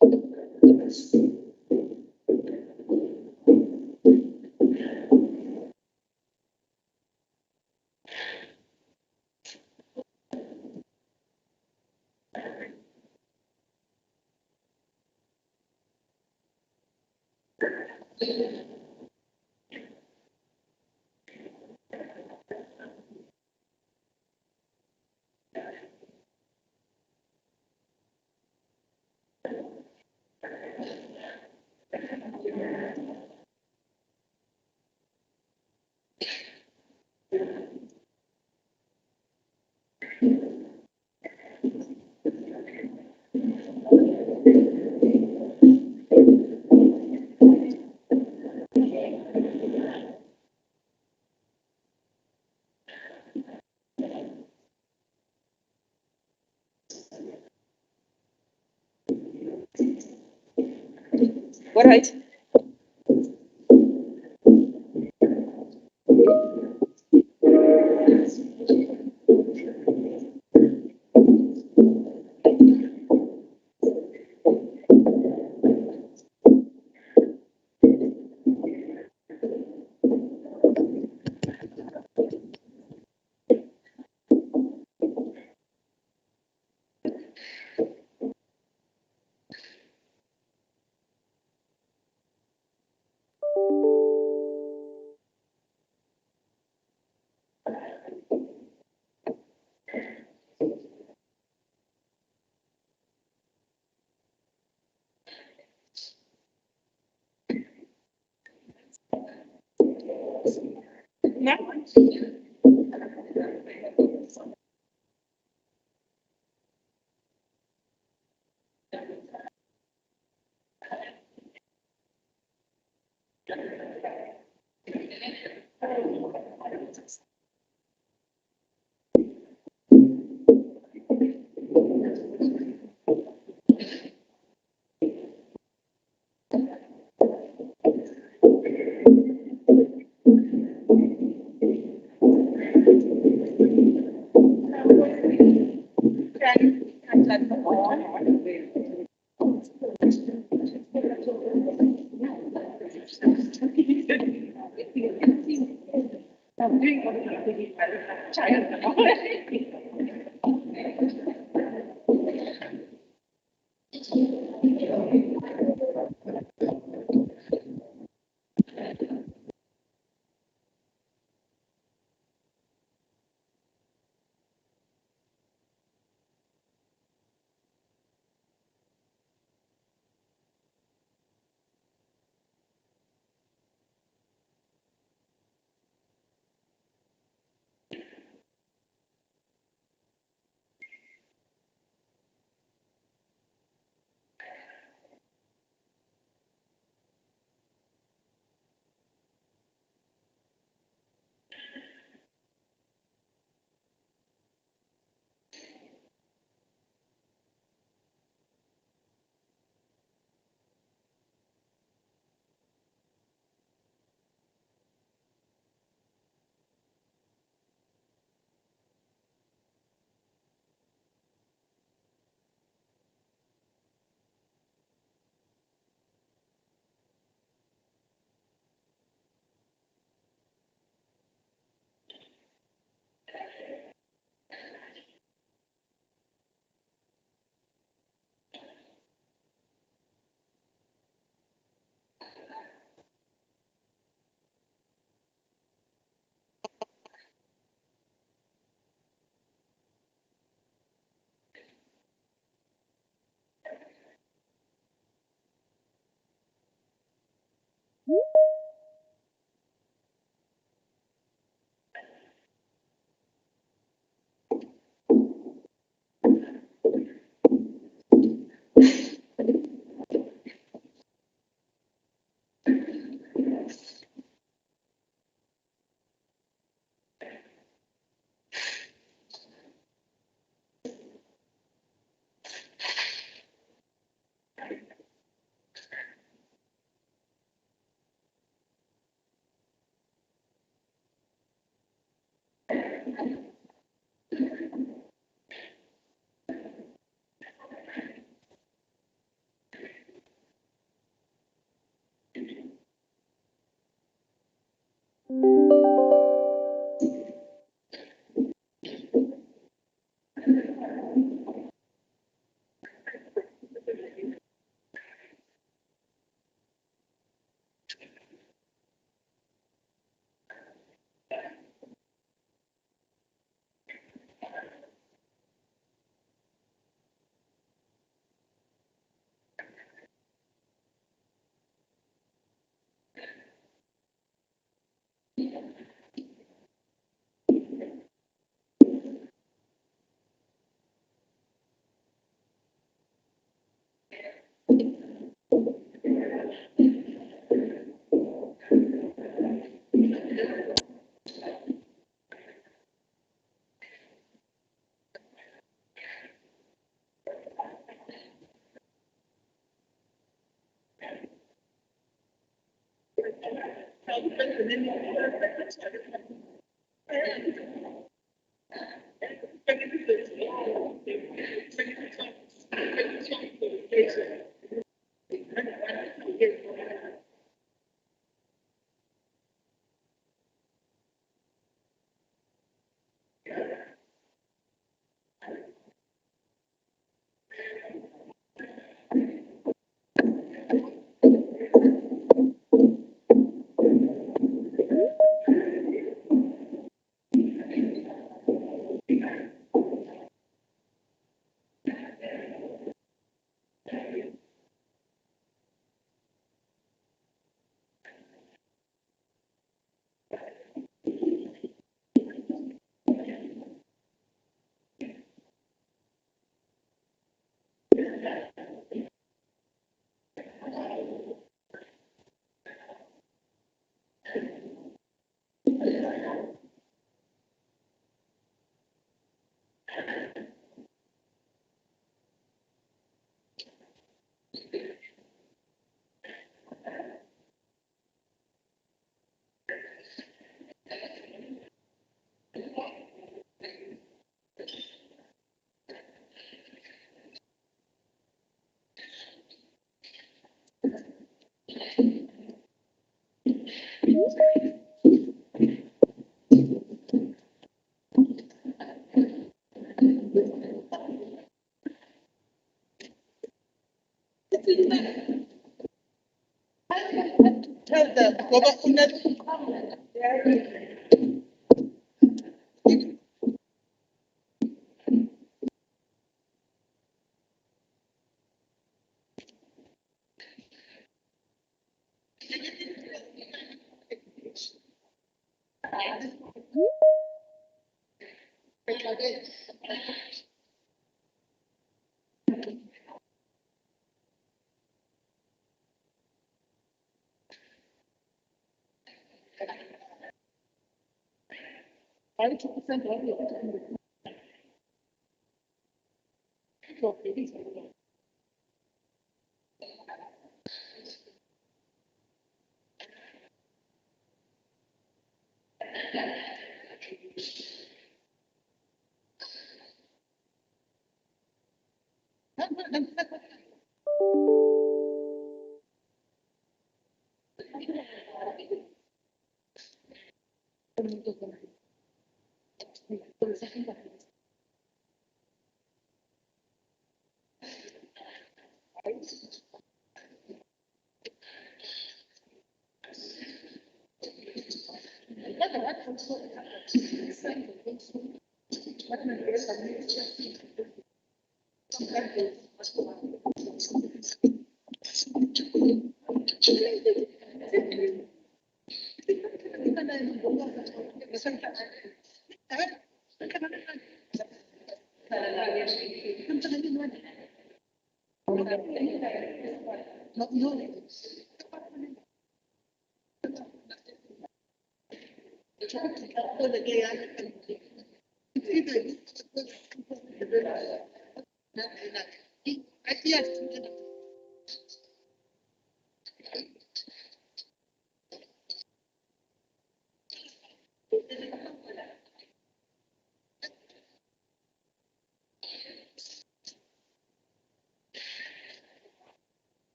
All right. Now,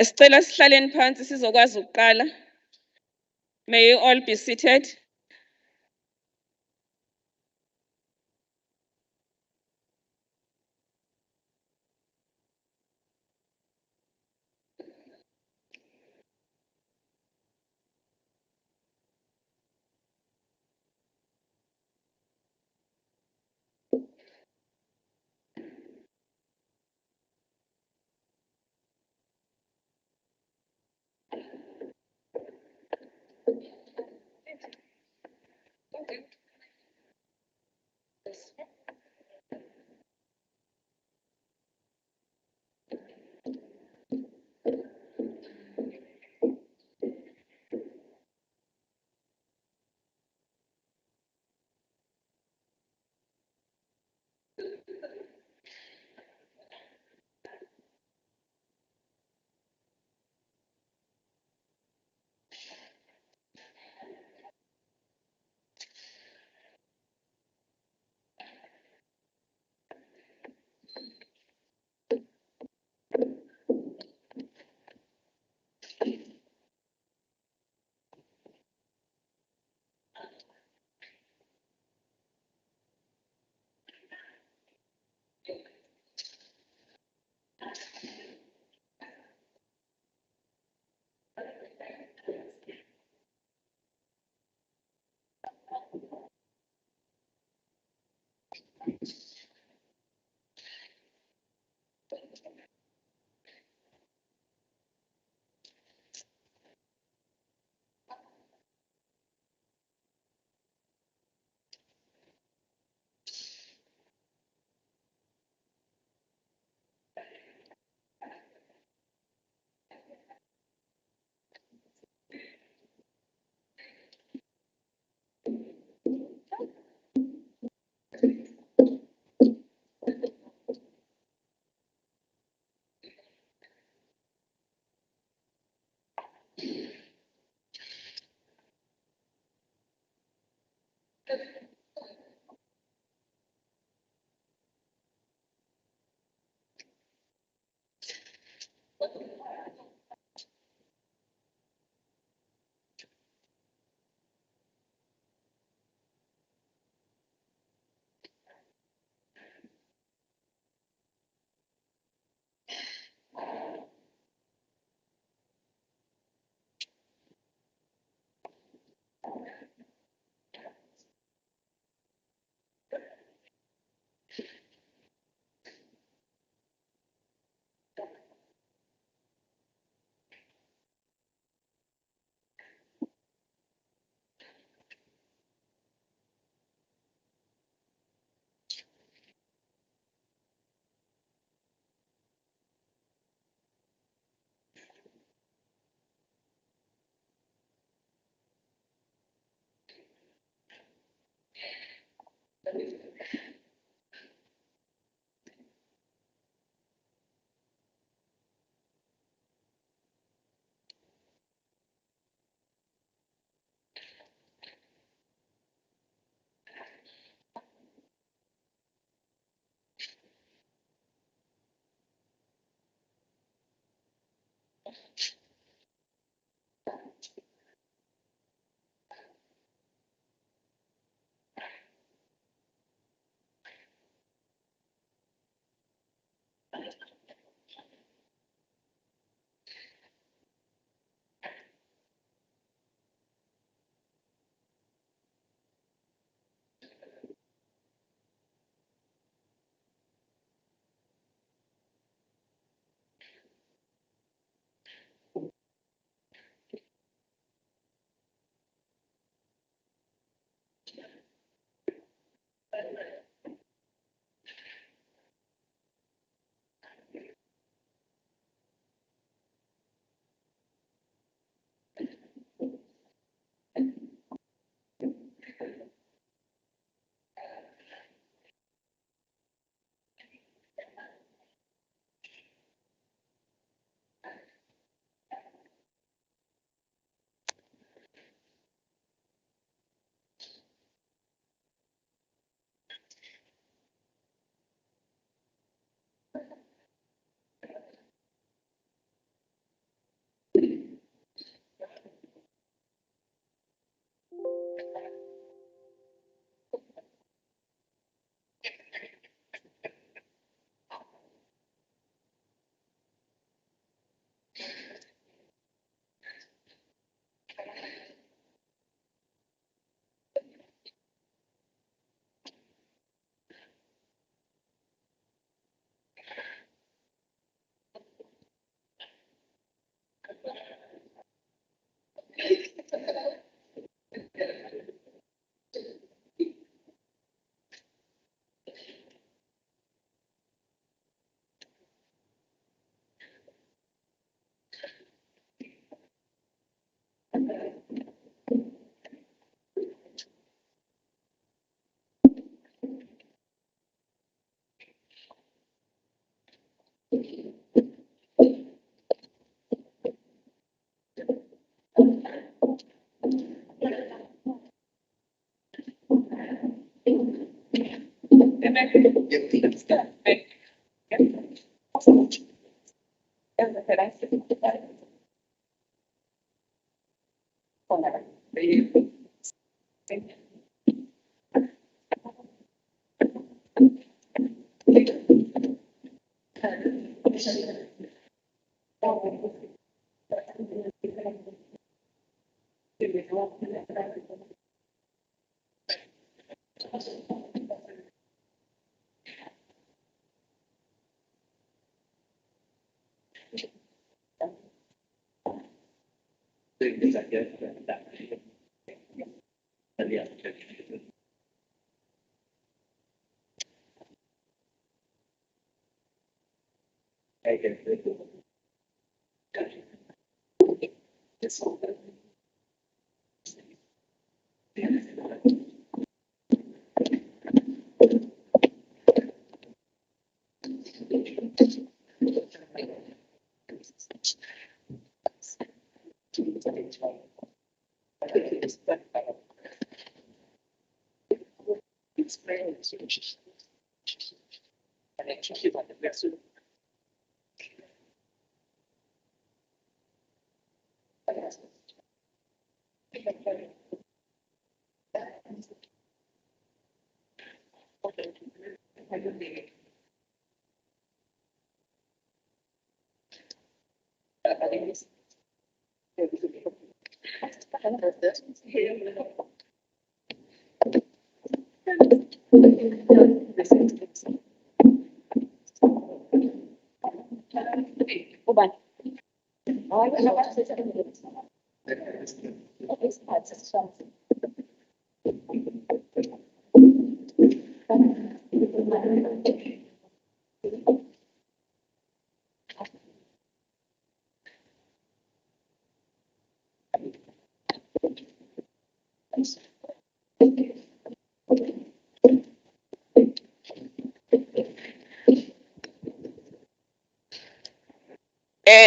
Sicela sihlaleni phansi sizokwazi ukuqala. May you all be seated.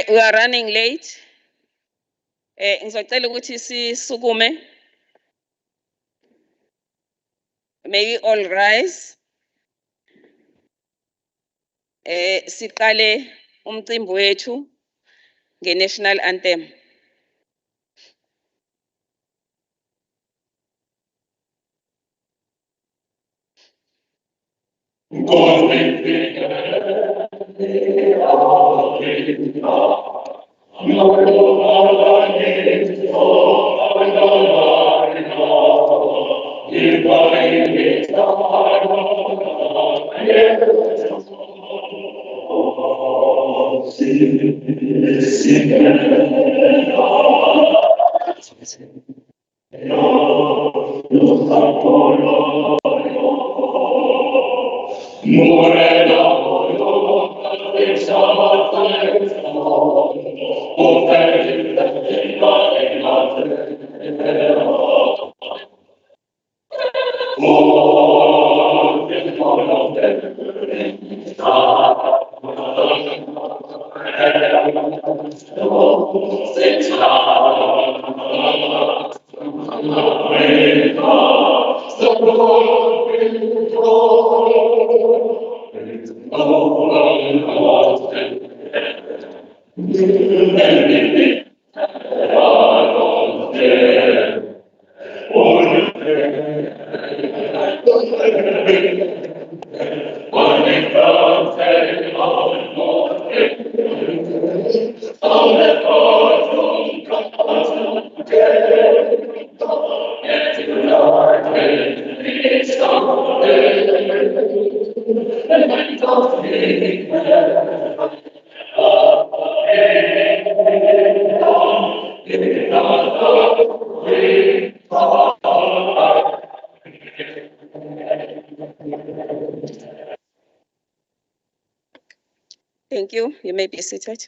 We are running late. Ngizocela ukuthi sisukume. May we all rise. Siqale umcimbi wethu nge-National Anthem. Thank you. You may be seated.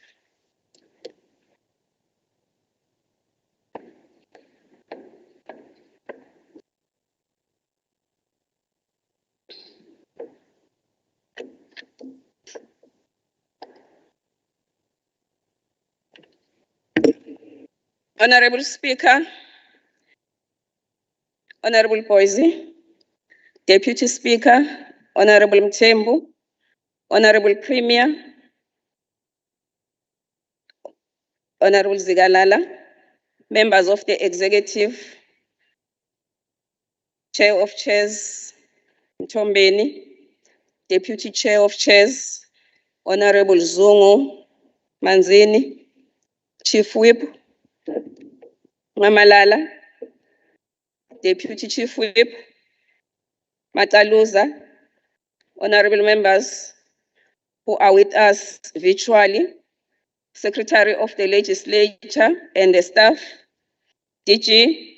Honorable Speaker, Honorable Boise, Deputy Speaker, Honorable Mthembu, Honorable Premier, Honorable Zigalala, members of the Executive, Chair of Chairs, Mtombeni, Deputy Chair of Chairs, Honorable Zungu, Manzini, Chief Whip, Mamalala, Deputy Chief Whip, Mataluza, honorable members who are with us virtually, Secretary of the Legislature and the staff, DG,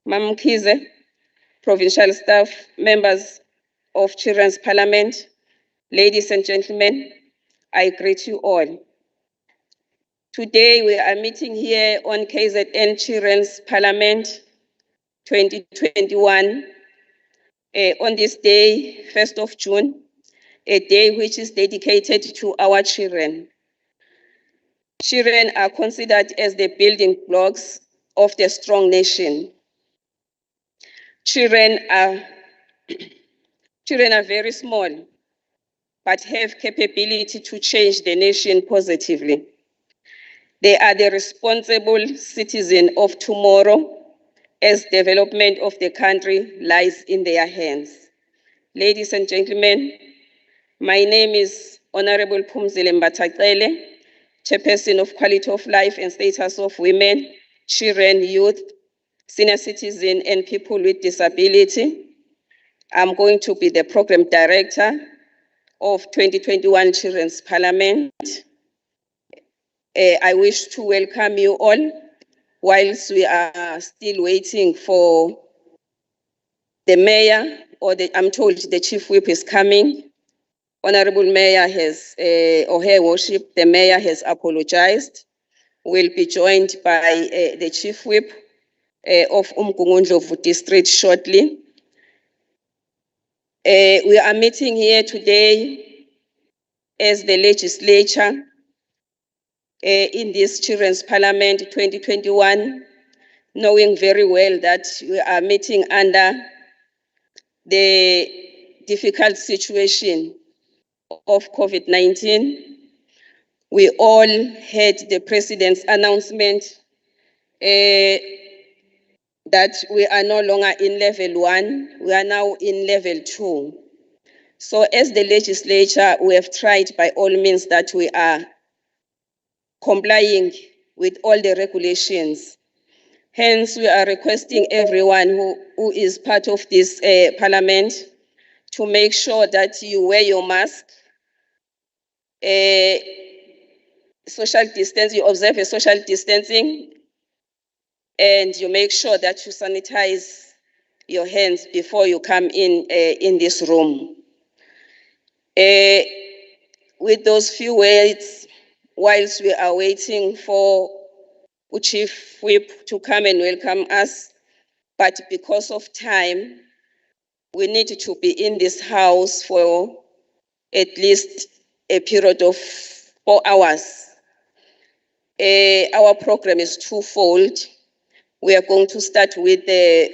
Mamkize, provincial staff, members of Children's Parliament, ladies and gentlemen, I greet you all. Today we are meeting here on KZN Children's Parliament 2021 on this day, 1st of June, a day which is dedicated to our children. Children are considered as the building blocks of the strong nation. Children are very small, but have capability to change the nation positively. They are the responsible citizen of tomorrow, as development of the country lies in their hands. Ladies and gentlemen, my name is Honorable Phumzile Mbataqele, Chairperson of Quality of Life and Status of Women, Children, Youth, Senior Citizen, and People with Disability. I'm going to be the Program Director of 2021 Children's Parliament. I wish to welcome you all whilst we are still waiting for the Mayor, I'm told the Chief Whip is coming. Honorable Mayor has, or Her Worship, the Mayor has apologized. Will be joined by the Chief Whip of Umgungundlovu District shortly. We are meeting here today as the legislature in this Children's Parliament 2021, knowing very well that we are meeting under the difficult situation of COVID-19. We all heard the President's announcement that we are no longer in level 1, we are now in level 2. So as the legislature, we have tried by all means that we are complying with all the regulations. Hence, we are requesting everyone who is part of this parliament to make sure that you wear your mask, social distance, you observe a social distancing, and you make sure that you sanitize your hands before you come in this room. With those few words, whilst we are waiting for Chief Whip to come and welcome us, but because of time, we need to be in this house for at least a period of 4 hours. Our program is twofold. We are going to start with the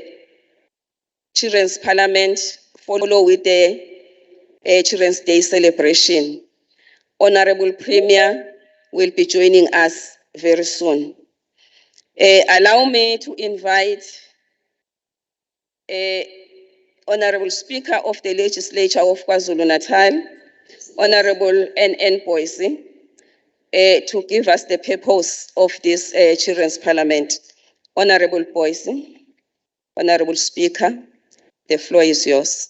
Children's Parliament, follow with the Children's Day celebration. Honorable Premier will be joining us very soon. Allow me to invite Honorable Speaker of the Legislature of KwaZulu-Natal, Honorable N.N. Boise, to give us the purpose of this Children's Parliament. Honorable Boise, Honorable Speaker, the floor is yours.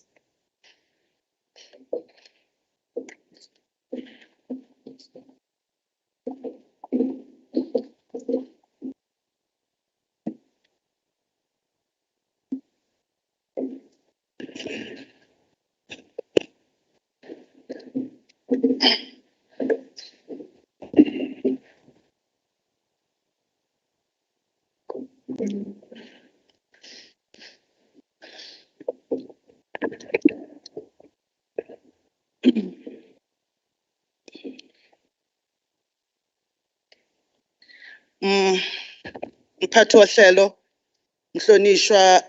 mphathi wohlelo, mhlonishwa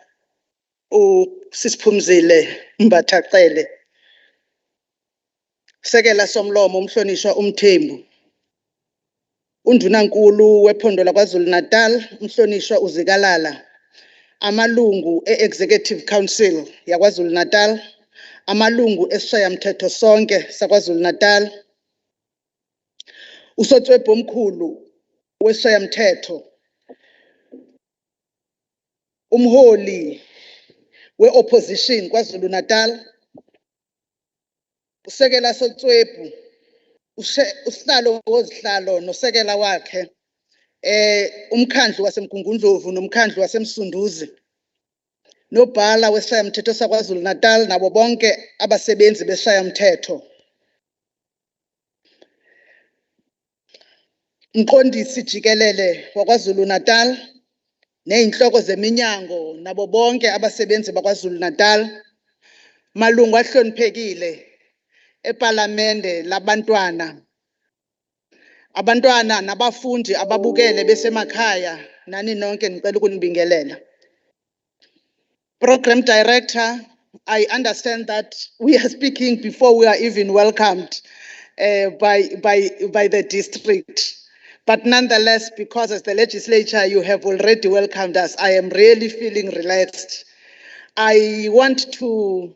uSisiphumzile Mbathaqele. Sekela somlomo umhlonishwa uMthembu. Undunankulu wephondo laKwaZulu-Natal, umhlonishwa uZikalala. Amalungu e-Executive Council yaKwaZulu-Natal, amalungu esishayamthetho sonke saKwaZulu-Natal, usotswebhu omkhulu wesishayamthetho, umholi we-opposition KwaZulu-Natal, usekela sotswebhu, usihlalo wozihlalo nosekela wakhe, umkhandlu waseMgungundlovu nomkhandlu waseMsunduzi, nobhala wesishayamthetho saKwaZulu-Natal nabo bonke abasebenzi besishayamthetho. Mqondisi jikelele waKwaZulu-Natal neyinhloko zeminyango nabo bonke abasebenzi bakwaZulu-Natal, malungu ahloniphekile eParlamende labantwana, abantwana nabafundi ababukele besemakhaya, nani nonke ngicela ukunibingelela. Program Director, I understand that we are speaking before we are even welcomed by the district. But nonetheless, because as the legislature you have already welcomed us, I am really feeling relaxed. I want to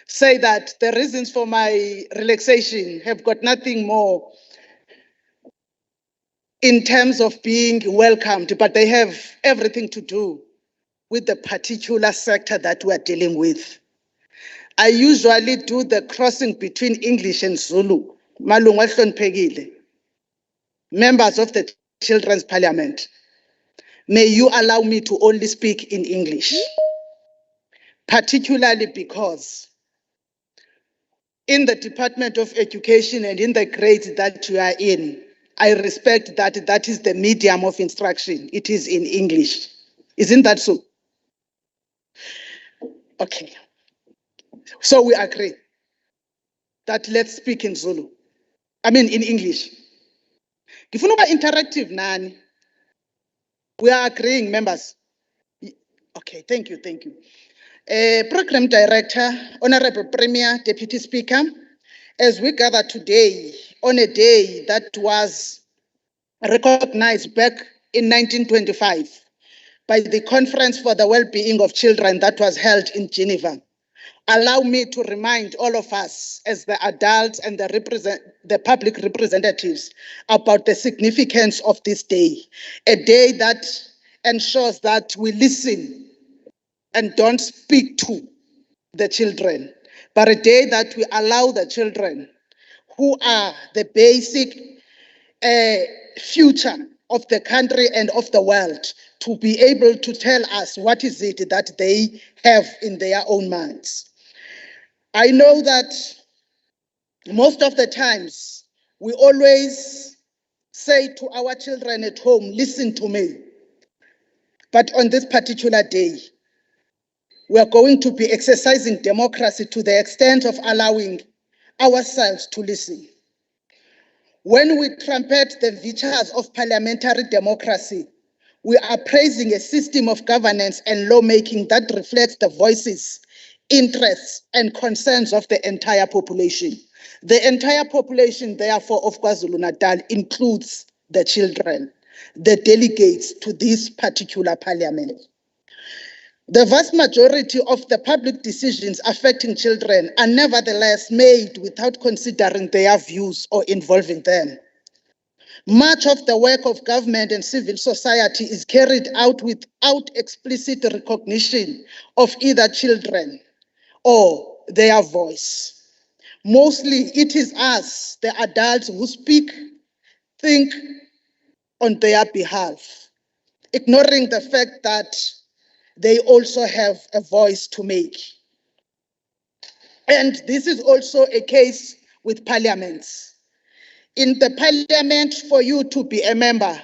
say that the reasons for my relaxation have got nothing more in terms of being welcomed, but they have everything to do with the particular sector that we are dealing with. I usually do the crossing between English and Zulu. Malungu ahloniphekile, members of the Children's Parliament, may you allow me to only speak in English, particularly because in the Department of Education and in the grades that you are in, I respect that that is the medium of instruction. It is in English. Isn't that so? Okay. So we agree that let's speak in Zulu. I mean in English. Ngifuna ukuba interactive nani. We are agreeing, members. Okay, thank you. Program Director, Honorable Premier, Deputy Speaker, as we gather today on a day that was recognized back in 1925 by the Conference for the Well-Being of Children that was held in Geneva, allow me to remind all of us as the adults and the public representatives about the significance of this day, a day that ensures that we listen and don't speak to the children, but a day that we allow the children, who are the basic future of the country and of the world, to be able to tell us what is it that they have in their own minds. I know that most of the times we always say to our children at home, listen to me. But on this particular day, we are going to be exercising democracy to the extent of allowing ourselves to listen. When we trumpet the virtues of parliamentary democracy, we are praising a system of governance and lawmaking that reflects the voices, interests, and concerns of the entire population. The entire population, therefore, of KwaZulu-Natal includes the children, the delegates to this particular parliament. The vast majority of the public decisions affecting children are nevertheless made without considering their views or involving them. Much of the work of government and civil society is carried out without explicit recognition of either children or their voice. Mostly it is us, the adults, who speak, think on their behalf, ignoring the fact that they also have a voice to make. And this is also a case with parliaments. In the parliament, for you to be a member,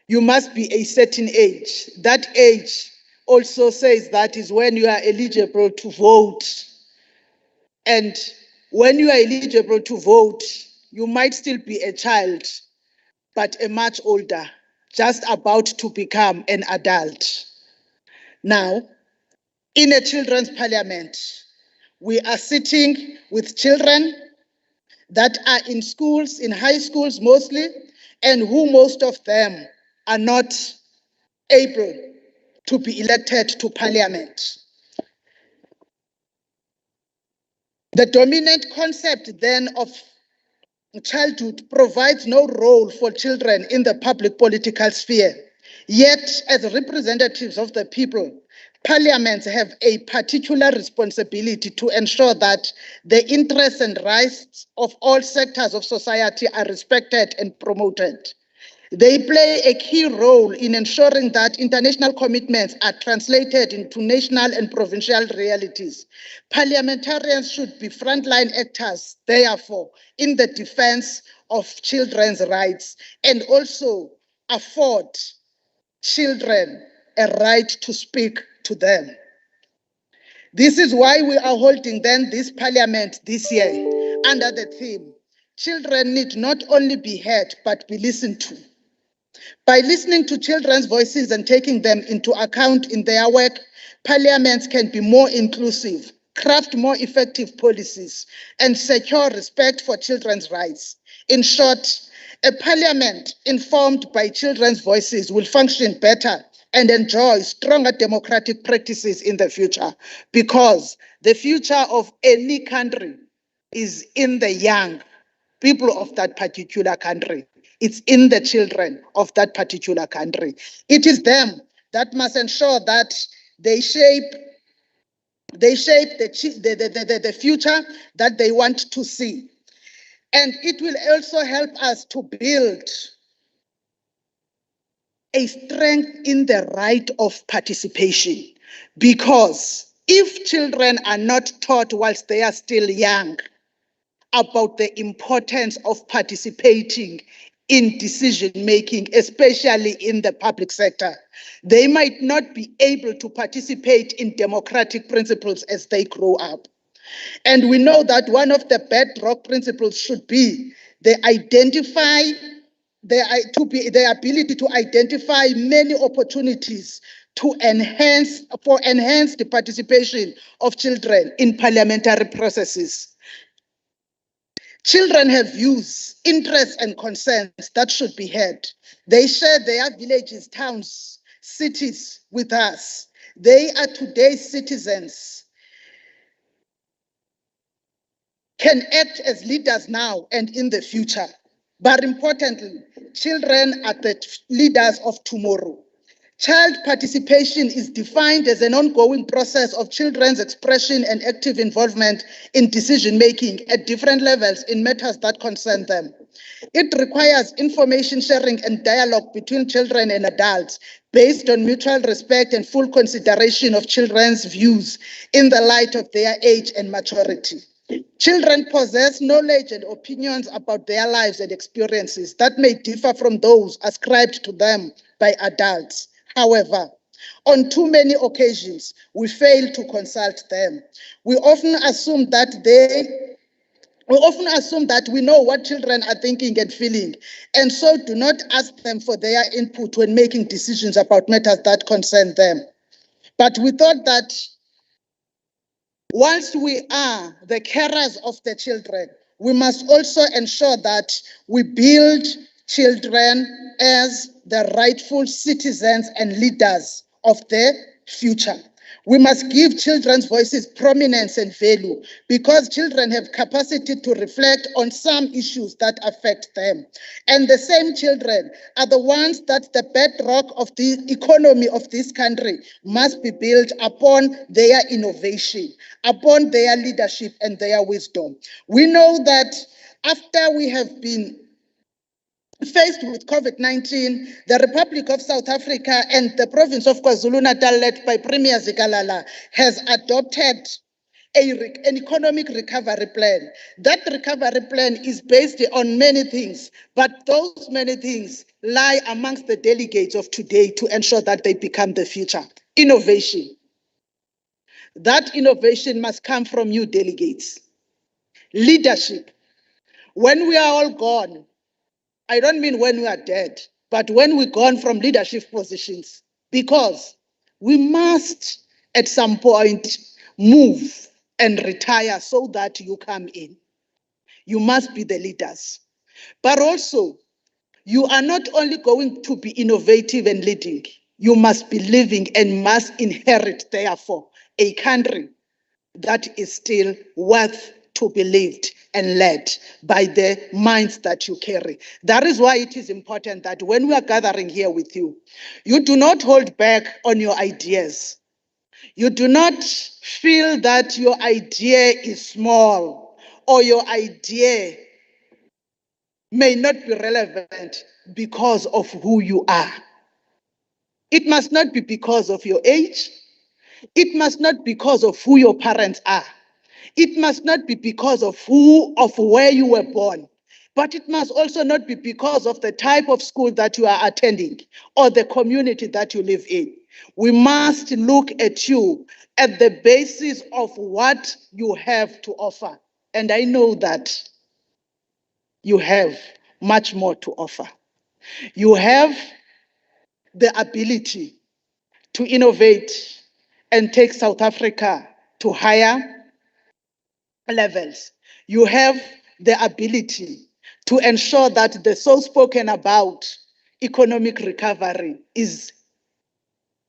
you must be a certain age. That age also says that is when you are eligible to vote. And when you are eligible to vote, you might still be a child, but a much older just about to become an adult. Now, in a children's parliament, we are sitting with children that are in schools, in high schools mostly, and who most of them are not able to be elected to parliament. The dominant concept then of childhood provides no role for children in the public political sphere. Yet, as representatives of the people, parliaments have a particular responsibility to ensure that the interests and rights of all sectors of society are respected and promoted. They play a key role in ensuring that international commitments are translated into national and provincial realities. Parliamentarians should be frontline actors, therefore, in the defense of children's rights and also afford children a right to speak to them. This is why we are holding then this parliament this year under the theme, children need not only be heard but be listened to. By listening to children's voices and taking them into account in their work, parliaments can be more inclusive, craft more effective policies, and secure respect for children's rights. In short, a parliament informed by children's voices will function better and enjoy stronger democratic practices in the future, because the future of any country is in the young people of that particular country. It's in the children of that particular country. It is them that must ensure that they shape the future that they want to see. And it will also help us to build a strength in the right of participation. Because if children are not taught whilst they are still young about the importance of participating in decision making, especially in the public sector, they might not be able to participate in democratic principles as they grow up. And we know that one of the bedrock principles should be the ability to identify many opportunities to enhance the participation of children in parliamentary processes. Children have views, interests, and concerns that should be heard. They share their villages, towns, cities with us. They are today's citizens, can act as leaders now and in the future. But importantly, children are the leaders of tomorrow. Child participation is defined as an ongoing process of children's expression and active involvement in decision-making at different levels in matters that concern them. It requires information sharing and dialogue between children and adults based on mutual respect and full consideration of children's views in the light of their age and maturity. Children possess knowledge and opinions about their lives and experiences that may differ from those ascribed to them by adults. However, on too many occasions, we fail to consult them. We often assume that we know what children are thinking and feeling, and so do not ask them for their input when making decisions about matters that concern them. But we thought that whilst we are the carers of the children, we must also ensure that we build children as the rightful citizens and leaders of the future. We must give children's voices prominence and value, because children have capacity to reflect on some issues that affect them. And the same children are the ones that the bedrock of the economy of this country must be built upon their innovation, upon their leadership and their wisdom. We know that after we have been faced with COVID-19, the Republic of South Africa and the province of KwaZulu-Natal, led by Premier Zikalala, has adopted an economic recovery plan. That recovery plan is based on many things, but those many things lie amongst the delegates of today to ensure that they become the future. Innovation. That innovation must come from you delegates. Leadership. When we are all gone, I don't mean when we are dead, but when we've gone from leadership positions, because we must at some point move and retire so that you come in. You must be the leaders. But also, you are not only going to be innovative and leading, you must be living and must inherit, therefore, a country that is still worth to be lived and led by the minds that you carry. That is why it is important that when we are gathering here with you, you do not hold back on your ideas. You do not feel that your idea is small or your idea may not be relevant because of who you are. It must not be because of your age. It must not be because of who your parents are. It must not be because of where you were born. But it must also not be because of the type of school that you are attending or the community that you live in. We must look at you at the basis of what you have to offer. And I know that you have much more to offer. You have the ability to innovate and take South Africa to higher levels. You have the ability to ensure that the so spoken about economic recovery is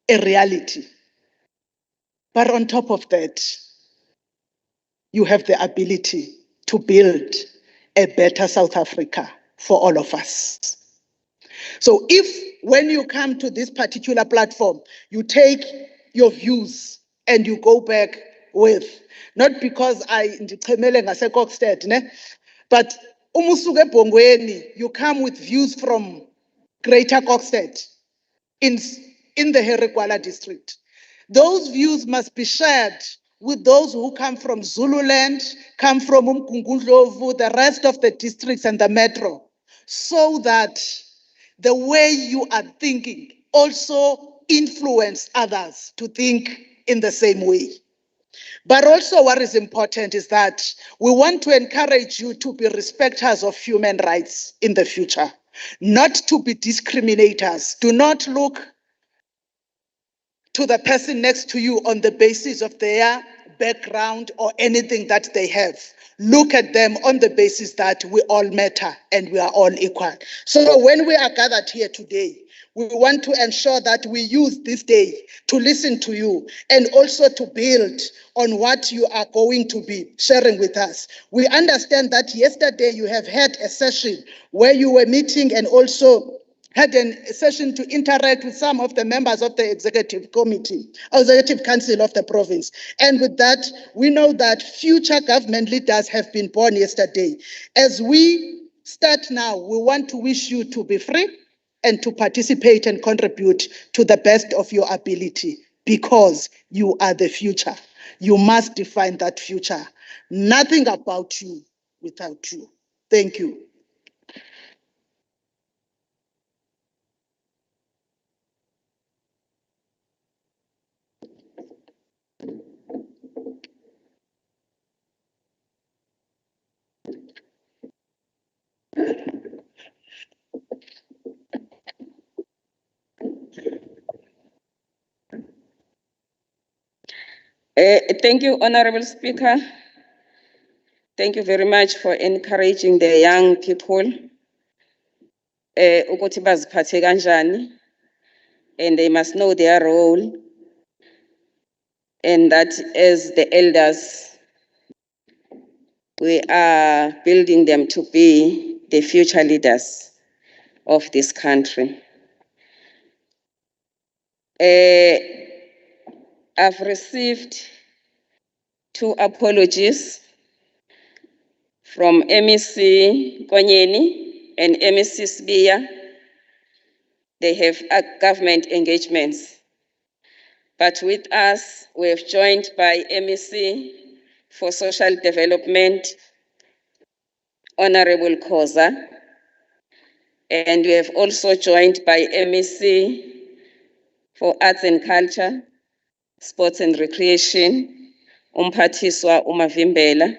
a reality. But on top of that, you have the ability to build a better South Africa for all of us. So if when you come to this particular platform, you take your views and you go back with, not because I ndichemele ngaseKokstad, ne, but umusuke ebhongweni, you come with views from Greater Kokstad in the Herigwala district. Those views must be shared with those who come from Zululand, come from Umgungundlovu, the rest of the districts and the metro, so that the way you are thinking also influence others to think in the same way. But also what is important is that we want to encourage you to be respecters of human rights in the future, not to be discriminators. Do not look to the person next to you on the basis of their background or anything that they have. Look at them on the basis that we all matter and we are all equal. So when we are gathered here today, we want to ensure that we use this day to listen to you and also to build on what you are going to be sharing with us. We understand that yesterday you have had a session where you were meeting and also had a session to interact with some of the members of the executive committee, executive council of the province. And with that, we know that future government leaders have been born yesterday. As we start now, we want to wish you to be free and to participate and contribute to the best of your ability, because you are the future. You must define that future. Nothing about you without you. Thank you. Thank you, Honorable Speaker. Thank you very much for encouraging the young people ukuthi baziphathe kanjani, and they must know their role, and that as the elders, we are building them to be the future leaders of this country. I've received 2 apologies from MEC Konyeni and MEC Sbiya. They have government engagements. But with us, we have joined by MEC for Social Development, Honorable Khoza, and we have also joined by MEC for Arts and Culture, Sports and Recreation, Umphathiswa Umavimbela.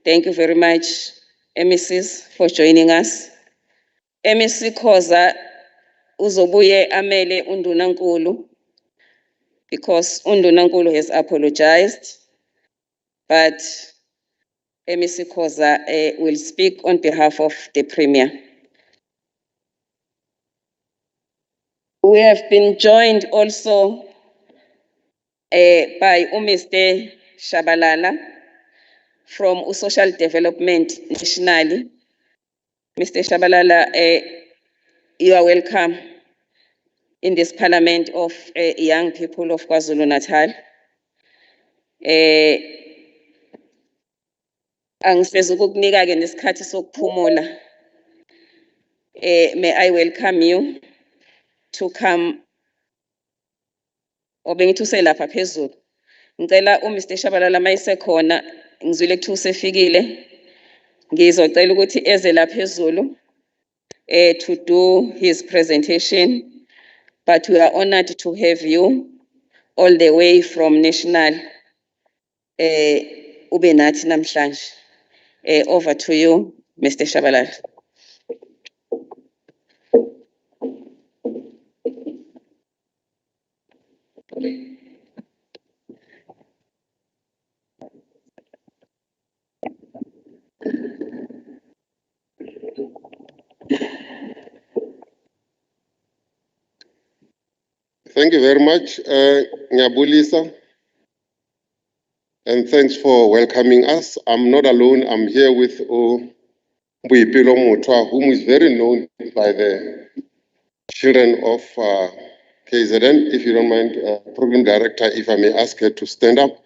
Thank you very much, MECs, for joining us. MEC Khoza uzobuye amele undunankulu because undunankulu has apologized, but MEC Khoza will speak on behalf of the Premier. We have been joined also by Mr. Shabalala from Social Development nationally. Mr. Shabalala, you are welcome in this Parliament of young people of KwaZulu-Natal. Angifeza ukukunika-ke nesikhathi sokuphumula. May I welcome you to come. Obengithi uselapha phezulu. Ngicela uMr. Shabalala mayisekhona ngizwile kuthi usefikile. Ngizocela ukuthi eze la phezulu to do his presentation, but we are honored to have you all the way from national ube nathi namhlanje. Over to you, Mr. Shabalala. Thank you very much, Nyabulisa, and thanks for welcoming us. I'm not alone. I'm here with Mbuipelo Mutwa, whom is very known by the children of KZN. If you don't mind, Program Director, if I may ask her to stand up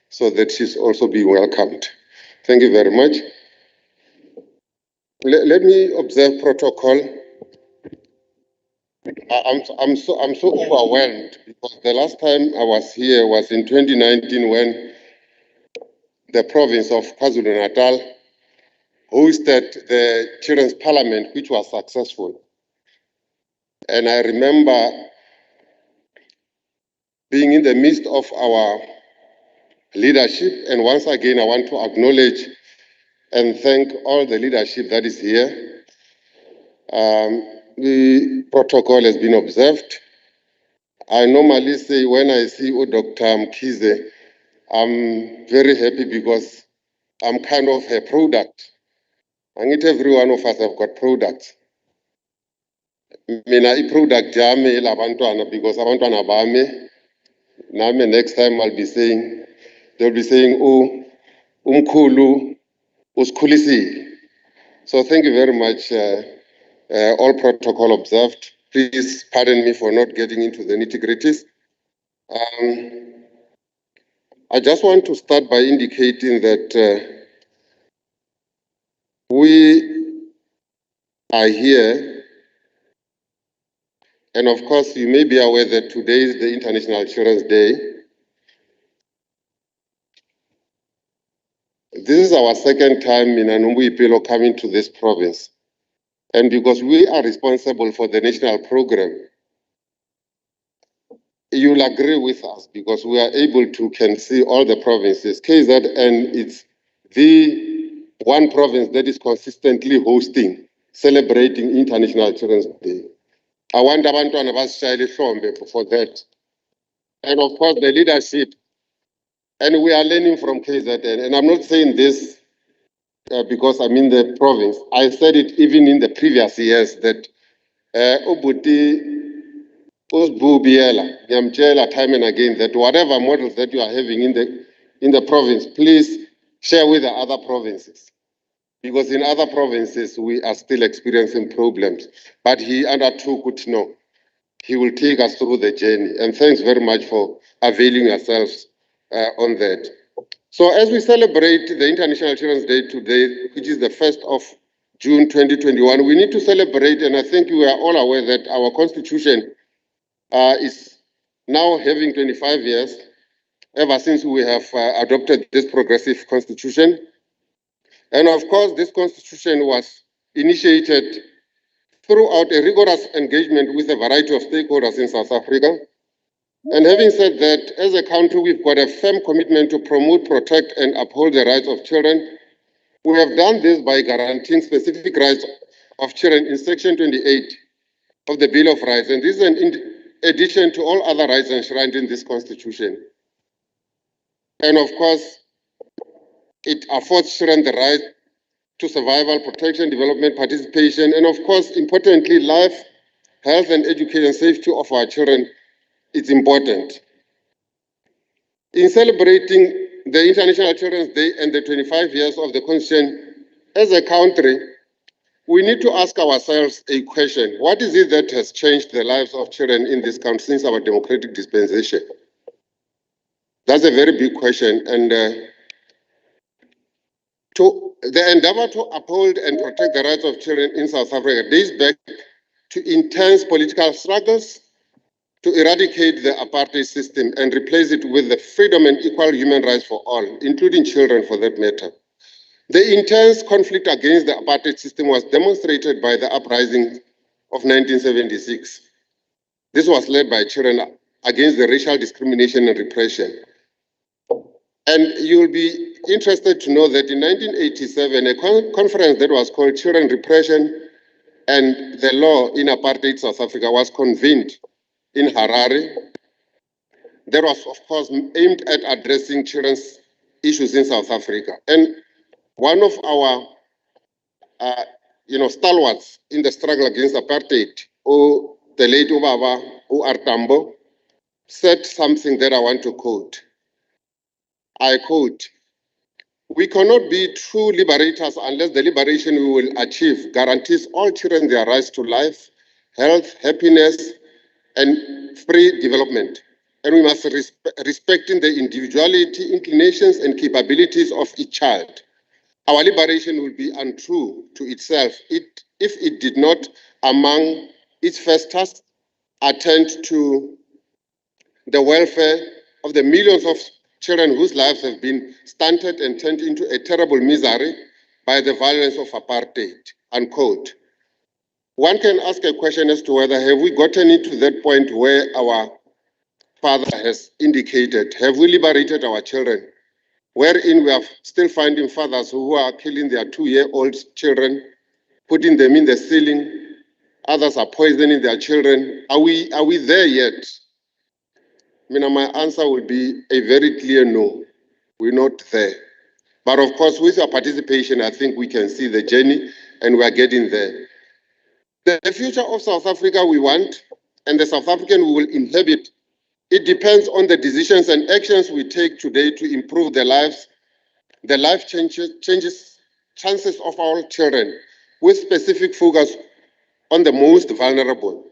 so that she's also being welcomed. Thank you very much. Let me observe protocol. I'm so overwhelmed because the last time I was here was in 2019 when the province of KwaZulu-Natal hosted the Children's Parliament, which was successful. And I remember being in the midst of our leadership. And once again, I want to acknowledge and thank all the leadership that is here. The protocol has been observed. I normally say when I see Dr. Mkhize, I'm very happy because I'm kind of a product. And not every one of us have got products. Mina i-product yami ilabantwana because abantwana bami nami next time they'll be saying oh umkhulu usikhulisile. So thank you very much, all protocol observed. Please pardon me for not getting into the nitty-gritties. I just want to start by indicating that we are here, and of course you may be aware that today is the International Children's Day. This is our second time in Mbuipelo coming to this province. And because we are responsible for the national program, you'll agree with us because we are able to can see all the provinces. KZN is the one province that is consistently hosting, celebrating International Children's Day. I want abantwana basishayele ihlombe for that. And of course the leadership, and we are learning from KZN. And I'm not saying this because I'm in the province. I said it even in the previous years that Ubuti Usbubiela, Yamchela time and again that whatever models that you are having in the province, please share with the other provinces. Because in other provinces we are still experiencing problems. But he undertook it now. He will take us through the journey. And thanks very much for availing yourselves on that. So as we celebrate the International Children's Day today, which is the 1st of June 2021, we need to celebrate, and I think we are all aware that our Constitution is now having 25 years, ever since we have adopted this progressive Constitution. And of course, this Constitution was initiated throughout a rigorous engagement with a variety of stakeholders in South Africa. And having said that, as a country, we've got a firm commitment to promote, protect, and uphold the rights of children. We have done this by guaranteeing specific rights of children in Section 28 of the Bill of Rights, and this is in addition to all other rights enshrined in this Constitution. And of course, it affords children the right to survival, protection, development, participation, and of course, importantly, life, health, and education safety of our children is important. In celebrating the International Children's Day and the 25 years of the Constitution, as a country, we need to ask ourselves a question. What is it that has changed the lives of children in this country since our democratic dispensation? That's a very big question. And the endeavor to uphold and protect the rights of children in South Africa dates back to intense political struggles to eradicate the apartheid system and replace it with the freedom and equal human rights for all, including children for that matter. The intense conflict against the apartheid system was demonstrated by the uprising of 1976. This was led by children against the racial discrimination and repression. And you'll be interested to know that in 1987, a conference that was called Children Repression and the Law in Apartheid South Africa was convened in Harare. That was, of course, aimed at addressing children's issues in South Africa. And one of our stalwarts in the struggle against apartheid, the late Ubaba Tambo, said something that I want to quote. I quote, "We cannot be true liberators unless the liberation we will achieve guarantees all children their rights to life, health, happiness, and free development. And we must respect the individuality, inclinations, and capabilities of each child. Our liberation will be untrue to itself if it did not, among its first tasks, attend to the welfare of the millions of children whose lives have been stunted and turned into a terrible misery by the violence of apartheid," unquote. One can ask a question as to whether have we gotten into that point where our father has indicated, have we liberated our children, wherein we are still finding fathers who are killing their 2-year-old children, putting them in the ceiling, others are poisoning their children. Are we there yet? My answer would be a very clear no. We're not there. But of course, with your participation, I think we can see the journey and we are getting there. The future of South Africa we want, and the South African we will inhabit, it depends on the decisions and actions we take today to improve the life chances of our children, with specific focus on the most vulnerable.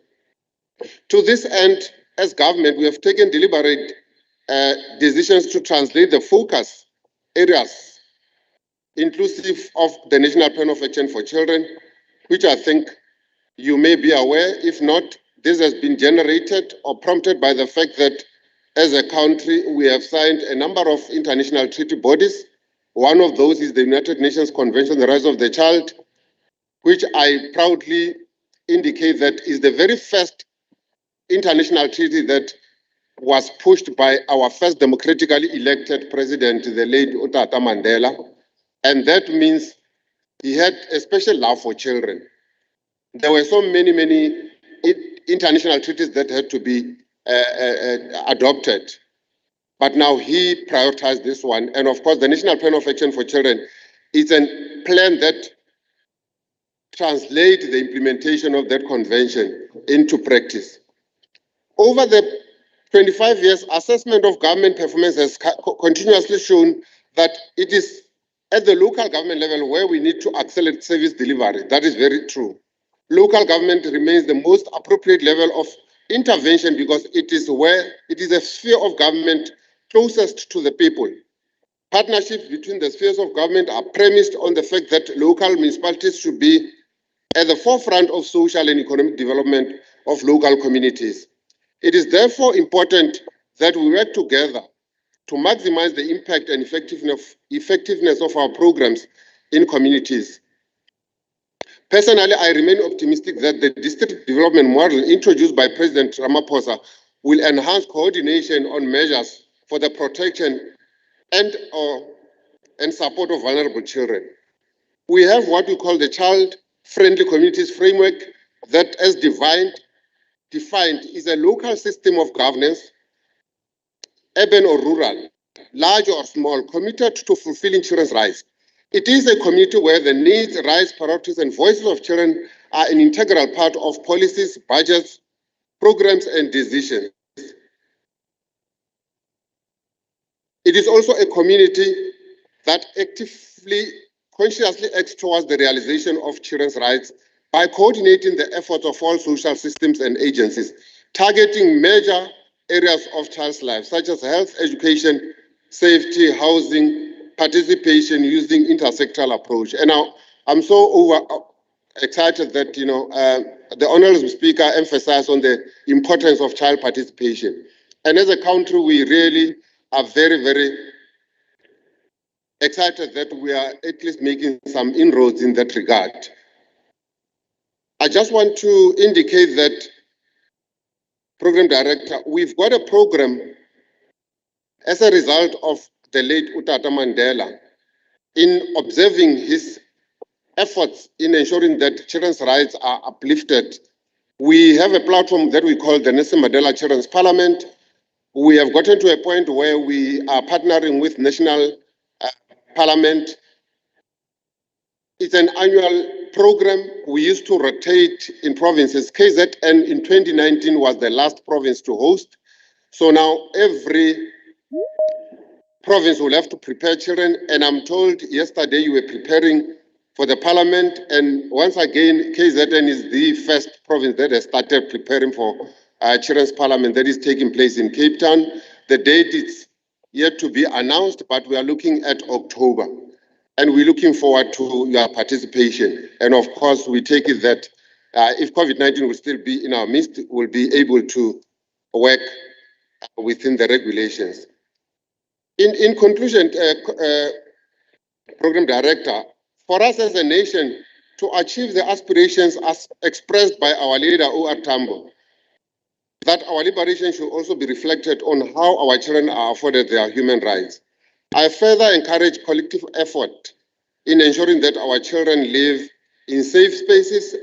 To this end, as government, we have taken deliberate decisions to translate the focus areas inclusive of the National Plan of Action for Children, which I think you may be aware. If not, this has been generated or prompted by the fact that as a country, we have signed a number of international treaty bodies. One of those is the United Nations Convention on the Rights of the Child, which I proudly indicate that is the very first international treaty that was pushed by our first democratically elected president, the late Utata Mandela. And that means he had a special love for children. There were so many international treaties that had to be adopted. But now he prioritized this one. And of course, the National Plan of Action for Children is a plan that translates the implementation of that convention into practice. Over the 25 years, assessment of government performance has continuously shown that it is at the local government level where we need to accelerate service delivery. That is very true. Local government remains the most appropriate level of intervention because it is a sphere of government closest to the people. Partnerships between the spheres of government are premised on the fact that local municipalities should be at the forefront of social and economic development of local communities. It is therefore important that we work together to maximize the impact and effectiveness of our programs in communities. Personally, I remain optimistic that the district development model introduced by President Ramaphosa will enhance coordination on measures for the protection and support of vulnerable children. We have what we call the Child friendly communities framework that, as defined, is a local system of governance, urban or rural, large or small, committed to fulfilling children's rights. It is a community where the needs, rights, priorities, and voices of children are an integral part of policies, budgets, programs, and decisions. It is also a community that actively, consciously acts towards the realization of children's rights by coordinating the efforts of all social systems and agencies, targeting major areas of child's life, such as health, education, safety, housing, participation, using intersectoral approach. And now I'm so excited that the Honourable Speaker emphasized on the importance of child participation. And as a country, we really are very, very excited that we are at least making some inroads in that regard. I just want to indicate that, Program Director, we've got a program as a result of the late Utata Mandela in observing his efforts in ensuring that children's rights are uplifted. We have a platform that we call the Nelson Mandela Children's Parliament. We have gotten to a point where we are partnering with National Parliament. It's an annual program. We used to rotate in provinces. KZN in 2019 was the last province to host. So now every province will have to prepare children. And I'm told yesterday you were preparing for the parliament. And once again, KZN is the first province that has started preparing for children's parliament that is taking place in Cape Town. The date is yet to be announced, but we are looking at October. And we're looking forward to your participation. And of course, we take it that if COVID-19 will still be in our midst, we'll be able to work within the regulations. In conclusion, Program Director, for us as a nation to achieve the aspirations as expressed by our leader, O.R. Tambo, that our liberation should also be reflected on how our children are afforded their human rights. I further encourage collective effort in ensuring that our children live in safe spaces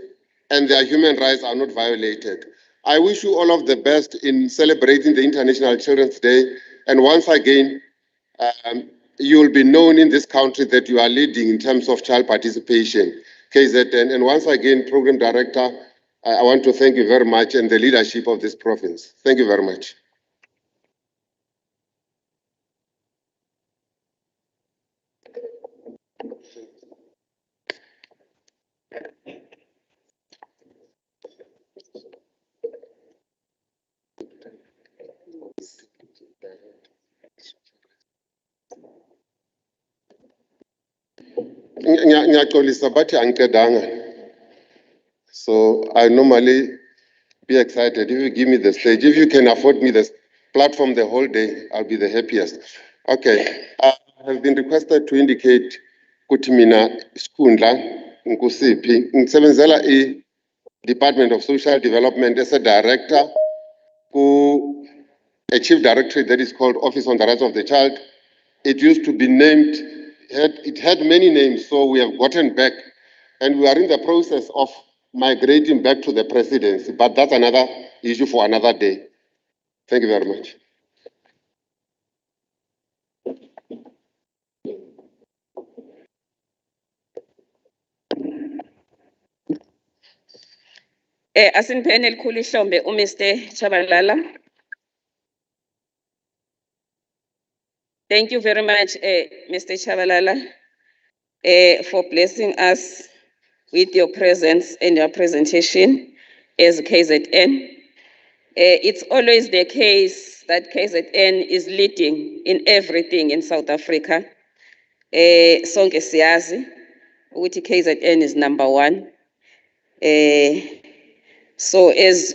and their human rights are not violated. I wish you all of the best in celebrating the International Children's Day. And once again, you will be known in this country that you are leading in terms of child participation, KZN. And once again, Program Director, I want to thank you very much and the leadership of this province. Thank you very much. Ngiyaxolisa bathi angiqedanga. So I normally be excited if you give me the stage. If you can afford me the platform the whole day, I'll be the happiest. Okay, I have been requested to indicate ukuthi mina isikhundla nkusiphi. Ngisebenzela Department of Social Development as a director, a chief directorate that is called Office on the Rights of the Child. It used to be named, it had many names, so we have gotten back, and we are in the process of migrating back to the presidency, but that's another issue for another day. Thank you very much. Asinipeni elikhulu ihlombe uMr. Chabalala. Thank you very much, Mr. Chabalala, for blessing us with your presence and your presentation as KZN. It's always the case that KZN is leading in everything in South Africa. Sonke siyazi ukuthi KZN is #1. So as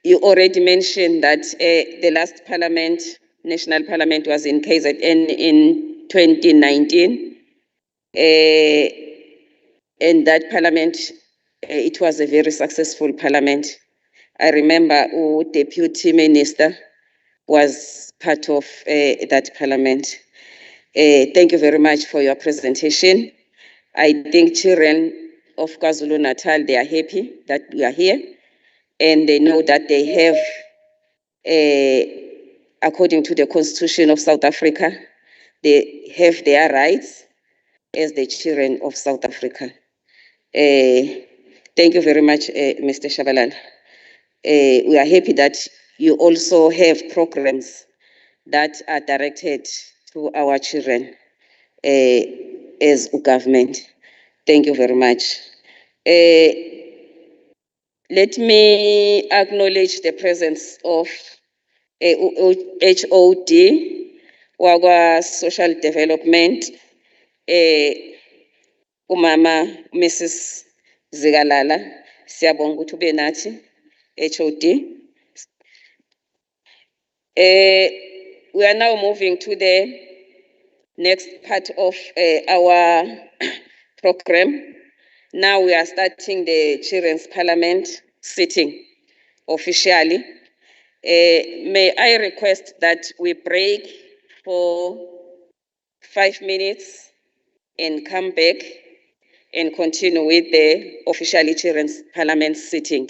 you already mentioned that the last parliament, National Parliament, was in KZN in 2019. And that parliament, it was a very successful parliament. I remember Deputy Minister was part of that parliament. Thank you very much for your presentation. I think children of KwaZulu-Natal, they are happy that we are here, and they know that they have, according to the Constitution of South Africa, they have their rights as the children of South Africa. Thank you very much, Mr. Shabalala. We are happy that you also have programs that are directed to our children as a government. Thank you very much. Let me acknowledge the presence of HOD, Wagwa Social Development, umama Mrs. Zigalala, siyabonga ukuthi ube nathi, HOD. We are now moving to the next part of our program. Now we are starting the Children's Parliament sitting officially. May I request that we break for 5 minutes and come back and continue with the officially Children's Parliament sitting.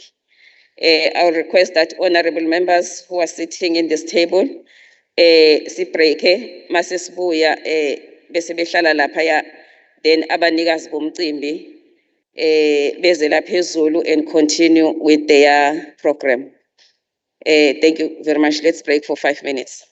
I will request that honorable members who are sitting in this table, sibreke masisibuya bese behlala lapha, then abanikazi bomcimbi beze la phezulu and continue with their program. Thank you very much. Let's break for 5 minutes.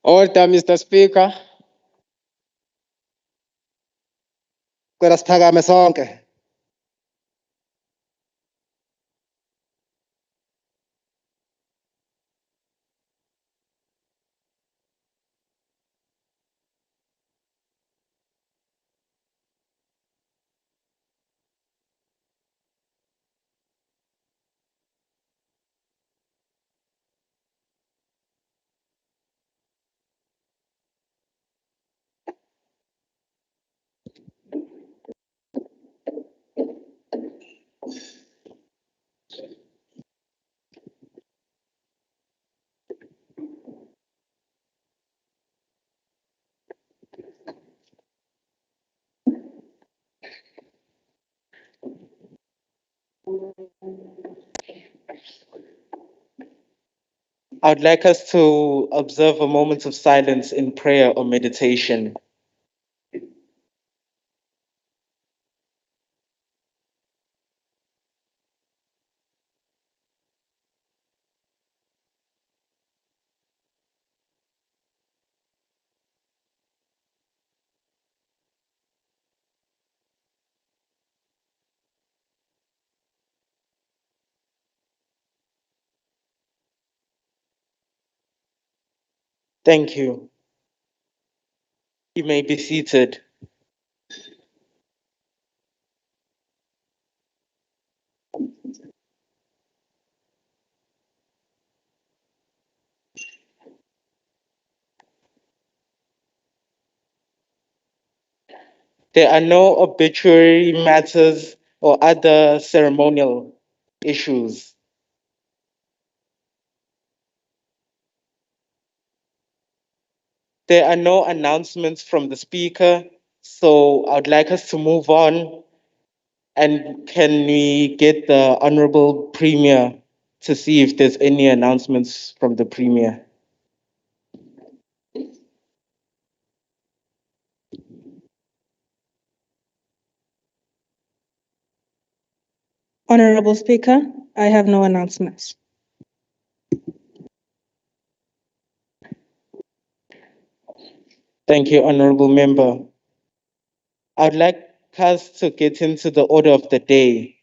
Order, Mr. Speaker. Kwela siphakame sonke. I would like us to observe a moment of silence in prayer or meditation. Thank you. You may be seated. There are no obituary matters or other ceremonial issues. There are no announcements from the speaker, so I would like us to move on. And can we get the Honorable Premier to see if there's any announcements from the Premier? Honorable Speaker, I have no announcements. Thank you, Honorable Member. I'd like us to get into the order of the day.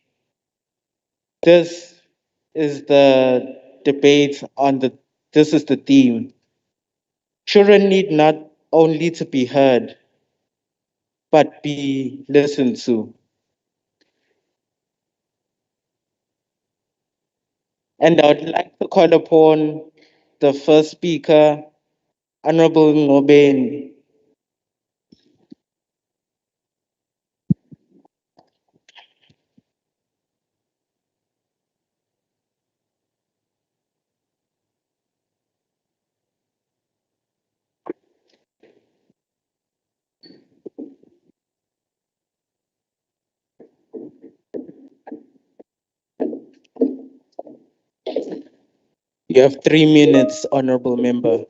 This is the debate on this is the theme. Children need not only to be heard, but be listened to. And I would like to call upon the first speaker, Honorable Ngobeni. You have 3 minutes, Honorable Member.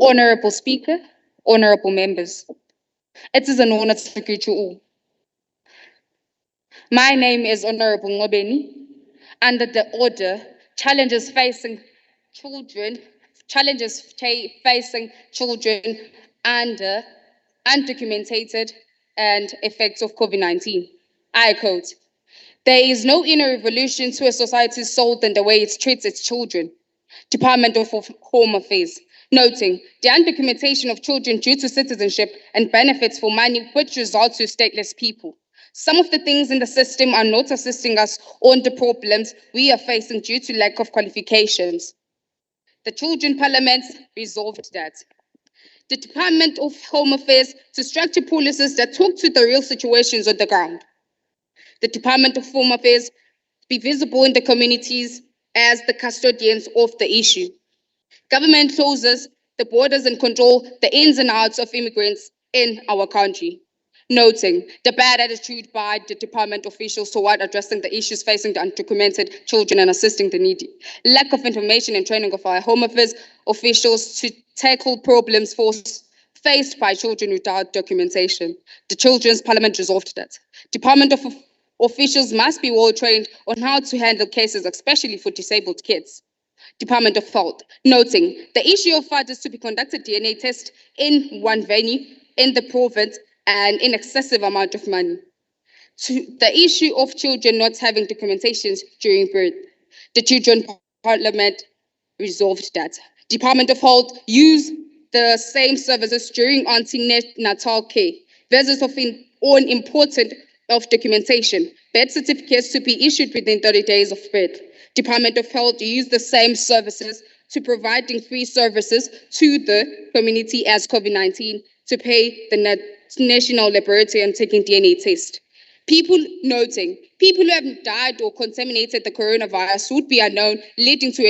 Honorable Speaker, honorable members, it is an honor to greet you all. My name is Honorable Ngobeni. Under the order, facing children under undocumented and effects of COVID-19. I quote, "There is no inner revolution to a society's soul than the way it treats its children." Department of Home Affairs, noting the undocumentation of children due to citizenship and benefits for money, which results to stateless people. Some of the things in the system are not assisting us on the problems we are facing due to lack of qualifications. The Children Parliament resolved that. The Department of Home Affairs to structure policies that talk to the real situations on the ground. The Department of Home Affairs be visible in the communities as the custodians of the issue. Government closes the borders and control the ins and outs of immigrants in our country. Noting the bad attitude by the department officials toward addressing the issues facing the undocumented children and assisting the needy. Lack of information and training of our Home Affairs officials to tackle problems faced by children without documentation. The Children's Parliament resolved that. Department of officials must be well trained on how to handle cases, especially for disabled kids. Department of Health, noting the issue of fathers to be conducted DNA test in one venue in the province and in excessive amount of money. To the issue of children not having documentations during birth, the Children Parliament resolved that. Department of Health use the same services during antenatal care. Versus of on important of documentation, birth certificates to be issued within 30 days of birth. Department of Health use the same services to providing free services to the community as COVID-19 to pay the national laboratory and taking DNA test. People who have died or contaminated the coronavirus would be unknown, leading to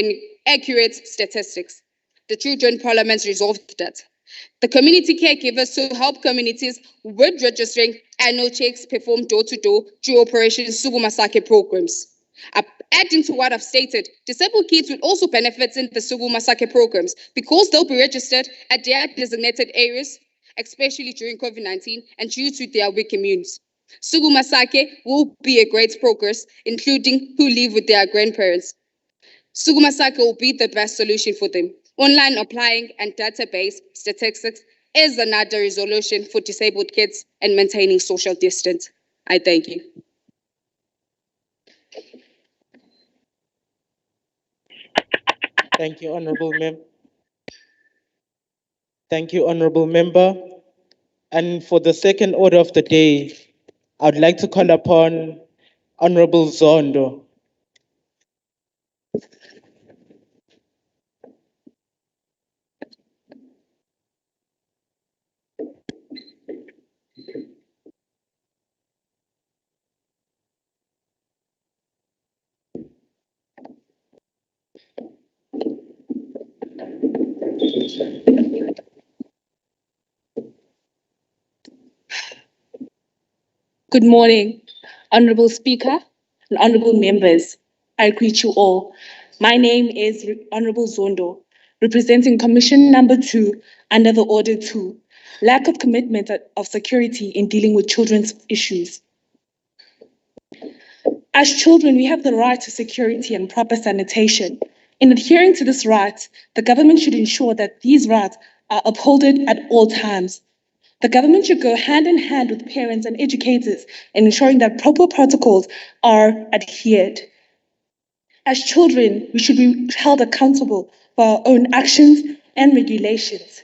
inaccurate statistics. The Children Parliament resolved that. The community caregivers to help communities with registering annual checks performed door-to-door through Operation Sugumasake programs. Adding to what I've stated, disabled kids will also benefit in the Sugumasake programs because they'll be registered at their designated areas, especially during COVID-19 and due to their weak immunes. Sugumasake will be a great progress, including who live with their grandparents. Sugumasake will be the best solution for them. Online applying and database statistics is another resolution for disabled kids and maintaining social distance. I thank you. Thank you, Honorable Member. Thank you, Honorable Member. And for the second order of the day, I would like to call upon Honorable Zondo. Good morning, Honorable Speaker and Honorable Members. I greet you all. My name is Honorable Zondo, representing Commission Number 2 under the Order 2, lack of commitment of security in dealing with children's issues. As children, we have the right to security and proper sanitation. In adhering to this right, the government should ensure that these rights are upheld at all times. The government should go hand in hand with parents and educators in ensuring that proper protocols are adhered. As children, we should be held accountable for our own actions and regulations.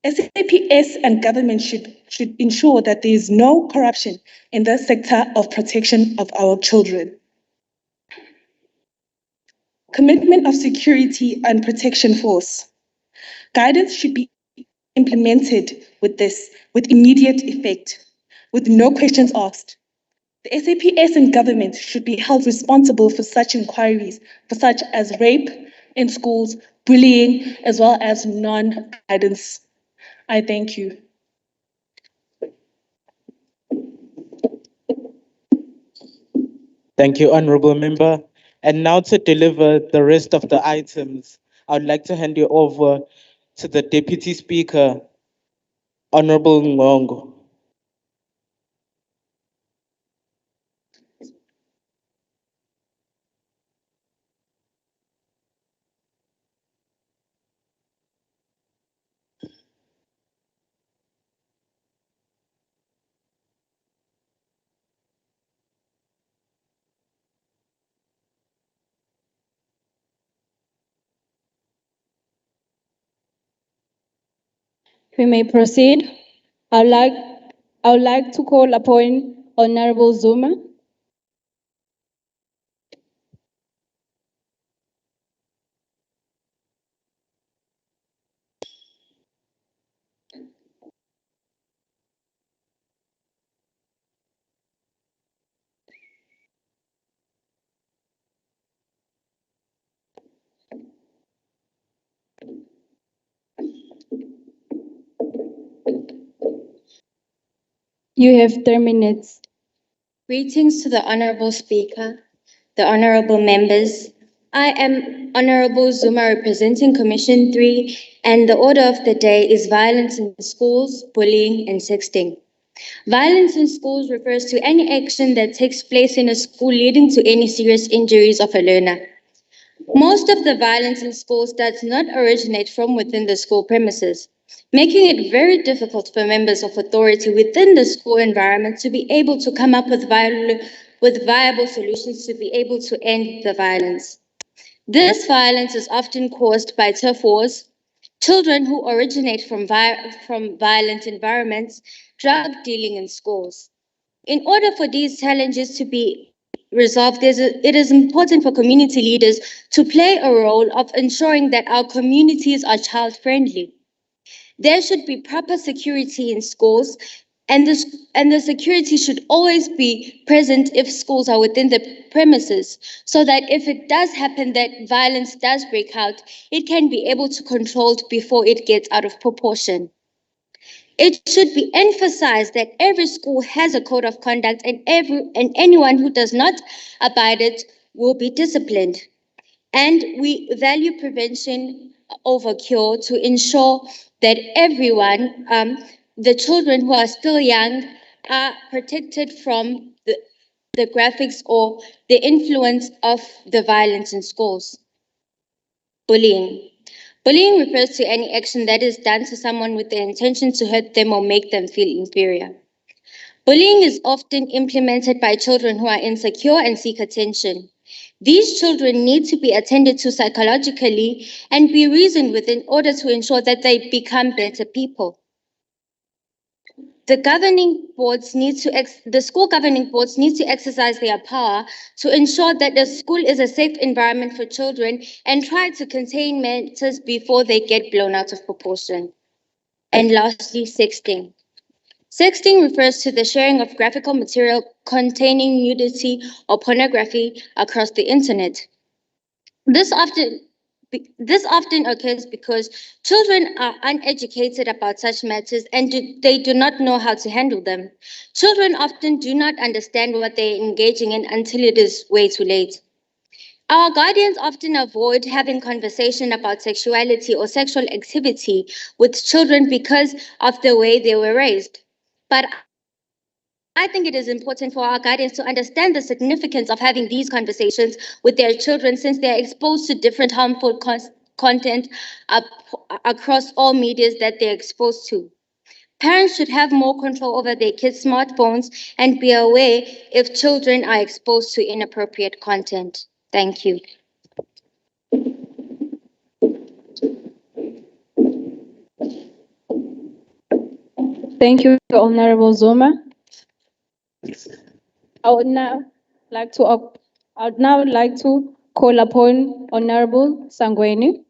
SAPS and government should ensure that there is no corruption in the sector of protection of our children. Commitment of security and protection force. Guidance should be implemented with immediate effect, with no questions asked. The SAPS and government should be held responsible for such inquiries, for such as rape in schools, bullying, as well as non-guidance. I thank you. Thank you, Honorable Member. And now to deliver the rest of the items, I would like to hand you over to the Deputy Speaker, Honorable Ngongo. We may proceed. I would like to call upon Honorable Zuma. You have 3 minutes. Greetings to the Honorable Speaker, the Honorable Members. I am Honorable Zuma representing Commission 3, and the order of the day is violence in schools, bullying, and sexting. Violence in schools refers to any action that takes place in a school leading to any serious injuries of a learner. Most of the violence in schools does not originate from within the school premises, making it very difficult for members of authority within the school environment to be able to come up with viable solutions to be able to end the violence. This violence is often caused by turf wars, children who originate from violent environments, drug dealing in schools. In order for these challenges to be resolved, it is important for community leaders to play a role of ensuring that our communities are child friendly. There should be proper security in schools, and the security should always be present if schools are within the premises, so that if it does happen that violence does break out, it can be able to control it before it gets out of proportion. It should be emphasized that every school has a code of conduct, and anyone who does not abide it will be disciplined. And we value prevention over cure to ensure that everyone, the children who are still young, are protected from the graphics or the influence of the violence in schools. Bullying. Bullying refers to any action that is done to someone with the intention to hurt them or make them feel inferior. Bullying is often implemented by children who are insecure and seek attention. These children need to be attended to psychologically and be reasoned with in order to ensure that they become better people. The school governing boards need to exercise their power to ensure that the school is a safe environment for children and try to contain matters before they get blown out of proportion. And lastly, sexting. Sexting refers to the sharing of graphical material containing nudity or pornography across the internet. This often occurs because children are uneducated about such matters and they do not know how to handle them. Children often do not understand what they are engaging in until it is way too late. Our guardians often avoid having conversation about sexuality or sexual activity with children because of the way they were raised. But I think it is important for our guardians to understand the significance of having these conversations with their children, since they are exposed to different harmful content across all medias that they're exposed to. Parents should have more control over their kids' smartphones and be aware if children are exposed to inappropriate content. Thank you. Thank you, Honorable Zuma. I would now like to call upon Honorable Sangweni.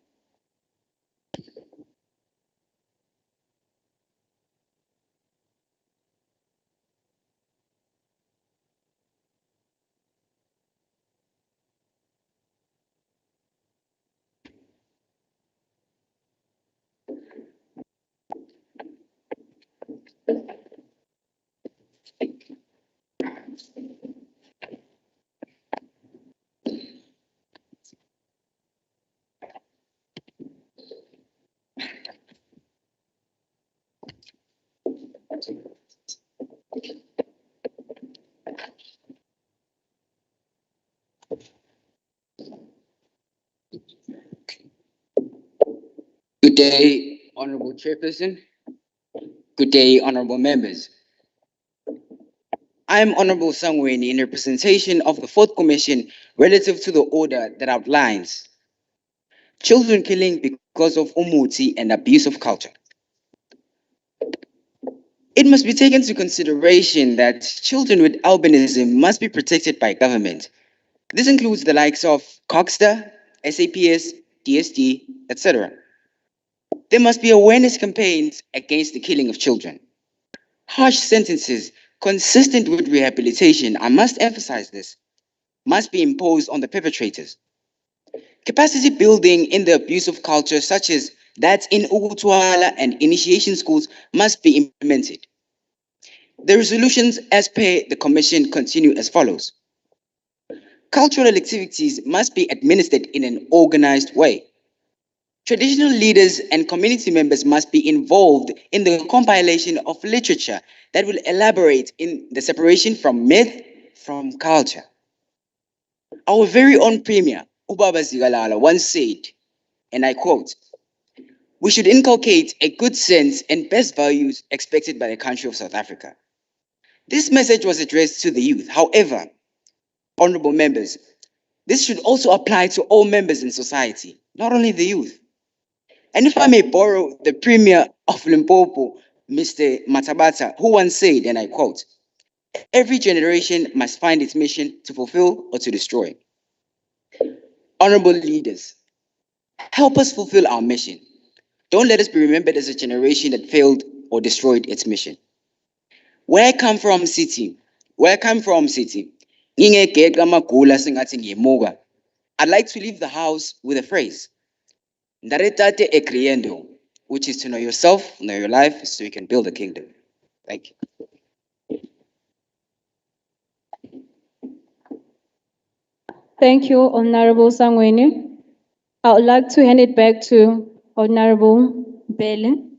Good day, Honorable Chairperson. Good day, Honorable Members. I am Honorable Sangweni in representation of the Fourth Commission relative to the order that outlines children killing because of umuti and abuse of culture. It must be taken into consideration that children with albinism must be protected by government. This includes the likes of COGSTA, SAPS, DSD, etc. There must be awareness campaigns against the killing of children. Harsh sentences consistent with rehabilitation, I must emphasize this, must be imposed on the perpetrators. Capacity building in the abuse of culture, such as that in Ugutwala and initiation schools, must be implemented. The resolutions as per the Commission continue as follows. Cultural activities must be administered in an organized way. Traditional leaders and community members must be involved in the compilation of literature that will elaborate in the separation from myth from culture. Our very own premier, Ubaba Zigalala once said, and I quote, "We should inculcate a good sense and best values expected by the country of South Africa." This message was addressed to the youth. However, honorable members, this should also apply to all members in society, not only the youth. And if I may borrow the Premier of Limpopo, Mr. Matabata, who once said, and I quote, "Every generation must find its mission to fulfill or to destroy." Honorable leaders, help us fulfill our mission. Don't let us be remembered as a generation that failed or destroyed its mission. Where I come from, city, Ngingegeqa amagula sengathi ngiyemuka. I'd like to leave the house with a phrase, "Ndaretate ekriendo," which is to know yourself, know your life, so you can build a kingdom. Thank you. Thank you, Honorable Sangweni. I would like to hand it back to Honorable Bele.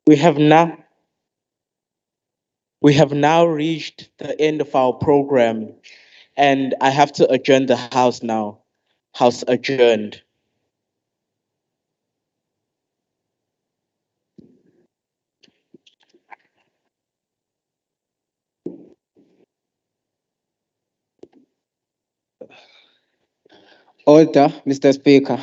We have now reached the end of our program, and I have to adjourn the house now. House adjourned. Order, Mr. Speaker.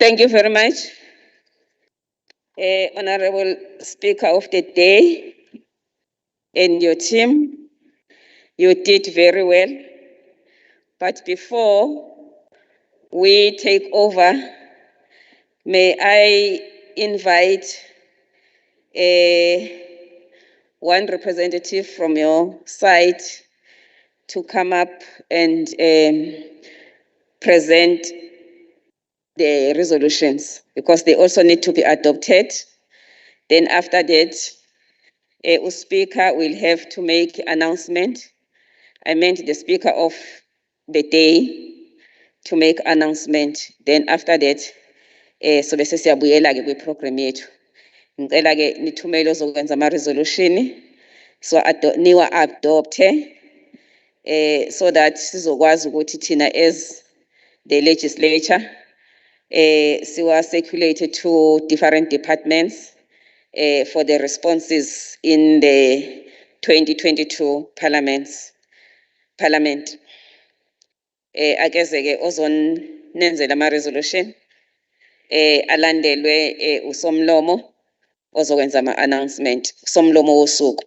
Thank you very much, Honorable Speaker of the Day and your team. You did very well. But before we take over, may I invite one representative from your side to come up and present the resolutions, because they also need to be adopted. Then after that, a speaker will have to make announcement. I meant the speaker of the day to make announcement. Then after that, so bese siyabuyela ke kwi-program yethu. Ngicela ke nithumele ozokwenza ama-resolution so niwa adopte so that sizokwazi ukuthi thina as the legislature siwa circulated to different departments for the responses in the 2022 parliament. Akeze ke ozonenzela ama-resolution alandelwe usomlomo ozokwenza ama-announcement, usomlomo wosuku.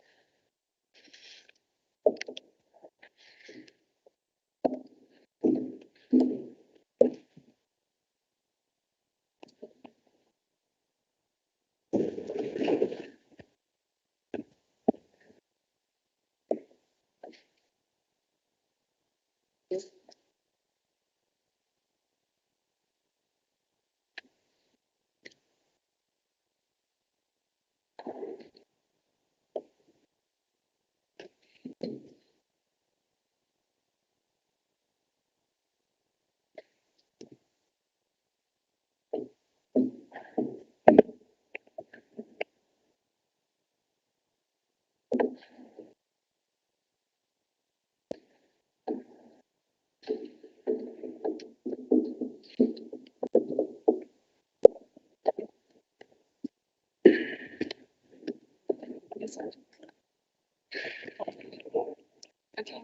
Okay.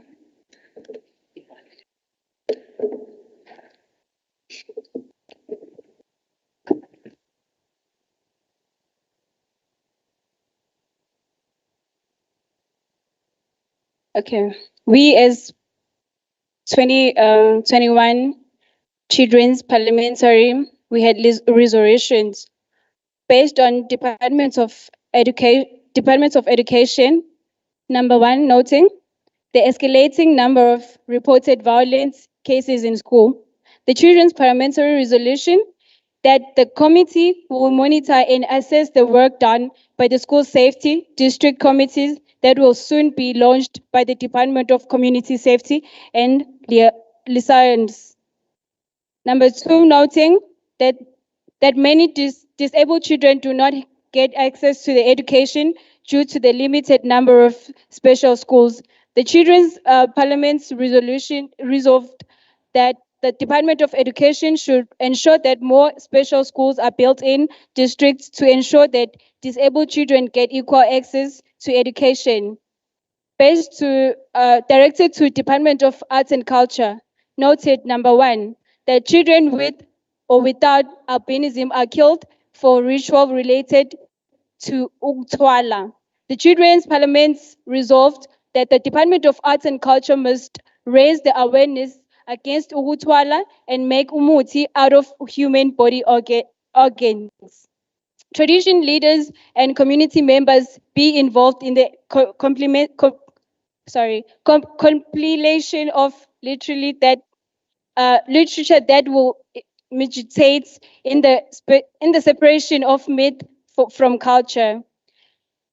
Okay. We as 2021 Children's Parliamentary, we had resolutions based on Departments of Education. Number one, noting the escalating number of reported violence cases in school. The Children's Parliamentary Resolution that the committee will monitor and assess the work done by the school safety district committees that will soon be launched by the Department of Community Safety and Liaisons. Number two, noting that many disabled children do not get access to the education due to the limited number of special schools. The Children's Parliament's resolution resolved that the Department of Education should ensure that more special schools are built in districts to ensure that disabled children get equal access to education. Directed to Department of Arts and Culture, noted number one, that children with or without albinism are killed for ritual related to Uktwala. The Children's Parliament resolved that the Department of Arts and Culture must raise the awareness against Uktwala and make umuti out of human body organs. Tradition leaders and community members be involved in the compilation of literature that will meditate in the separation of myth from culture.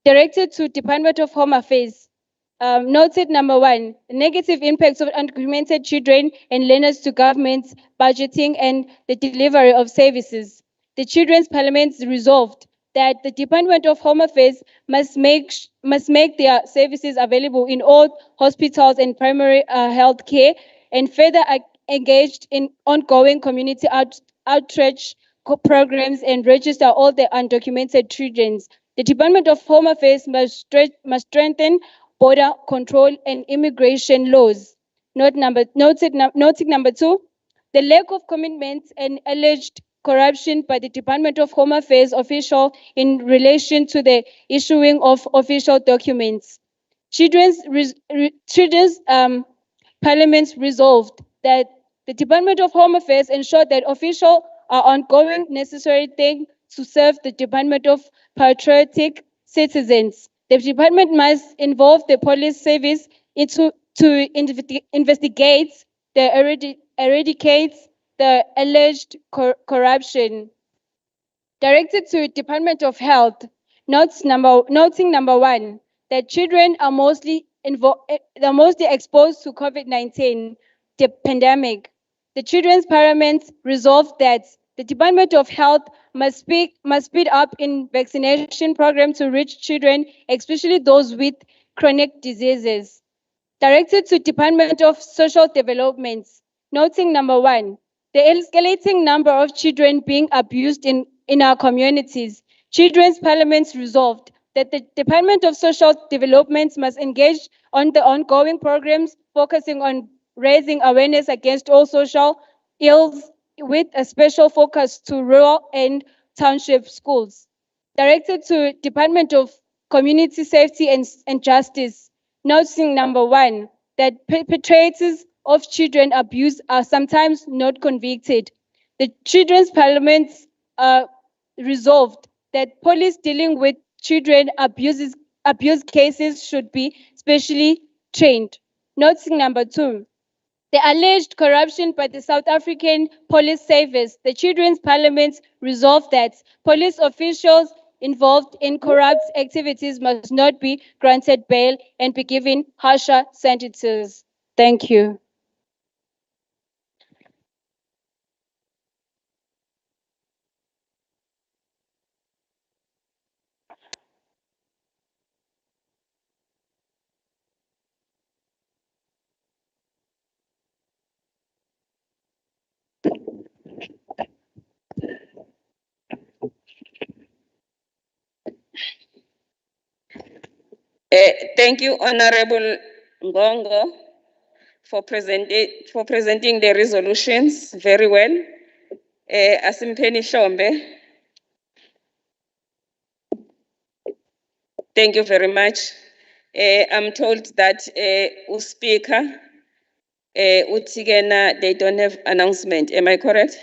Directed to Department of Home Affairs, Noted number 1, the negative impacts of undocumented children and learners to government's budgeting and the delivery of services. The Children's Parliament resolved that the Department of Home Affairs must make their services available in all hospitals and primary health care, and further engaged in ongoing community outreach programs and register all the undocumented children. The Department of Home Affairs must strengthen border control and immigration laws. Noting number 2, the lack of commitment and alleged corruption by the Department of Home Affairs official in relation to the issuing of official documents. Children's Parliament resolved that the Department of Home Affairs ensure that officials are ongoing necessary things to serve the Department of patriotic citizens. The department must involve the police service to investigate the eradicate the alleged corruption. Directed to Department of Health, noting number 1, that children are mostly exposed to COVID-19, the pandemic. The Children's Parliament resolved that the Department of Health must speed up in vaccination program to reach children, especially those with chronic diseases. Directed to Department of Social Development, noting number 1, the escalating number of children being abused in our communities. Children's Parliament resolved that the Department of Social Development must engage on the ongoing programs focusing on raising awareness against all social ills with a special focus to rural and township schools. Directed to Department of Community Safety and Justice, noting number 1, that perpetrators of children abuse are sometimes not convicted. The Children's Parliament resolved that police dealing with children abuse cases should be specially trained. Noting number 2, the alleged corruption by the South African Police Service. The Children's Parliament resolved that police officials involved in corrupt activities must not be granted bail and be given harsher sentences. Thank you. Thank you, Honorable Ngongo, for presenting the resolutions very well. Asimpeni Shombe. Thank you very much. I'm told that Speaker, Utigena, they don't have announcement. Am I correct?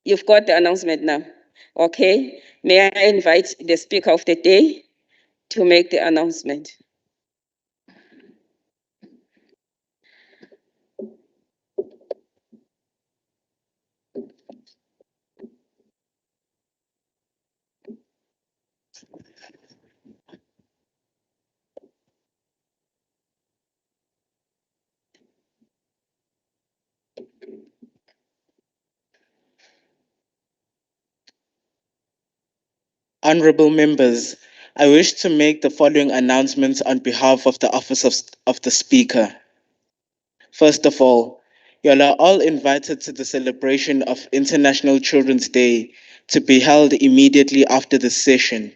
You've got the announcement now. Okay. May I invite the Speaker of the day to make the announcement? Honorable members, I wish to make the following announcements on behalf of the Office of the Speaker. First of all, you are all invited to the celebration of International Children's Day to be held immediately after the session.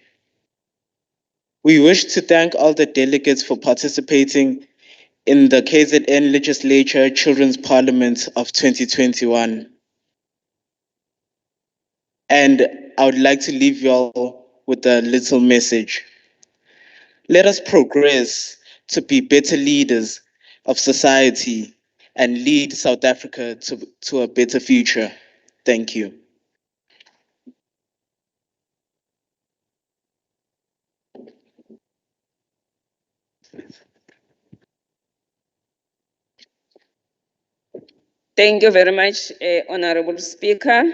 We wish to thank all the delegates for participating in the KZN Legislature Children's Parliament of 2021. And I would like to leave you all with a little message. Let us progress to be better leaders of society and lead South Africa to a better future. Thank you. Thank you very much, Honorable Speaker.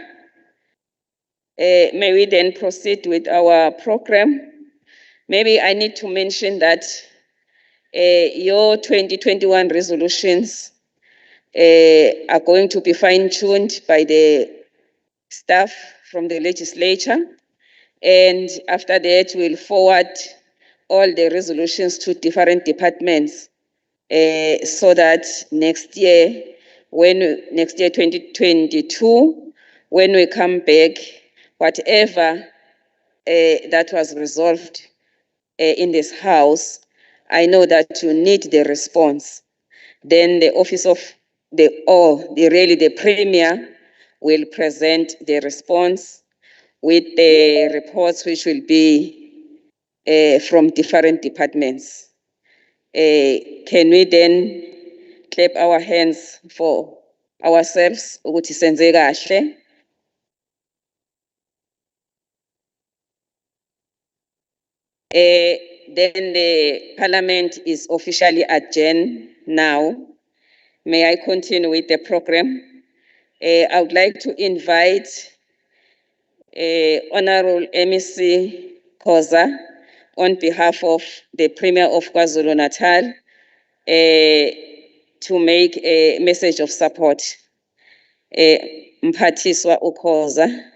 May we then proceed with our program? Maybe I need to mention that Your 2021 resolutions are going to be fine-tuned by the staff from the legislature. And after that, we'll forward all the resolutions to different departments so that next year, 2022, when we come back, whatever that was resolved in this house, I know that you need the response. Then the office of the premier will present the response with the reports which will be from different departments. Can we then clap our hands for ourselves ukuthi senze kahle? Then the parliament is officially adjourned now. May I continue with the program? I would like to invite Honorable MEC Khoza on behalf of the Premier of KwaZulu-Natal to make a message of support. Mphathiswa uKhoza.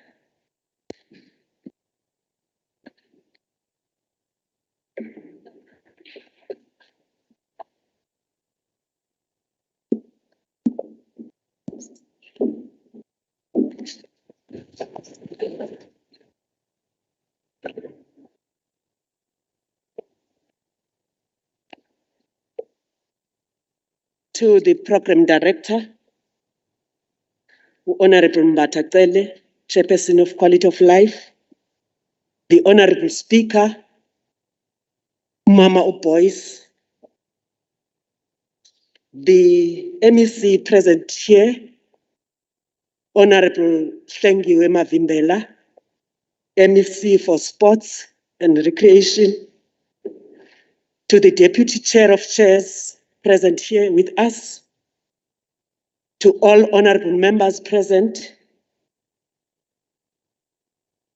To the Program Director, Honorable Mbatha-Cele, Chairperson of Quality of Life, the Honorable Speaker, Mama Boys, the MEC present here, Honorable Hlengiwe Mavimbela, MEC for Sports and Recreation, to the Deputy Chair of Chairs present here with us, to all honorable members present,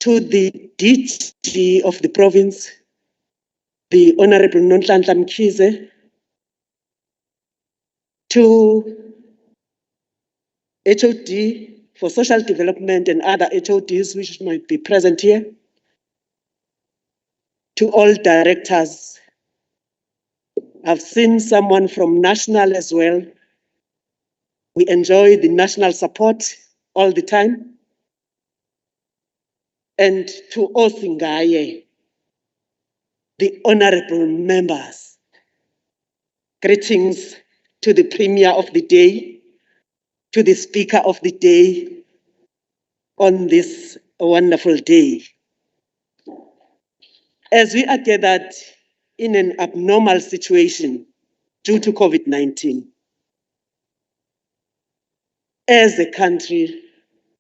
to the DG of the province, the Honorable Nonhlanhla Mkhize, to HOD for Social Development and other HODs which might be present here, to all directors. I've seen someone from national as well. We enjoy the national support all the time. And to Osingaye, the honorable members. Greetings to the Premier of the day, to the Speaker of the day on this wonderful day. As we are gathered in an abnormal situation due to COVID-19, as a country,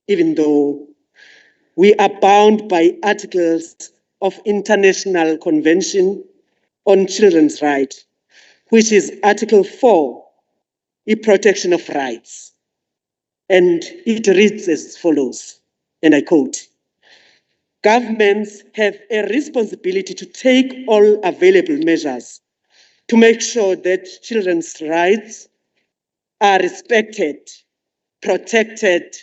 even though we are bound by articles of International Convention on Children's Rights, which is Article 4, the protection of rights. And it reads as follows, and I quote, governments have a responsibility to take all available measures to make sure that children's rights are respected, protected,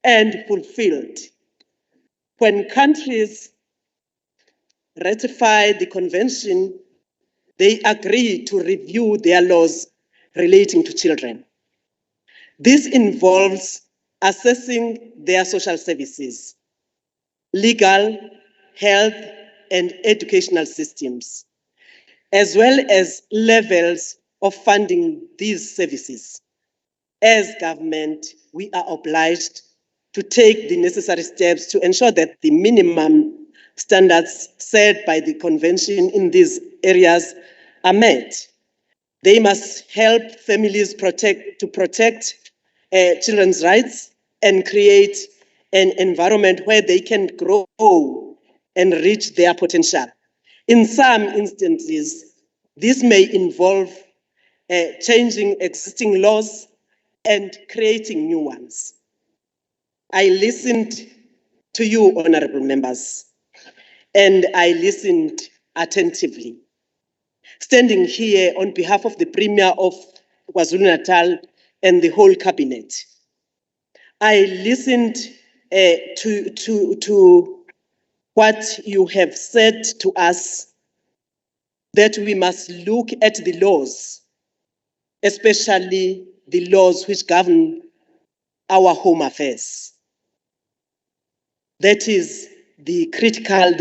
and fulfilled. When countries ratify the convention, they agree to review their laws relating to children. This involves assessing their social services, legal, health, and educational systems, as well as levels of funding these services. As government, we are obliged to take the necessary steps to ensure that the minimum standards set by the convention in these areas are met. They must help families protect children's rights and create an environment where they can grow and reach their potential. In some instances, this may involve changing existing laws and creating new ones. I listened to you, honorable members, and I listened attentively. Standing here on behalf of the Premier of KwaZulu-Natal and the whole cabinet, I listened to what you have said to us, that we must look at the laws, especially the laws which govern our home affairs. That is the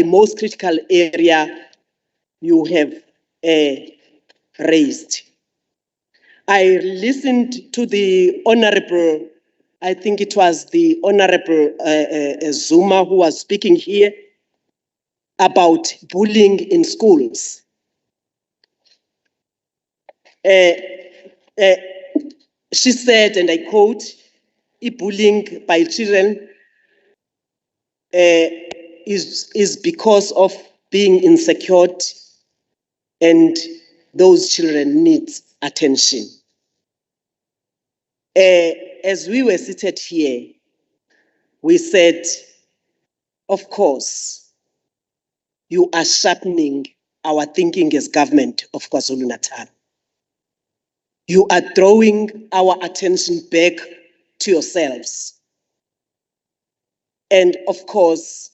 most critical area you have raised. I listened to the Honorable, I think it was the Honorable Zuma who was speaking here about bullying in schools. She said, and I quote, bullying by children is because of being insecure, and those children need attention. As we were seated here, we said, of course, you are sharpening our thinking as government of KwaZulu-Natal. You are drawing our attention back to yourselves. And of course,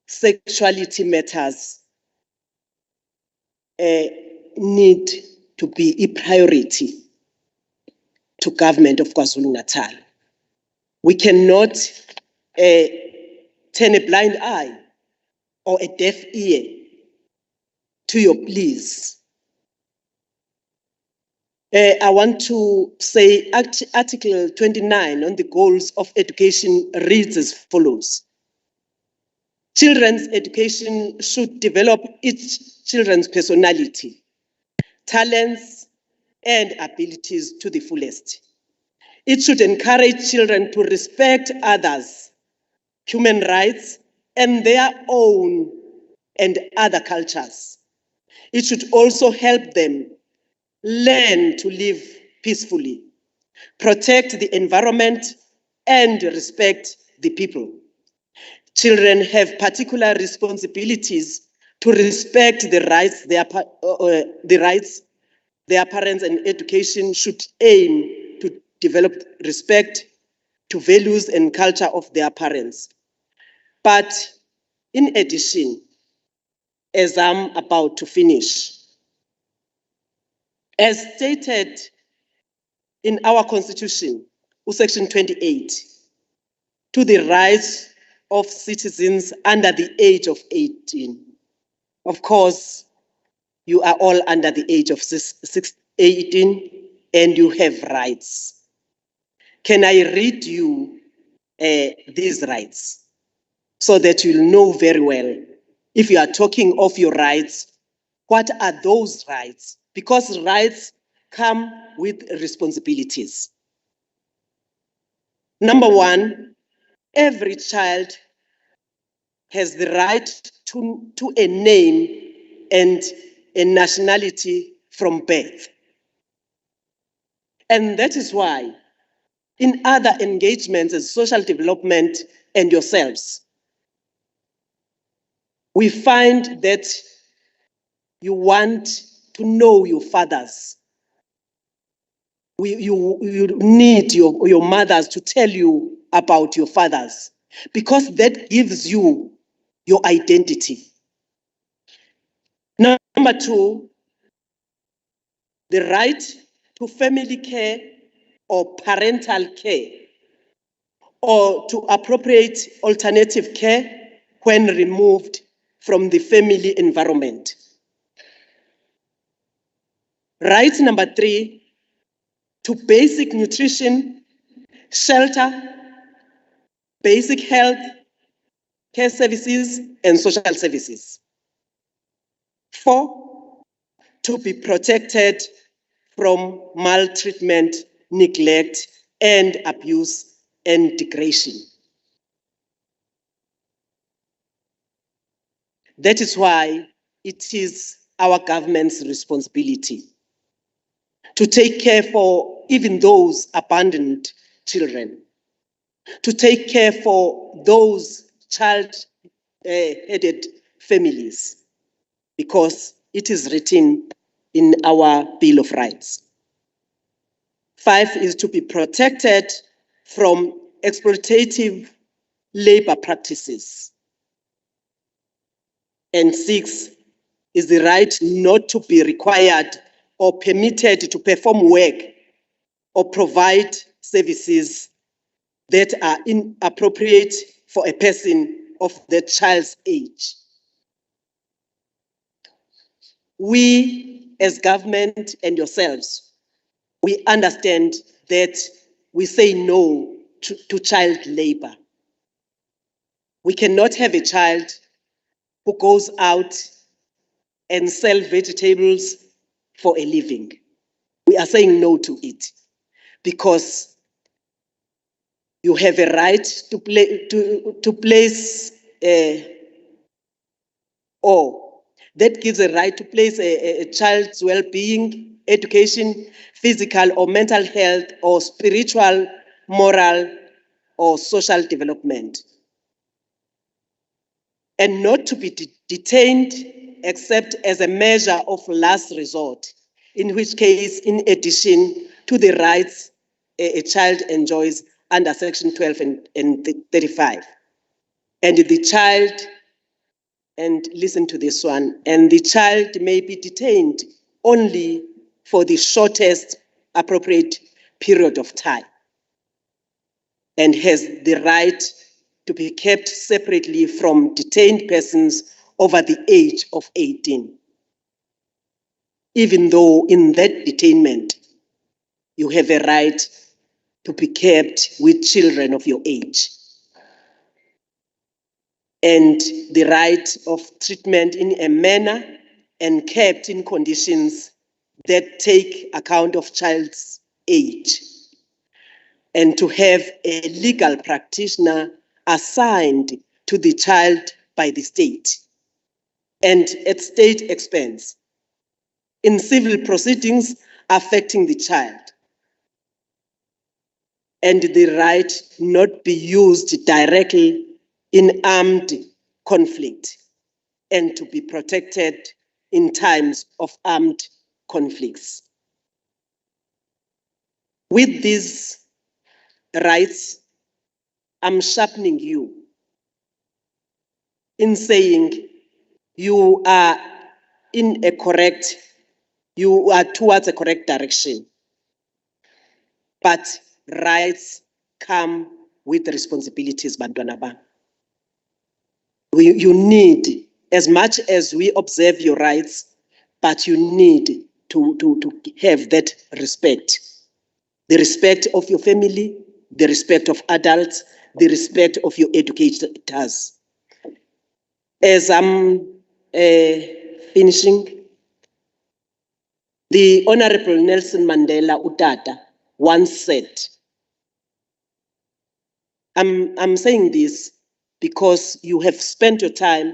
sexuality matters need to be a priority to government of KwaZulu-Natal. We cannot turn a blind eye or a deaf ear to your pleas. I want to say Article 29 on the goals of education reads as follows. Children's education should develop each children's personality, talents, and abilities to the fullest. It should encourage children to respect others, human rights, and their own and other cultures. It should also help them learn to live peacefully, protect the environment, and respect the people. Children have particular responsibilities to respect the rights their parents, and education should aim to develop respect to values and culture of their parents. But in addition, as I'm about to finish, as stated in our Constitution, Section 28, to the rights of citizens under the age of 18. Of course, you are all under the age of 18 and you have rights. Can I read you these rights so that you'll know very well, if you are talking of your rights, what are those rights? Because rights come with responsibilities. Number one, every child has the right to a name and a nationality from birth. And that is why in other engagements as social development and yourselves, we find that you want to know your fathers. You need your mothers to tell you about your fathers, because that gives you your identity. Number two, the right to family care or parental care, or to appropriate alternative care when removed from the family environment. Right number three, to basic nutrition, shelter, basic health, care services, and social services. 4, to be protected from maltreatment, neglect, and abuse and degradation. That is why it is our government's responsibility to take care for even those abandoned children, to take care for those child-headed families, because it is written in our Bill of Rights. 5 is to be protected from exploitative labor practices. And 6 is the right not to be required or permitted to perform work or provide services that are inappropriate for a person of the child's age. We, as government and yourselves, we understand that we say no to child labor. We cannot have a child who goes out and sell vegetables for a living. We are saying no to it because you have a right to place or that gives a right to place a child's well-being, education, physical or mental health, or spiritual, moral, or social development. And not to be detained except as a measure of last resort, in which case, in addition to the rights a child enjoys under Section 12 and 35. And the child, and listen to this one, and the child may be detained only for the shortest appropriate period of time and has the right to be kept separately from detained persons over the age of 18. Even though in that detainment, you have a right to be kept with children of your age. And the right of treatment in a manner and kept in conditions that take account of child's age. And to have a legal practitioner assigned to the child by the state and at state expense in civil proceedings affecting the child, and the right not be used directly in armed conflict and to be protected in times of armed conflicts. With these rights, I'm sharpening you in saying you are towards a correct direction. But rights come with responsibilities, bantwana bam. You need, as much as we observe your rights, but you need to have that respect. The respect of your family, the respect of adults, the respect of your educators. As I'm finishing, the Honorable Nelson Mandela Utata once said, I'm saying this because you have spent your time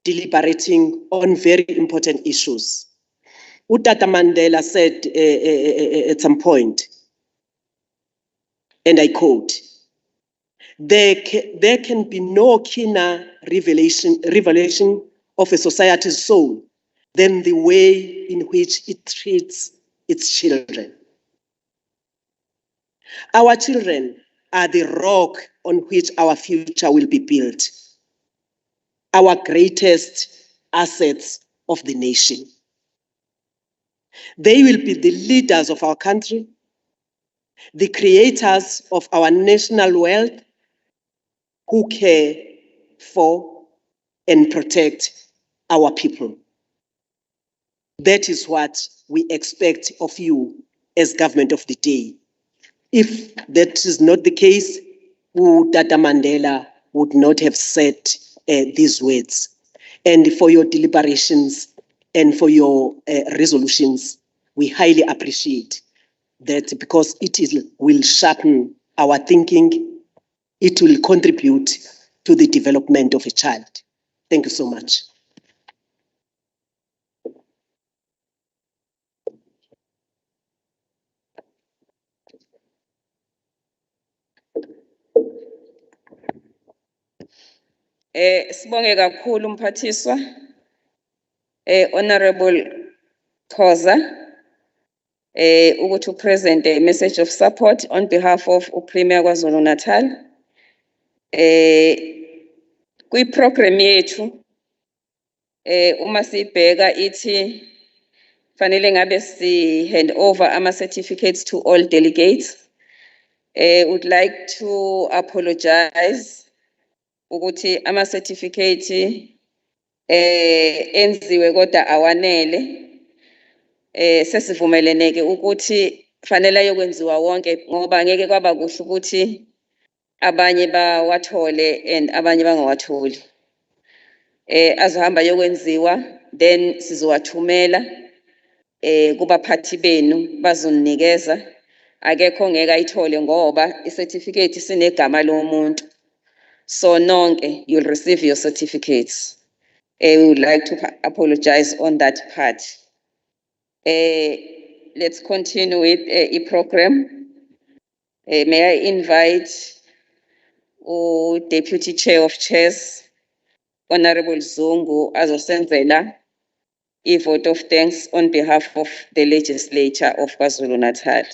deliberating on very important issues. Utata Mandela said at some point, and I quote, there can be no keener revelation of a society's soul than the way in which it treats its children. Our children are the rock on which our future will be built, our greatest assets of the nation. They will be the leaders of our country, the creators of our national wealth, who care for and protect our people. That is what we expect of you as government of the day. If that is not the case, Tata Mandela would not have said these words. And for your deliberations and for your resolutions, we highly appreciate that, because it will sharpen our thinking. It will contribute to the development of a child. Thank you so much. Sibonge kakhulu mphathiswa. Honorable Khoza, ukuthi present a message of support on behalf of Premier KwaZulu-Natal. Kwi-program yethu, uma sibheka ithi, fanele ngabe si hand over ama certificates to all delegates. Would like to apologize ukuthi ama certificate enziwe kodwa awanele. Sesivumeleneke ukuthi fanele yokwenziwa wonke ngoba ngeke kwaba kuhle ukuthi abanye bawathole and abanye bangawatholi. Azohamba yokwenziwa then sizowathumela kubaphathi benu bazonikeza. Akekho ngeke ayithole ngoba i-certificate sinegama lomuntu. So nonke you'll receive your certificates. We would like to apologize on that part. Let's continue with a program. May I invite Deputy Chair of Chairs, Honorable Zungu, azosenzela a vote of thanks on behalf of the legislature of KwaZulu-Natal.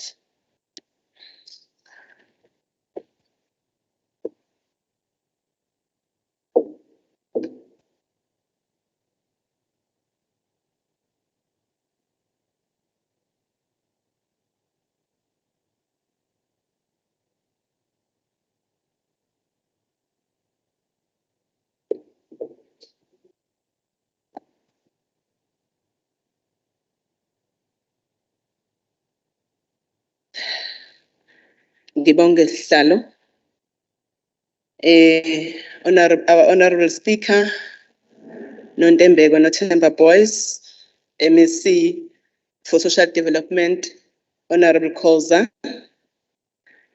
Ngibonge sihlalo. Our Honorable Speaker, Nontembeko Nothemba Boys, MEC for Social Development, Honorable Khoza,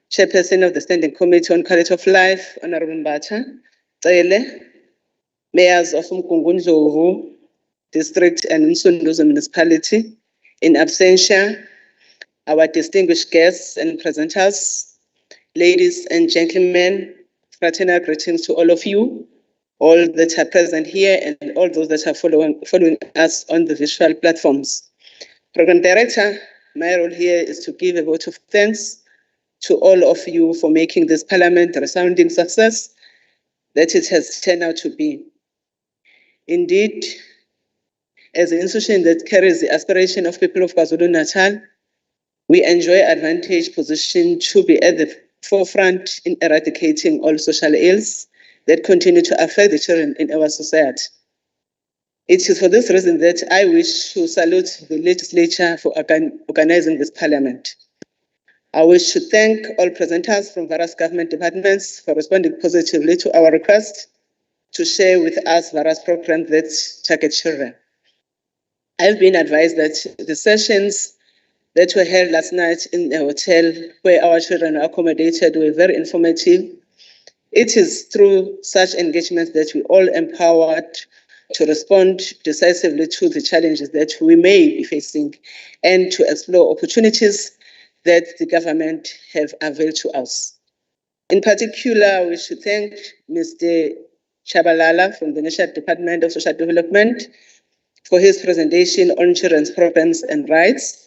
Chairperson of the Standing Committee on Quality of Life, Honorable Mbacha, Tsele, Mayors of Mkungundlovu District and Msunduzo Municipality, in absentia, our distinguished guests and presenters, ladies and gentlemen, fraternal greetings to all of you, all that are present here and all those that are following us on the visual platforms. Program Director, my role here is to give a vote of thanks to all of you for making this Parliament a resounding success that it has turned out to be. Indeed, as an institution that carries the aspiration of people of KwaZulu-Natal, we enjoy advantage position to be at the forefront in eradicating all social ills that continue to affect the children in our society. It is for this reason that I wish to salute the legislature for organizing this Parliament. I wish to thank all presenters from various government departments for responding positively to our request to share with us various programs that target children. I've been advised that the sessions that were held last night in the hotel where our children are accommodated were very informative. It is through such engagements that we all empowered to respond decisively to the challenges that we may be facing and to explore opportunities that the government have availed to us. In particular, we should thank Mr. Chabalala from the National Department of Social Development for his presentation on children's programs and rights.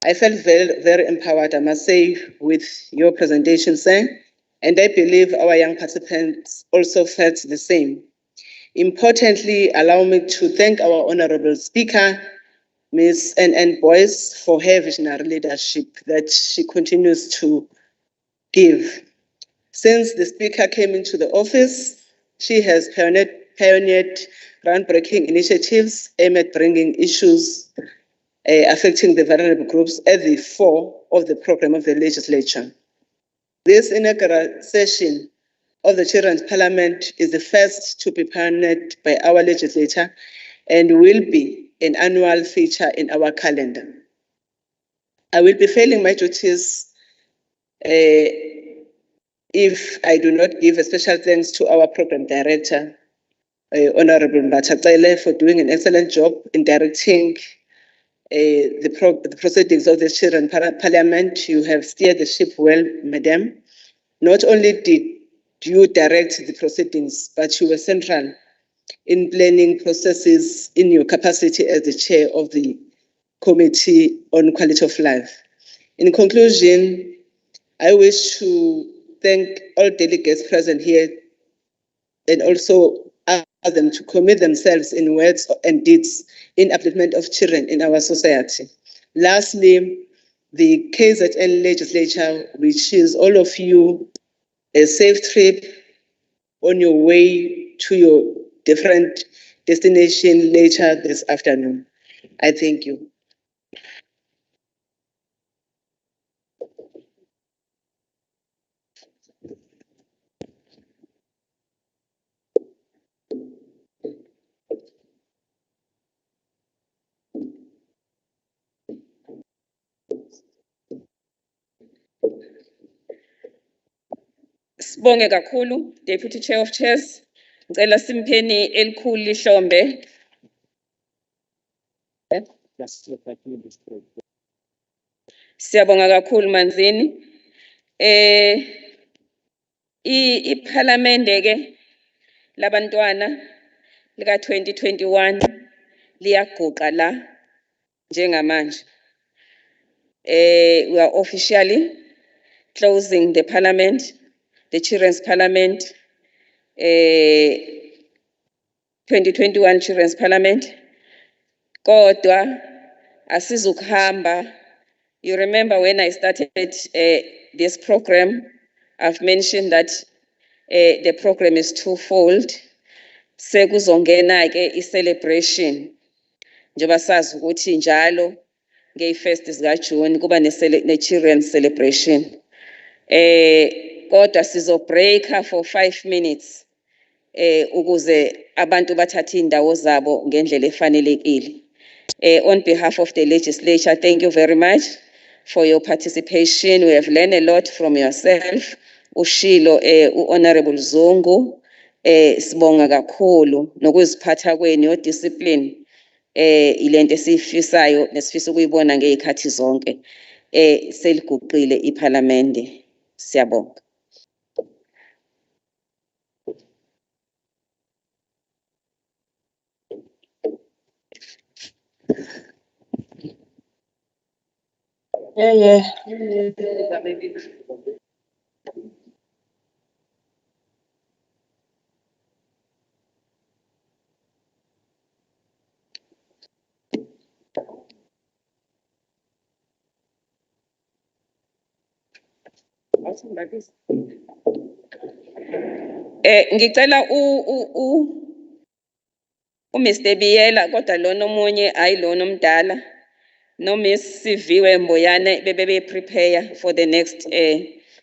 I felt very, very empowered, I must say, with your presentation, sir, and I believe our young participants also felt the same. Importantly, allow me to thank our Honorable Speaker, Ms. N. Boyce, for her visionary leadership that she continues to give. Since the Speaker came into the office, she has pioneered groundbreaking initiatives aimed at bringing issues affecting the vulnerable groups at the fore of the program of the legislature. This inaugural session of the Children's Parliament is the first to be pioneered by our legislature and will be an annual feature in our calendar. I will be failing my duties if I do not give a special thanks to our program director, Honorable Mbacha, for doing an excellent job in directing the proceedings of the Children's Parliament. You have steered the ship well, Madam. Not only did you direct the proceedings, but you were central in planning processes in your capacity as the chair of the Committee on Quality of Life. In conclusion, I wish to thank all delegates present here and also ask them to commit themselves in words and deeds in upliftment of children in our society. Lastly, the KZN legislature wishes all of you a safe trip on your way to your different destination later this afternoon. I thank you. Sibonge kakhulu, Deputy Chair of Chairs. Ngicela simpheni elikhulu ihlombe. Siyabonga kakhulu Manzini. Iphalamende ke labantwana lika 2021 liyaguqa la njengamanje. We are officially closing the parliament, the Children's Parliament, 2021 Children's Parliament. Kodwa asizukuhamba. You remember when I started this program, I've mentioned that the program is twofold. Sekuzongena ke i-celebration. Njengoba sazi ukuthi njalo ngeyi-1st zikaJune kuba ne-children's celebration. Kodwa sizo-breaka for 5 minutes ukuze abantu bathathe indawo zabo ngendlela efanelekile. On behalf of the legislature, thank you very much for your participation. We have learned a lot from yourself. Ushilo, Honorable Zungu, sibonga kakhulu nokuziphatha kwenu, your discipline. Ilento esifisayo nesifisa ukuyibona ngezikhathi zonke. Seliguqile iParliament. Siyabonga. Yeah. Ngicela Mr. Biyela kodwa lona omunye ayi lona omdala no Miss Siviwe Mboyane bebe prepare for the next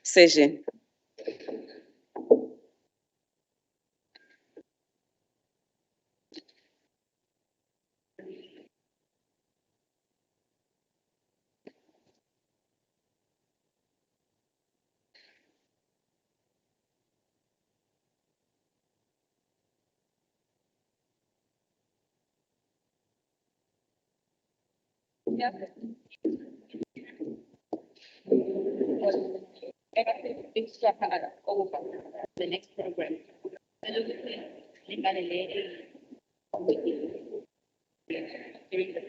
session. The next program. During the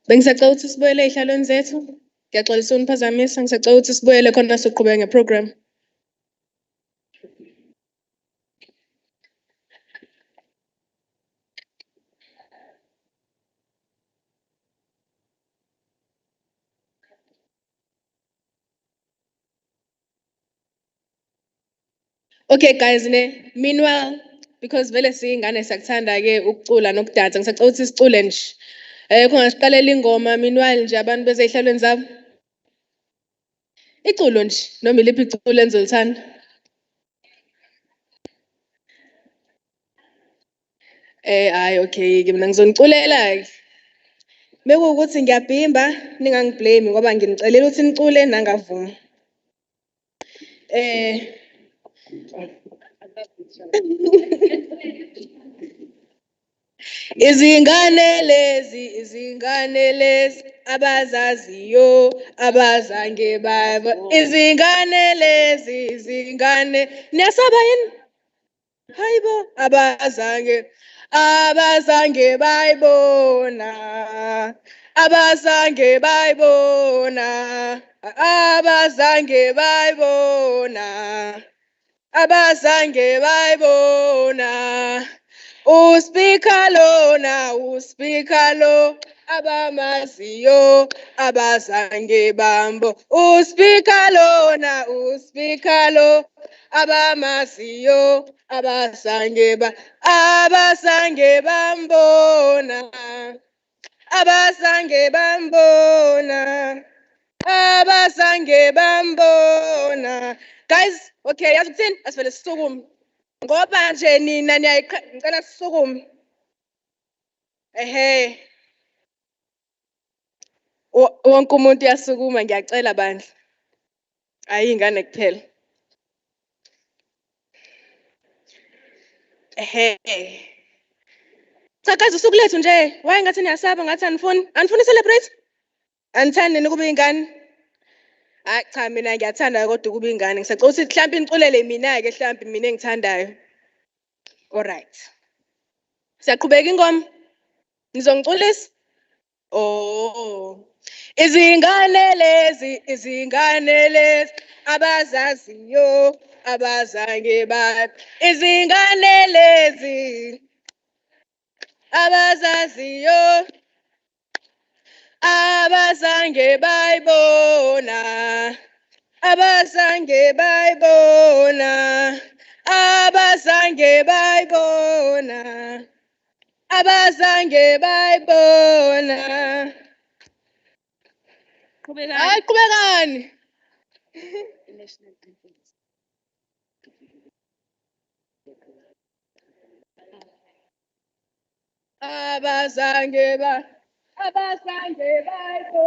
Bengisacela ukuthi sibuyele ey'hlalweni zethu. Ngiyaxolisa uniphazamisa, ngisacela ukuthi sibuyele khona sizoqhubeka ngeprogram. Okay guys, meanwhile, because vele siyingane siyakuthanda-ke ukucula nokudansa, ngisacela ukuthi sicule nje. Kungasiqalela ingoma, meanwhile nje abantu beze ey'hlalweni zabo. Iculo nje, noma iliphi iculo enizolithanda. Hhayi okay-ke mina ngizoniculela-ke. Mekuwukuthi ngiyabhimba, ningangiblame ngoba nginicelela ukuthi nicule nangavumi. Izingane lezi abazaziyo abazange baba. Izingane niyasaba yini? Hayibo abazange bayibona. Abazange bayibona. Abazange bayibona. Abazange bayibona. Uspika lo abamaziyo abazange bambo. Uspika lo abamaziyo abazange bambona. Abazange bambona. Abazange bambona. Guys, okay, yazi ukuthini? Asivele sisukume. Ngoba nje nina ngicela sisukume. Ehe. Wonke umuntu uyasukuma ngiyacela bandla. Ayingane kuphela. Ehe. Cha guys usuku lethu nje. Why ngathi niyasaba ngathi anifuni celebrate? Anithandi nini kuba ingane? Hayi cha mina ngiyathanda kodwa kuba ingane. Ngisacela ukuthi mhlawumbe niculele mina ke mhlawumbe mina engithandayo. Alright. Siyaqhubeka ingoma. Nizongiculisa? Oh. Izingane lezi abazaziyo abazange baba. Izingane lezi abazaziyo abazange bayibona. Abazange bayibona. Abazange bayibona. Abazange bayibona. Hayi qhubekani. Abazange bayibona.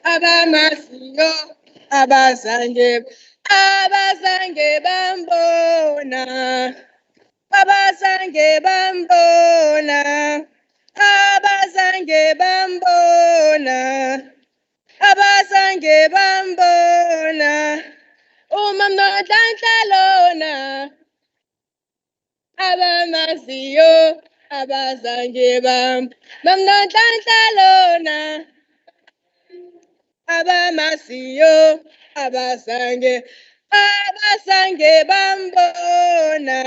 Abamaziyo abazange bambona. Abazange bambona. Abazange bambona. Abazange bambona. Uma mnodlanhla lona. Abamaziyo abazange mnodlanhla lona. Abamaziyo abazange bambona.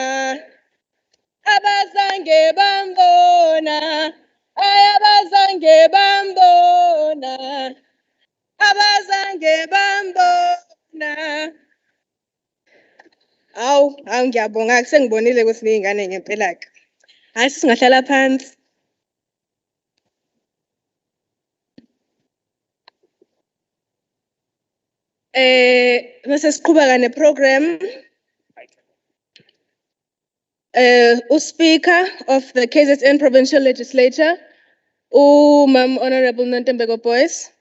Abazange bambona. Abazange bambona. Abazange bambona. Awu ngiyabonga sengibonile ukuthi niyingane ngempela ke. Hayi singahlala phansi. Bese siqhubeka neprogram. Speaker of the KZN Provincial Legislature, Ma'am Honorable Nontembeko Boyce.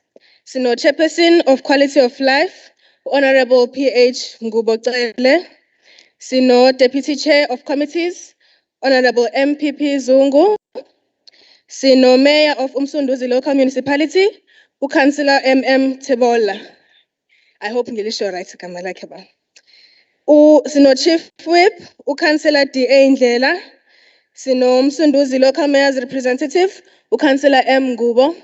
Sino Chairperson of Quality of Life, Honorable PH Ngubocele. Sino Deputy Chair of Committees, Honorable MPP Zungu. Sino Mayor of Umsunduzi Local Municipality, Councillor MM Tebola. I hope ngilisho right igama lakhe ba. Sino Chief Whip, Councillor DA Ndlela. Sino Umsunduzi Local Mayor's Representative, Councillor M Ngubo.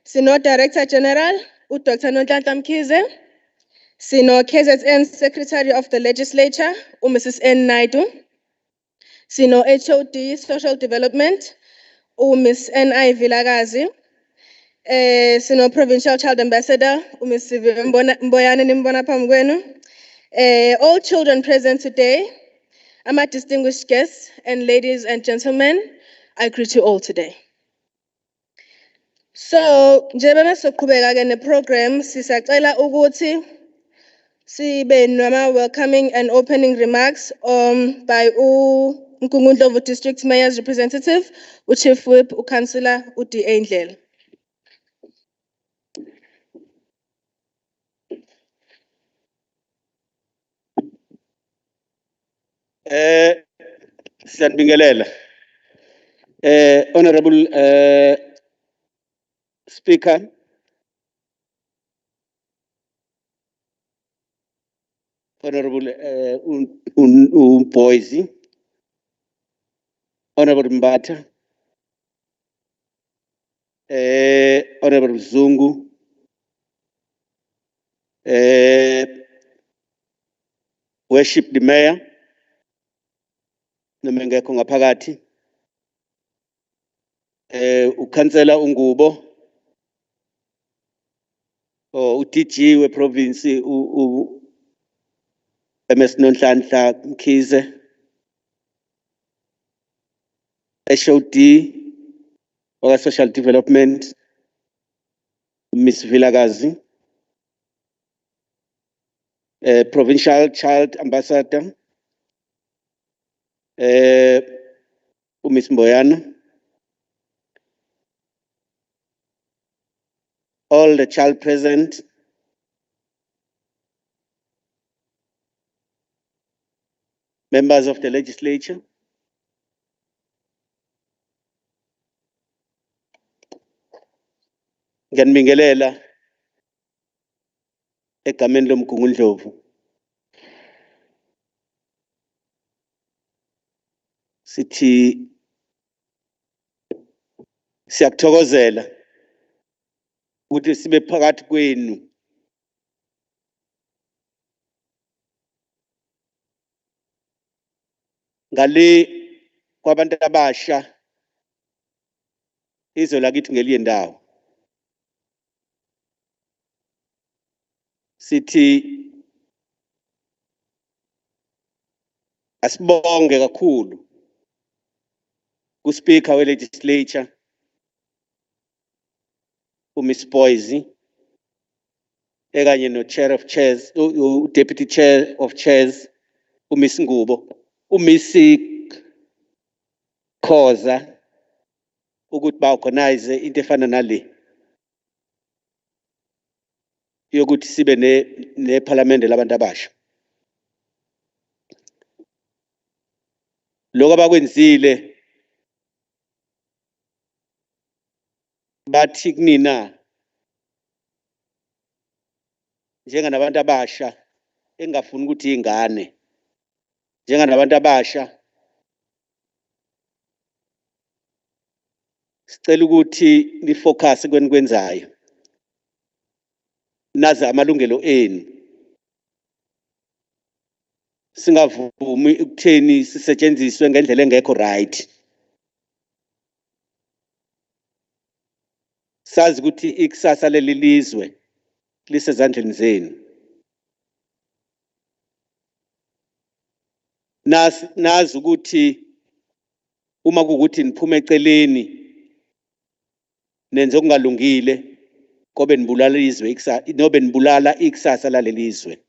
Sino Director General, Dr. Nonhlanhla Mkhize. Sino KZN Secretary of the Legislature, Mrs. N. Naidu. Sino HOD Social Development, Ms. N.I. Vilagazi. Sino Provincial Child Ambassador, Ms. Mboyane Nimbona Pamgwenu. All children present today, my distinguished guests, and ladies and gentlemen, I greet you all today. So, njengoba soqhubeka ke neprogram, sisacela ukuthi sibe nama welcoming and opening remarks by Mkungundlovu District Mayor's representative, Chief Whip, Councillor Udi Angel. Siyanibingelela. Honorable Speaker, Honorable Boise, Honorable Mbata, Honorable Zungu, Worship the Mayor, nomengekho ngaphakathi, uKhansela uNgubo, uDG weprovince MS Nonhlanhla Mkhize, HOD or Social Development, Miss Vilagazi, Provincial Child Ambassador, Miss Mboyana, all the child present, members of the legislature, ngiyanibingelela egameni lomgungundlovu. Sithi siyakuthokozela ukuthi sibe phakathi kwenu ngale kwabantu abasha izwe lakithi ngeliye ndawo. Sithi asibonge kakhulu kuSpeaker we-Legislature uMiss Boise ekanye no-Chair of Chairs, u-Deputy Chair of Chairs uMiss Ngubo, uMiss Khoza ukuthi ba-organize into efana nale yokuthi sibe nephalamende labantu abasha. Lokho abakwenzile bathi kunina njenganabantu abasha engafuni ukuthi ingane, njenganabantu abasha sicela ukuthi nifocus kwenzayo, nazi amalungelo enu, singavumi ukutheni sisetshenziswe ngendlela engekho right. Sazi ukuthi ikusasa leli lizwe lisezandleni zenu. Nazi ukuthi uma kukuthi niphuma eceleni nenze okungalungile kobe nibulala izwe nobe nibulala ikusasa lalelizwe.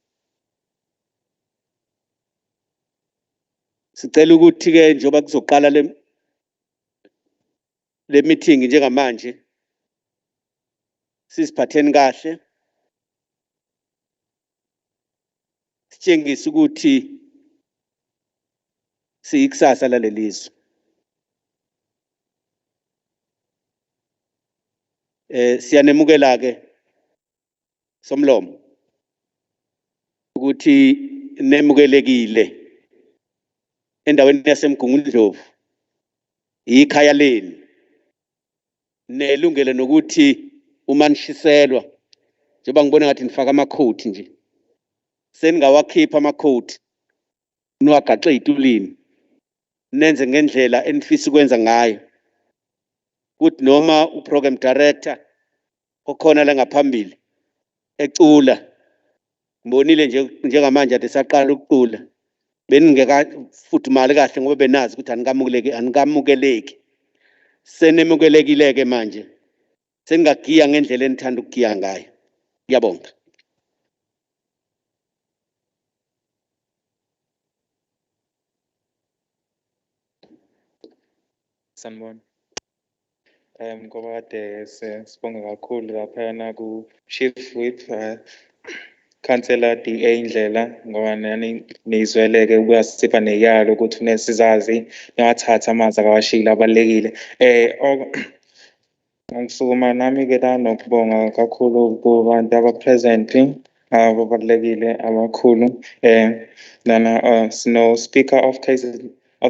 Sicela ukuthi ke njoba kuzoqala le meeting njengamanje sisiphatheni kahle, sitshengise ukuthi siyikusasa lalelizwe. Siyanemukela ke somlomo ukuthi nemukelekile endaweni yaseMgungundlovu, ikhaya lenu, nelungele nokuthi uma nishiselwa njengoba ngibona ngathi nifaka amakhoti nje, seningawakhipha amakhoti niwagaxe ezitulini, nenze ngendlela enifisa ukwenza ngayo, ukuthi noma uprogram director okhona la ngaphambili ecula, ngibonile nje njengamanje ade saqala ukucula, beningekafudumali kahle ngoba benazi ukuthi anikamukeleki. Senemukelekile ke manje, seningagiya ngendlela enithanda ukugiya ngayo. Ngiyabonga. sanibona. Ngoba kade sibonge kakhulu laphayana ku-Chief Whip, Councillor DA Indlela, ngoba nani nizweleke ukuyasipha neyalo ukuthi unesizazi niyawathatha amanzi akawashilo abalulekile. Ngisukuma nami-ke la nokubonga kakhulu kubantu abapresent ababalulekile abakhulu. Sino Speaker of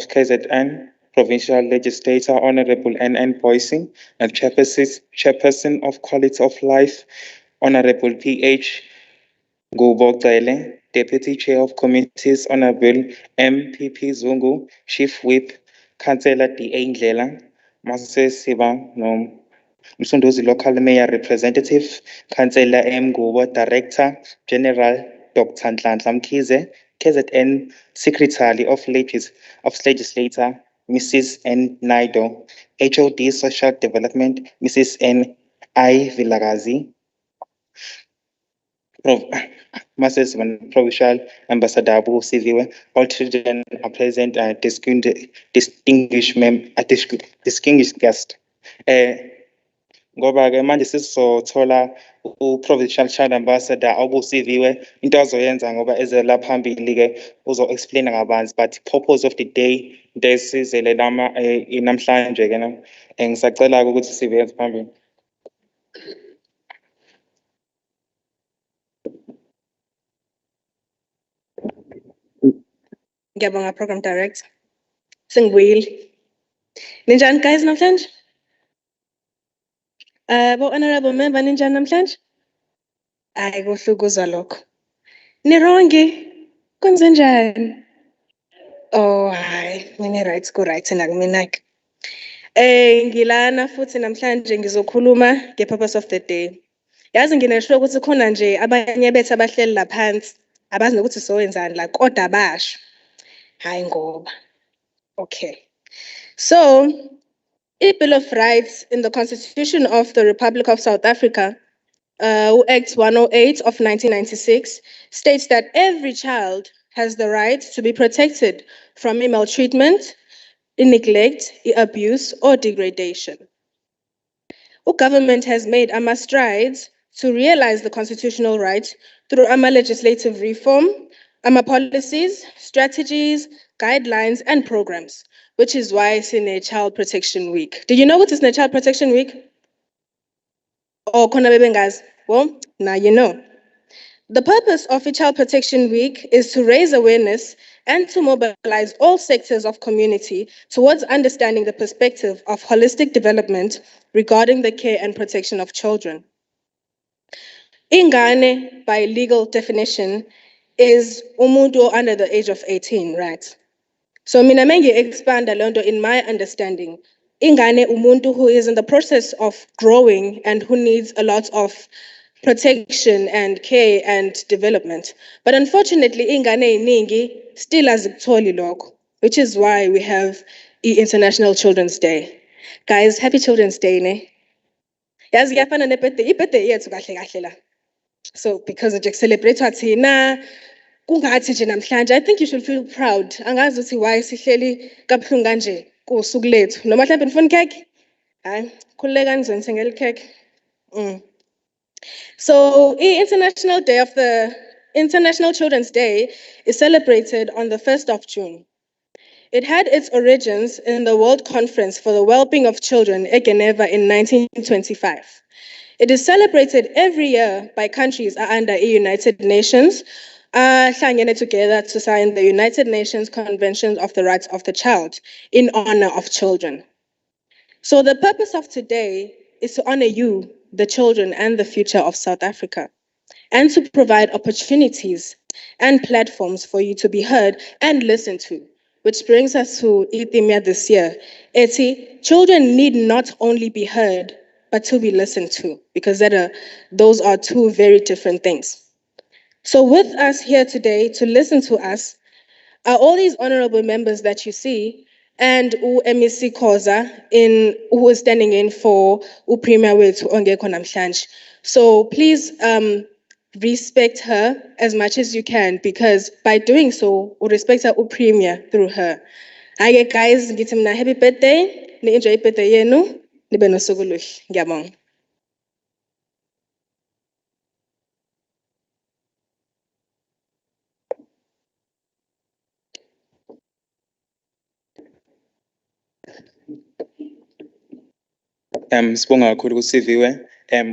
KZN, Provincial Legislator, Honorable N. Boycing, and Chairperson of Quality of Life, Honorable PH Gubogele, Deputy Chair of Committees, Honorable MPP Zungu, Chief Whip, Councillor DA Ndlela, Mase Siba, Msunduzi Local Mayor Representative, Councillor M. Gubo, Director General Dr. Nhlanhla Mkhize, KZN Secretary of Legislator, Mrs. N. Naido, HOD Social Development, Mrs. N. I. Vilagazi, Masters Provincial Ambassador Abu Siviwe, all children are present, distinguished guest. Ngoba ke manje sizothola u-Provincial Child Ambassador Abu Siviwe, into azoyenza ngoba ezela phambili ke uzo-explain kabanzi, but purpose of the day into esizele namhlanje ke ngisacela ukuthi sive phambili. Ngiyabonga Program Director. Singibuyile. Ninjani guys namhlanje? Bo honorable member ninjani namhlanje? Hayi kuhle ukuzwa lokho. Nirongi? Kwenze njani? Oh hayi, mina right ku-right nakumina-ke. Ngilana futhi namhlanje ngizokhuluma nge-purpose of the day. Yazi nginesho ukuthi khona nje abanye bethu abahleli la phansi abazi nokuthi sowenzani la kodwa basho. Hayi ngoba. Okay. So, Bill of Rights in the Constitution of the Republic of South Africa, Act 108 of 1996, states that every child has the right to be protected from maltreatment, neglect, abuse, or degradation. The government has made strides to realize the constitutional right through legislative reform, policies, strategies, guidelines, and programs, which is why it's in a Child Protection Week. Do you know what is in a Child Protection Week? Oh, khona bebengazi? Well, now you know. The purpose of a Child Protection Week is to raise awareness and to mobilize all sectors of community towards understanding the perspective of holistic development regarding the care and protection of children. Ingane, by legal definition, is umuntu under the age of 18, right? So mina mengi expand alondo in my understanding. Ingane umuntu who is in the process of growing and who needs a lot of protection and care and development. But unfortunately, ingane iningi still azikutholi lokho, which is why we have International Children's Day. Guys, happy Children's Day, ne? Yazi yafana nebirthday, ibirthday yethu kahle kahle la. So because nje celebrate thina kungathi nje namhlanje, I think you should feel proud. Angazi ukuthi why sihleli kabuhlungu kanje kusuku lethu. Noma mhlawumbe nifuna ikhekhe? Hayi, khululeka nizonithengela ikhekhe. So, International Children's Day is celebrated on the 1st of June. It had its origins in the World Conference for the Well-being of Children at Geneva in 1925. It is celebrated every year by countries under the United Nations, hlangene together to sign the United Nations Convention of the Rights of the Child in honor of children. So the purpose of today is to honor you, the children and the future of South Africa, and to provide opportunities and platforms for you to be heard and listened to, which brings us to Ithimia this year. Children need not only be heard, but to be listened to, because those are two very different things. So with us here today to listen to us are all these honorable members that you see, and MEC Khoza, who is standing in for Premier wethu ongekho namhlanje. So please respect her as much as you can, because by doing so, we respect her Premier through her. Hayi guys, ngithi mina happy birthday. ni-enjoy ibirthday yenu, nibe nosuku oluhle. Ngiyabonga. Sibonga kakhulu kusiviwe.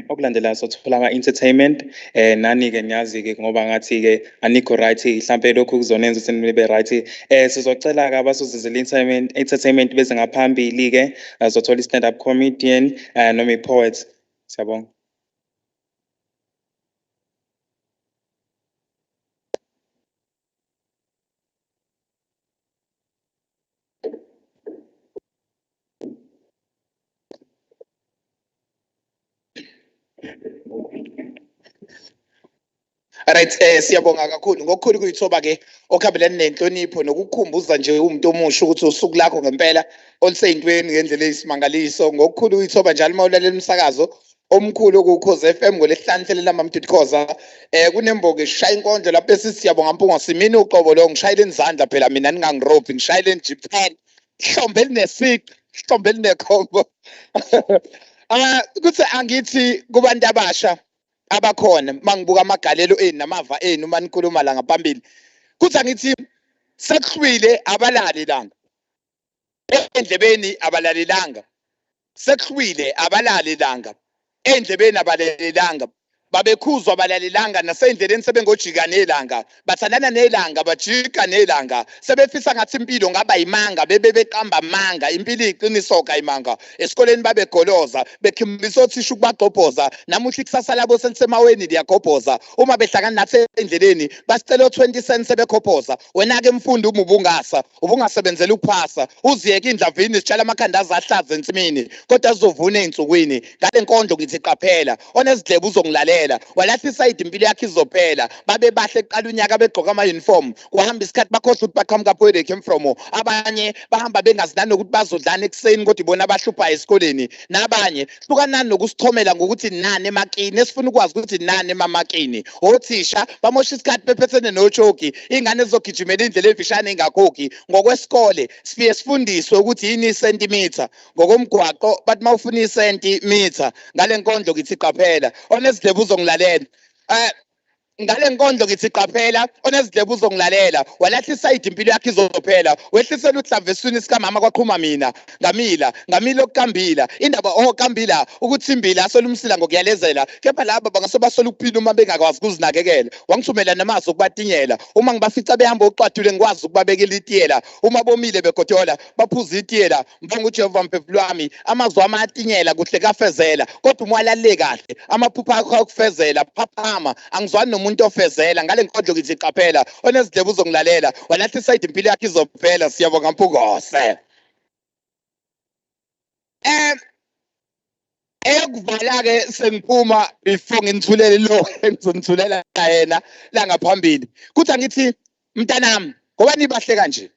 Okulandelayo sothola ama-entertainment. Nani-ke niyazi-ke ngoba ngathi-ke anikho right, mhlampe lokhu kuzonenza ukuthi nibe right. Sizocela-ke abasozizela entertainment beze ngaphambili-ke, sizothola i-stand-up comedian noma i-poet. Siyabonga. Alright, siyabonga kakhulu ngokukhulu kuyithoba ke okuhambelana nenhlonipho nokukhumbuza nje umuntu omusha ukuthi usuku lakho ngempela oluseyintweni ngendlela eyisimangaliso. Ngokukhulu kuyithoba njalo mawulalela umsakazo omkhulu okuKhozi FM ngolesihlanu hlelela mamtuthoza. Kunembogo eshaya inkondlo lapho esithi siyabonga Mpunga simini uqobo lo ngishayela izandla phela mina ningangirobi ngishayela Japan. Hlombe linesiqi, hlombe linekhombo. Kuthi angithi kubantu abasha abakhona mangibuka amagalelo enu namava enu manikhuluma la ngaphambili kuthi angithi sekuhlwile abalali langa endlebeni abalalelanga sekuhlwile abalali langa endlebeni abalalelanga babekhuzwa abalalelanga nasendleleni sebengojika nelanga bathandana nelanga bajika nelanga sebefisa ngathi impilo ngaba imanga bebeqamba amanga impilo iqiniso kayimanga esikoleni babegoloza bekhimbisa othisha ukubagqobhoza namuhla ikusasa labo seliseMaweni liyagobhoza uma behlangana nathi endleleni basicela 20 cents sebekhophoza wena ke mfundi uma ubungasebenzela ukuphasa uziyeke indlavini sitshala amakhandaza ahlaza ensimini kodwa azovuna einsukwini ngale nkondlo ngithi qaphela onezidlebe uzongilalela walahlisa impilo yakhe izophela babe bahle eqala unyaka begqoka ama uniform kuhamba isikhathi bakhohle ukuthi baqhamuka where they came from abanye bahamba bengazinani ukuthi bazodlana ekseni kodwa ibona abahlupha esikoleni nabanye hlukanani nokusithomela ngokuthi nani emakini esifuna ukwazi ukuthi nani emamakini othisha bamosha isikhathi bephethene nojoki ingane ezogijimela indlela evishana engakhokhi ngokwesikole sifiye sifundiswe ukuthi yini isentimeter ngokomgwaqo bathi mawufuna isentimeter ngale nkondlo ngithi qaphela onezidlebe uzongilalela ngale nkondlo ngithi qaphela onezidlebe uzongilalela walahlisa impilo yakhe izophela wehlisela uhlambesweni sikamama kwaqhuma mina ngamila okukambila indaba okukambila ukuthi imbila asolumsila ngokuyalezela kepha laba bangasobasola ukuphila uma bengakwazi ukuzinakekela wangithumela namazi ukubatinyela uma ngibafica behamba uqwadule ngikwazi ukubabekela itiyela uma bomile begodola baphuza itiyela mbonga uJehova mphefumulo wami amazwi amatinyela kuhle kafezela kodwa umwalalele kahle amaphupha akho akufezela phaphama angizwani nomuntu ofezela ngale nkondlo ngithi qaphela onezidlebe uzongilalela walahlisa impilo yakhe izophela siyabonga Mpungose. Ekuvala ke sengiphuma before ngithulele lo engizonithulela yena la ngaphambili kuthi angithi mntanami ngoba nibahle kanje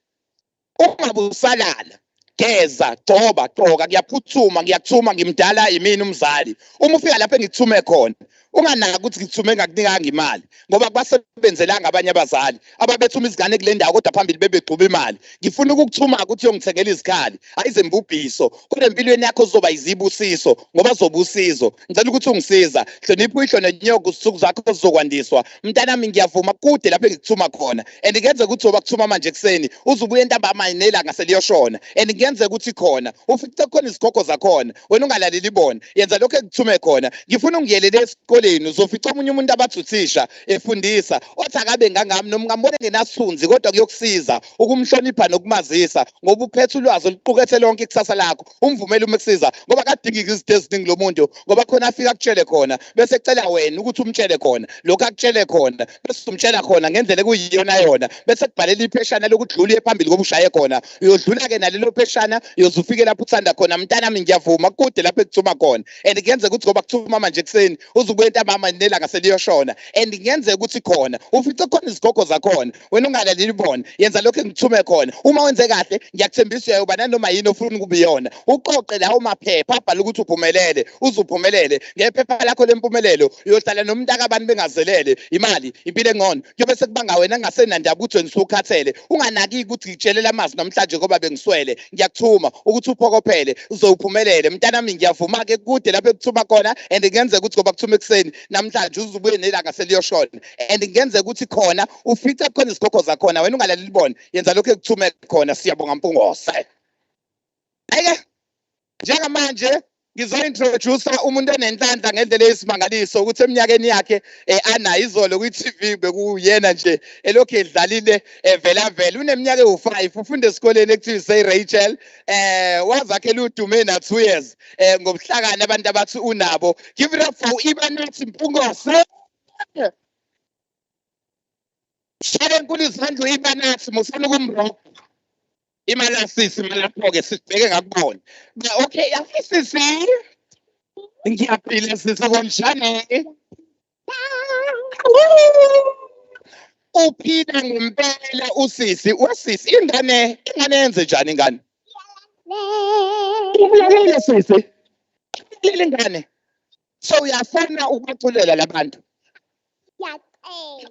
ungabe usalala geza gcoba gqoka kuyaphuthuma ngiyakuthuma ngimdala yimini umzali uma ufika lapho engithume khona unganaka ukuthi ngithume ngakunikanga imali ngoba kubasebenzelanga abanye abazali ababethuma izingane kule ndawo kodwa phambili bebegquba imali ngifuna ukukuthuma ukuthi uyongithengela izikhali ayizembubhiso kodwa empilweni yakho uzoba izibusiso ngoba zoba usizo ngicela ukuthi ungisiza hlonipha uyihlo nenyoka usuku zakho zizokwandiswa mntanami ngiyavuma kude lapho engikuthuma khona and ngenze ukuthi uba kuthuma manje ekseni uzubuye entambama nelanga seliyoshona and ngenze ukuthi khona ufice khona izigogo zakhona wena ungalaleli bona yenza lokho ekuthume khona ngifuna ungiyelele esikoleni uzofica omunye umuntu abathuthisha efundisa othi akabe ngangami noma ngambone ngenasithunzi kodwa kuyokusiza ukumhlonipha nokumazisa ngoba uphethe ulwazi oluqukethe lonke ikusasa lakho umvumela uma kusiza ngoba kadingiki izinto eziningi lo muntu ngoba khona afika akutshele khona bese ecela wena ukuthi umtshele khona lokho akutshele khona bese umtshela khona ngendlela ekuyiyona yona bese kubhalela ipheshana lokudlula phambili koba ushaye khona uyodlula ke nalelo pheshana uyozufike lapho uthanda khona mntanami ngiyavuma kude lapho ekuthuma khona and kuyenze ukuthi ngoba kuthuma manje ekseni uzubuye kwentambama nelanga seliyoshona and ngiyenzeka ukuthi khona ufice khona izigogo zakhona wena ungalaleli bona yenza lokho engithume khona uma wenze kahle ngiyakuthembisa uyoba nanoma yini ofuna kube yona uqoqe lawo maphepha abhala ukuthi uphumelele uzuphumelele ngephepha lakho lempumelelo uyohlala nomuntu akabani bengazelele imali impilo engcono kuyobe sekubanga wena ngasenandaba ukuthi wena usukhathele unganaki ukuthi ngitshelela amazwi namhlanje ngoba bengiswele ngiyakuthuma ukuthi uphokophele uzophumelele mntanami ngiyavuma ke kude lapho ekuthuma khona and ngenzeka ukuthi ngoba kuthuma ekseni namhlanje uzubuye nelanga seliyoshona and ngenzeka ukuthi khona ufice khona izigogo zakhona wena ungalaleli bona yenza lokho ekuthume khona siyabonga mpungose ayike njengamanje ngizointroduce umuntu onenhlanhla ngendlela eyisimangaliso ukuthi eminyakeni yakhe anayo izolo kwi-TV bekuyena nje elokhu edlalile vela uneminyaka ewu5 ufunda esikoleni ekuthiwa say-Rachel wazakhela udume na 2 years ngobuhlakani abantu abathi unabo give it up for Ibanathi Mpungose shaya enkulu izandla Ibanathi musana kumrobho imalasisi malapho-ke sibheke ngakubona okay afisisi ngiyaphila sisi konjani uphila ngempela usisi ingane yenze njani ingane ulalele sisi ulalele ingane so uyafuna ukubaculela labantu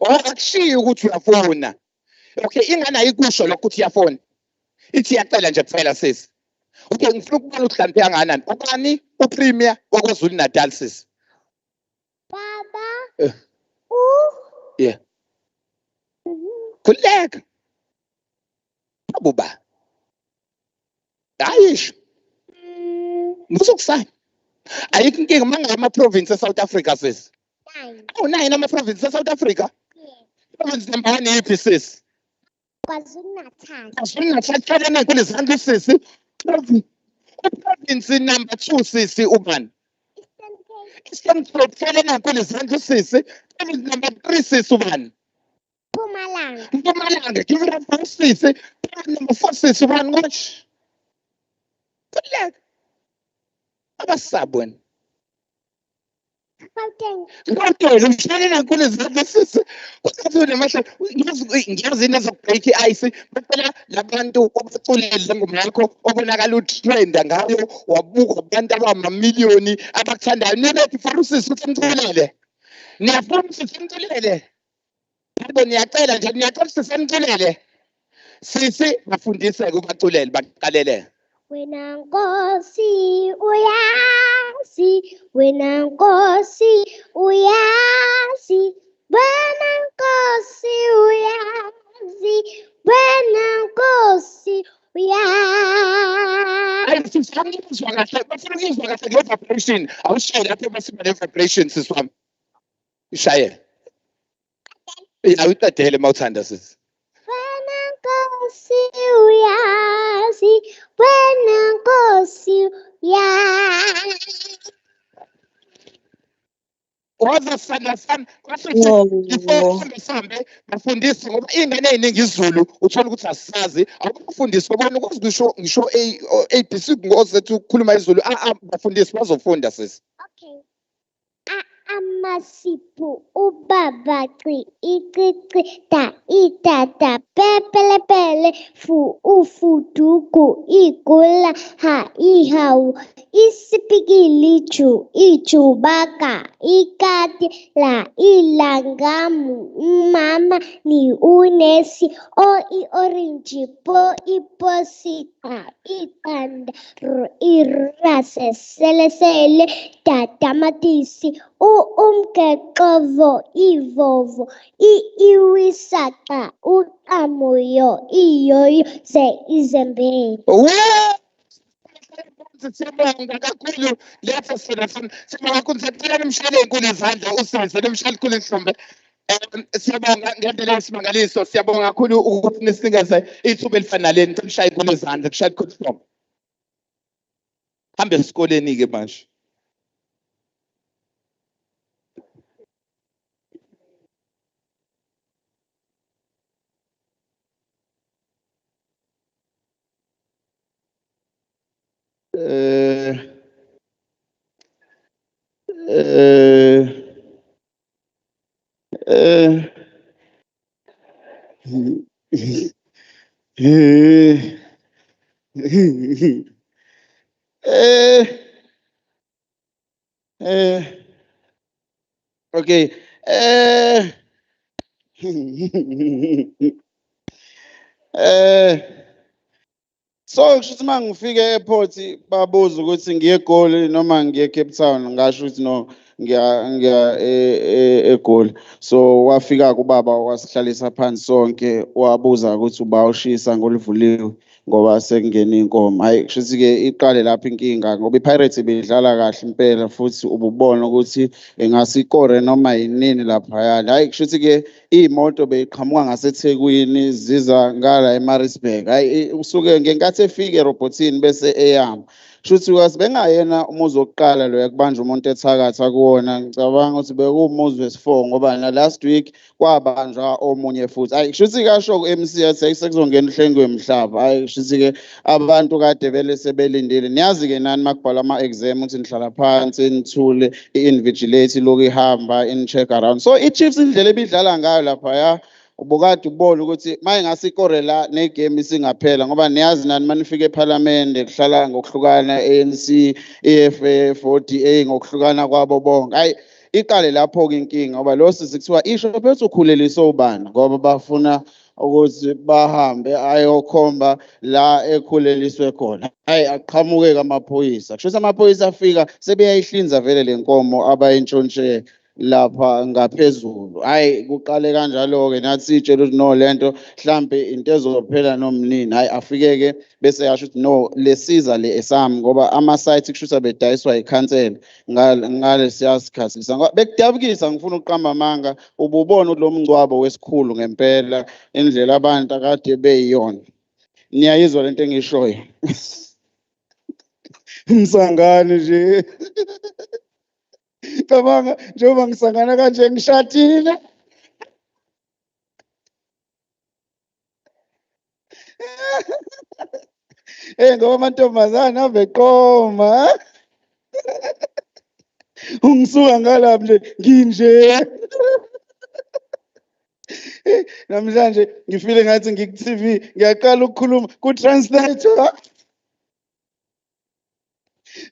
akushiyi ukuthi uyafuna okay ingane ayikusho lokho ukuthi uyafuna ithi yacela nje kuphela sisi okay ngifuna ukubona ukuhlampe kangakanani ubani upremier waKwaZulu-Natal sisi baba yeah khuleka abuba ayisho musukusana ayikho inkinga mangama-province eSouth Africa sisi awunayo ama-province eSouth Africa province number 1 yiphi sisi KwaZulu-Natal. KwaZulu-Natal tshela kule zandla sisi. Province number 2 sisi ubani? Eastern Cape tshela kule zandla sisi. Province number 3 sisi ubani? Mpumalanga. Mpumalanga give it up for sisi. Province number 4 sisi ubani ngosh? Kuleka. Abasabona. Gauteng ngishayela kule zandla sisi kuthule manje ngiyazi nezokubreak ice bacela labantu obaculele ngoma yakho obonakala utrend ngayo wabuka abantu abamamiliyoni abakuthandayo niready for usisi ukuthi niculele niyafuna usisi niculele yabo niyacela nje niyacela usisi niculele sisi bafundiseke ubaculele baqalele wena Nkosi uyazi wena Nkosi uyazi wena Nkosi uyazi wena Nkosi uyazi ayi sisifundiswa kahle bafuna ukuzwa kahle nge-vibration awushaye lapho basiba ne-vibration siswami ishaye awuqedele mawuthanda sisi wena Nkosi uyazi wena Nkosi uyazi wazasana sambe bafundise ngoba ingane eziningi izulu uthola ukuthi asisazi akufundiswa bona ukwazi ngisho ABC ngozethu ukukhuluma izulu bafundisi bazofunda sisi okay amasipho ubaba icici itata pepelepele ufudugu igula ihawu isipikili ijubaka ikati la ilangamu mama ni unesi orange po iposita itanda irase selesele tatamatisi umkeqovo ivovo iwisaka uqamuyo iyoyo ze izembeni siyabonga kakhulu letha sibonga kakhulu siyacela nimshayele enkulu izandla usise nimshayele enkulu ihlombe siyabonga ngendlela yesimangaliso siyabonga kakhulu ukuthi nisinikeze ithuba elifanele nimshaye enkulu izandla kushaye enkulu ihlombe hambe esikoleni-ke manje Okay. So kusho ukuthi mangifika e-airport babuza ukuthi ngiye eGoli noma ngiye eCape Town ngasho ukuthi no ngiya eGoli. So wafika kubaba wasihlalisa phansi sonke wabuza ukuthi uba ushisa ngolivuliwe ngoba sekungena inkomo. Hayi kusho ukuthi-ke iqale lapho inkinga ngoba iPirates beyidlala kahle impela futhi ububona ukuthi engasikore noma yinini laphayana. Hayi kusho ukuthi-ke iy'moto beyiqhamuka ngaseThekwini ziza ngala eMaritzburg. Hayi usuke ngenkathi efika erobhothini bese eyama. Kushuthi bengayena umuzi wokuqala lo yakubanja umuntu ethakatha kuwona. Ngicabanga ukuthi bekuwumuzi wesi-4 ngoba na last week kwabanjwa omunye futhi. Hayi kushuthi kasho ku-MC yathi sekuzongena uhlengiwe emhlaba. Hayi kushuthi-ke abantu kade vele sebelindile. Niyazi-ke nani makubhala ama-exam ukuthi nihlala phansi nithule i-invigilate iloku ihamba in-check around. So i-Chiefs indlela ebidlala ngayo laphaya ubukade ubona ukuthi maye ngasikore la negame isingaphela ngoba niyazi nani manifika eParliament kuhlala ngokuhlukana ANC, EFF, ODA ngokuhlukana kwabo bonke. Hayi iqale lapho-ke inkinga ngoba lo sisi kuthiwa isho phethe ukhulelise obani ngoba bafuna ukuthi bahambe ayokhomba la ekhuleliswe khona. Hayi aqhamuke amaphoyisa. Kusho ukuthi amaphoyisa afika sebeyayihlinza vele le nkomo abayintshontshe lapha ngaphezulu. Hayi kuqale kanjalo-ke nathi sitshela ukuthi no lento mhlambe into ezophela nomnini. Hayi afike-ke bese yasho ukuthi no lesiza le esami ngoba ama-site kusho ukuthi abedayiswa ikhansela ngalesiya sikhathi. Bekudabukisa ngifuna ukuqamba amanga ububona ukuthi lo mngcwabo wesikhulu ngempela indlela abantu akade beyiyona. Niyayizwa lento engishoyo? Msangane nje. Cabanga njengoba ngisangana kanje ngishadile. Ngoba amantombazane aveqoma. Ungisuka ngalapha nje nginje. Namhlanje ngifile ngathi ngiku-TV ngiyaqala ukukhuluma ku-translator.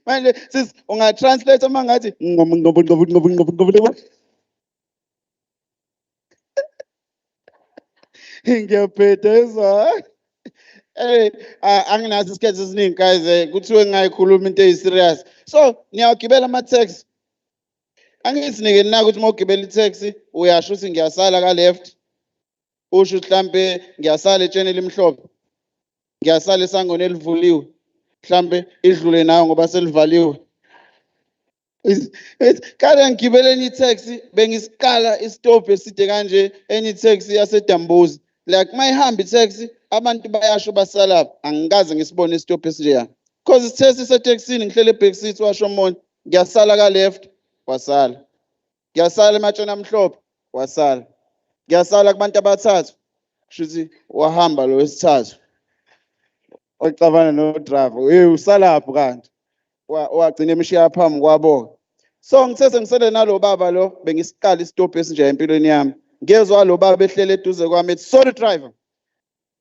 Manje sis unga-translate uma ngathi ngiyabhedeza. Anginaso isikhathi esiningi guys kuthiwe ngingayikhuluma into eyi-serious. So niyawagibela ama-taxi. Angithi nike nina ukuthi uma ugibela i-taxi uyasho ukuthi ngiyasala ka-left. Usho ukuthi mhlampe ngiyasala etsheni elimhlophe. Ngiyasala esangweni elivuliwe. Mhlambe idlule nayo ngoba selivaliwe. Kade ngigibele enye itaxi bengisiqala isitobhi eside kanje enye itaxi yaseDambuzi. Like mayihamba itaxi abantu bayasho basalapha angikaze ngisibone isitobhi esinjeya. Because isithesi seteksini ngihlele eback seat washo umuntu ngiyasala ka left wasala. Ngiyasala ematsheni amhlophe wasala. Ngiyasala kubantu abathathu. Kushuthi wahamba lo wesithathu. Oxabana no driver. Usalapho kanti. Wagcina emishiya phambi kwabo. So ngithe ngisele nalo baba lo bengisiqala isitobhi esinje empilweni yami. Ngezwe lo baba ehlele eduze kwami ethi sorry driver.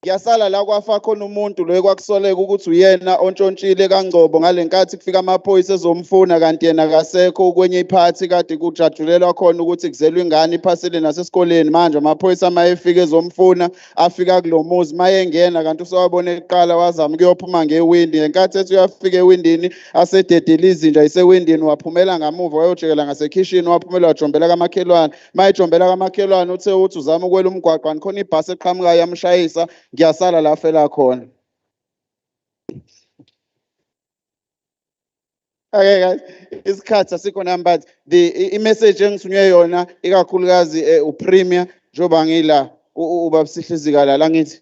Ngiyasala la kwafa khona umuntu lo ekwakusoleka ukuthi uyena ontshontshile kaNgcobo ngalenkathi kufika amaphoyisa ezomfuna kanti yena akasekho kwenye iphathi kade kujatshulelwa khona ukuthi kuzelwe ingane iphasele nasesikoleni manje amaphoyisa mayefika ezomfuna afika kulomuzi mayengena kanti usewabona eqala wazama kuyophuma ngewindi ngenkathi ethi uyafika ewindini asededela izinja isewindini waphumela ngamuva wayojekela ngasekhishini waphumela wajombela kamakhelwane mayejombela kamakhelwane uthe uthi uzama ukwela umgwaqo khona ibhasi eqhamukayo yamshayisa ngiyasala la fela khona. Okay guys, isikhathi asikho nami but i-message engithunywe yona ikakhulukazi uPremier njoba ngila ubabisihlizika la ngithi.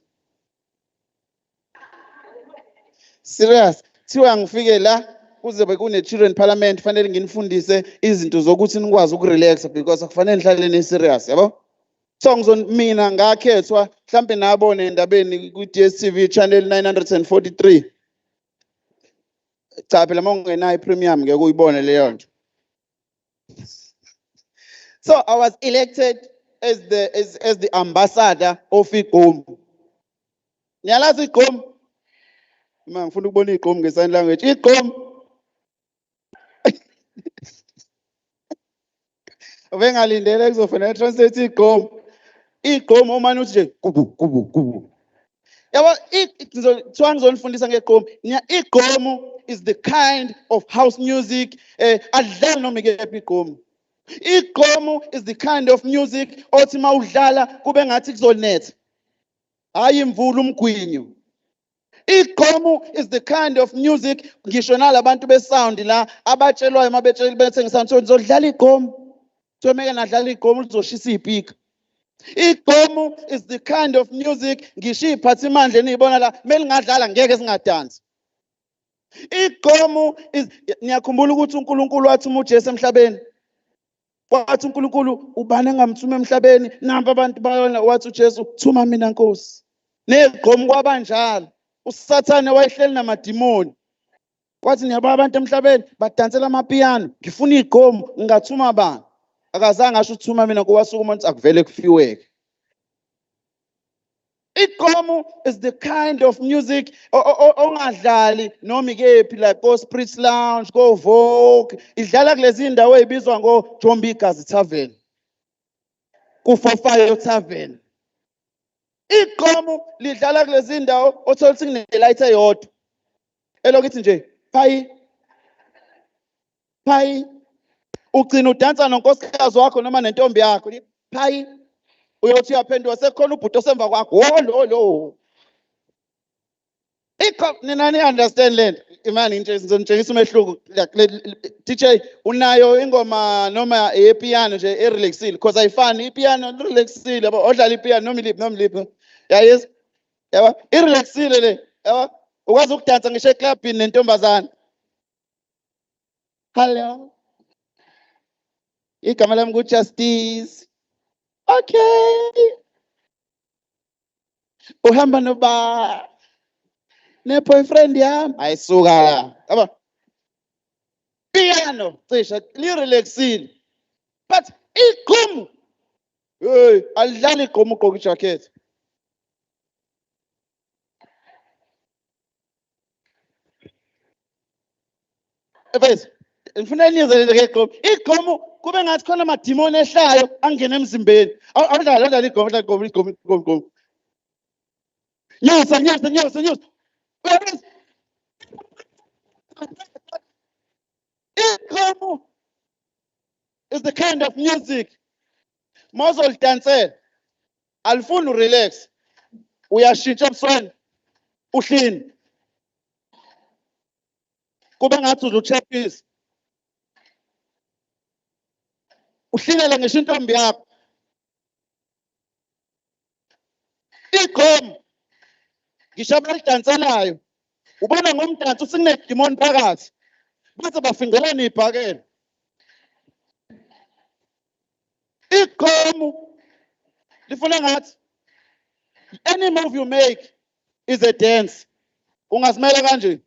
Serious, thiwa ngifike la kuzobe kune-children parliament fanele nginifundise izinto zokuthi nikwazi ukurelaxa because akufanele nihlale ni-serious yabo. So mina ngakhethwa mhlambe nabone endabeni ku-DStv channel 943. Cha phela mongenayo iPremium ngeke uyibone leyo nto. So I was elected as the ambassador of igqom. Niyalazi igqom? Uma ngifuna ukubona igqom ngesign language. Igqom. Ubengalindele kuzofanele translate igqom. Igqom uma uthi nje kubu kubu kubu. Yabo kuthiwa ngizonifundisa ngegqom. Igqom is the kind of house music adlala noma ikephi igqom. Igqom is the kind of music othi mawudlala kube ngathi kuzonetha. Hayi imvula umgwinyo. Igqom is the kind of music ngisho nalabantu besound la abatshelwayo mabetshela bethenga sound so ngizodlala igqom. So meke nadlala igqom uzoshisa ipika. Igqom is the kind of music ngisho iphathimandla eniyibona la mele ngadlala ngeke singadansi. Igqom is niyakhumbula ukuthi uNkulunkulu wathuma uJesu emhlabeni. Wathi uNkulunkulu ubani engamthuma emhlabeni namba abantu bayona wathi uJesu thuma mina Nkosi. Negqom kwabanjalo. USathane wayehleli namadimoni. Wathi niyaba abantu emhlabeni badansela amapiano ngifuna igqom ngingathuma bani. Akazange asho uthuma mina kuwasuka umuntu akuvele kufiweke. Igqom is the kind of music ongadlali noma ikephi like go Spirit Lounge, go Vogue. Idlala kulezi indawo ezibizwa ngo Jombigazi Tavern. Kufofayo Tavern. Igqom lidlala kulezi indawo othola ukuthi kunelight eyodwa. Elokuthi nje phayi phayi ugcina udansa nonkosikazi wakho noma nentombi yakho. Phayi uyothi uyaphendula sekukhona ubhuti osemva kwakho. Lo. Nina ni understand lento. Imani ngizonitshengisa umehluko. DJ unayo ingoma noma epiano nje erelaxile because ayifani ipiano relaxile yabo odlala ipiano noma iliphi. Yes. Yaba irelaxile le. Yaba ukwazi ukudansa ngisho eclubini nentombazana. Hello. Igama lami nguJustice. Okay. Uhamba noba ne boyfriend yami ayisuka la. Yabo. Piano cisha lirelaxile. But igqom. Hey, alidlali igqom ugqoka ijacket. Efes, ngifuna niyeze lento ngegqom. Igqom kube ngathi khona amadimoni ehlayo angena emzimbeni. Awudlala igqom. Nyusa. Igqom is the kind of music mawuzol dancela alifuni relax uyashintsha ebusweni uhlini kube ngathi uzuchephisa uhlinele ngisho intombi yakho igqom ngisho abalidanselayo ubona ngomdanso usinedimoni phakathi bathi bafingelana ibhakela igqom lifuna ngathi any move you make is a dance ungasimela kanje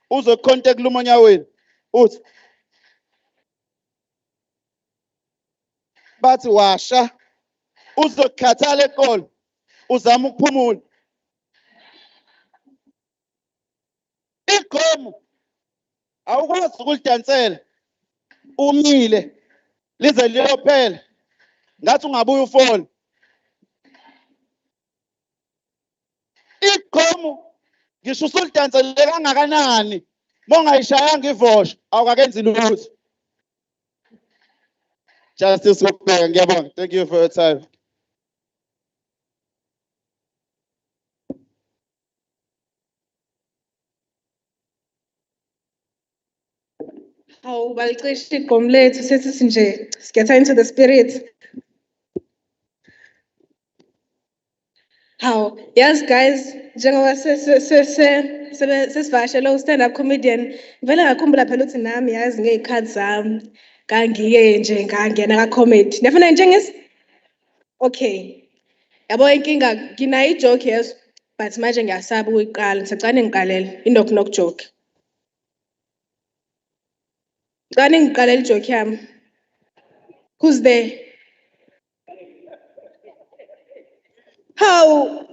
uzo contact lumonyaweni uthi bathi washa uzokhathala eqolo uzama ukuphumula igqom awukwazi ukulidansela umile lize liyophela ngathi ungabuya ufona igqom ngisho usulidansele kangakanani mongayishayanga ivosho awukakenzi lutho Justice ukubheka ngiyabonga thank you for your time Hawu balicisha igqom lethu sethi nje get into the spirit. Hawu yes guys njengoba sesivashele u-stand up comedian vele ngakhumbula phela ukuthi nami yazi ngey'khathi zami ngangiye nje ngangena ka-comedy niyafuna ngitshengise okay yabo inkinga nginayo ijoke yeso but manje ngiyasaba ukuyiqala ngisacane ngiqalele inoku joke cane ngiqalele ijoke yami who's there How?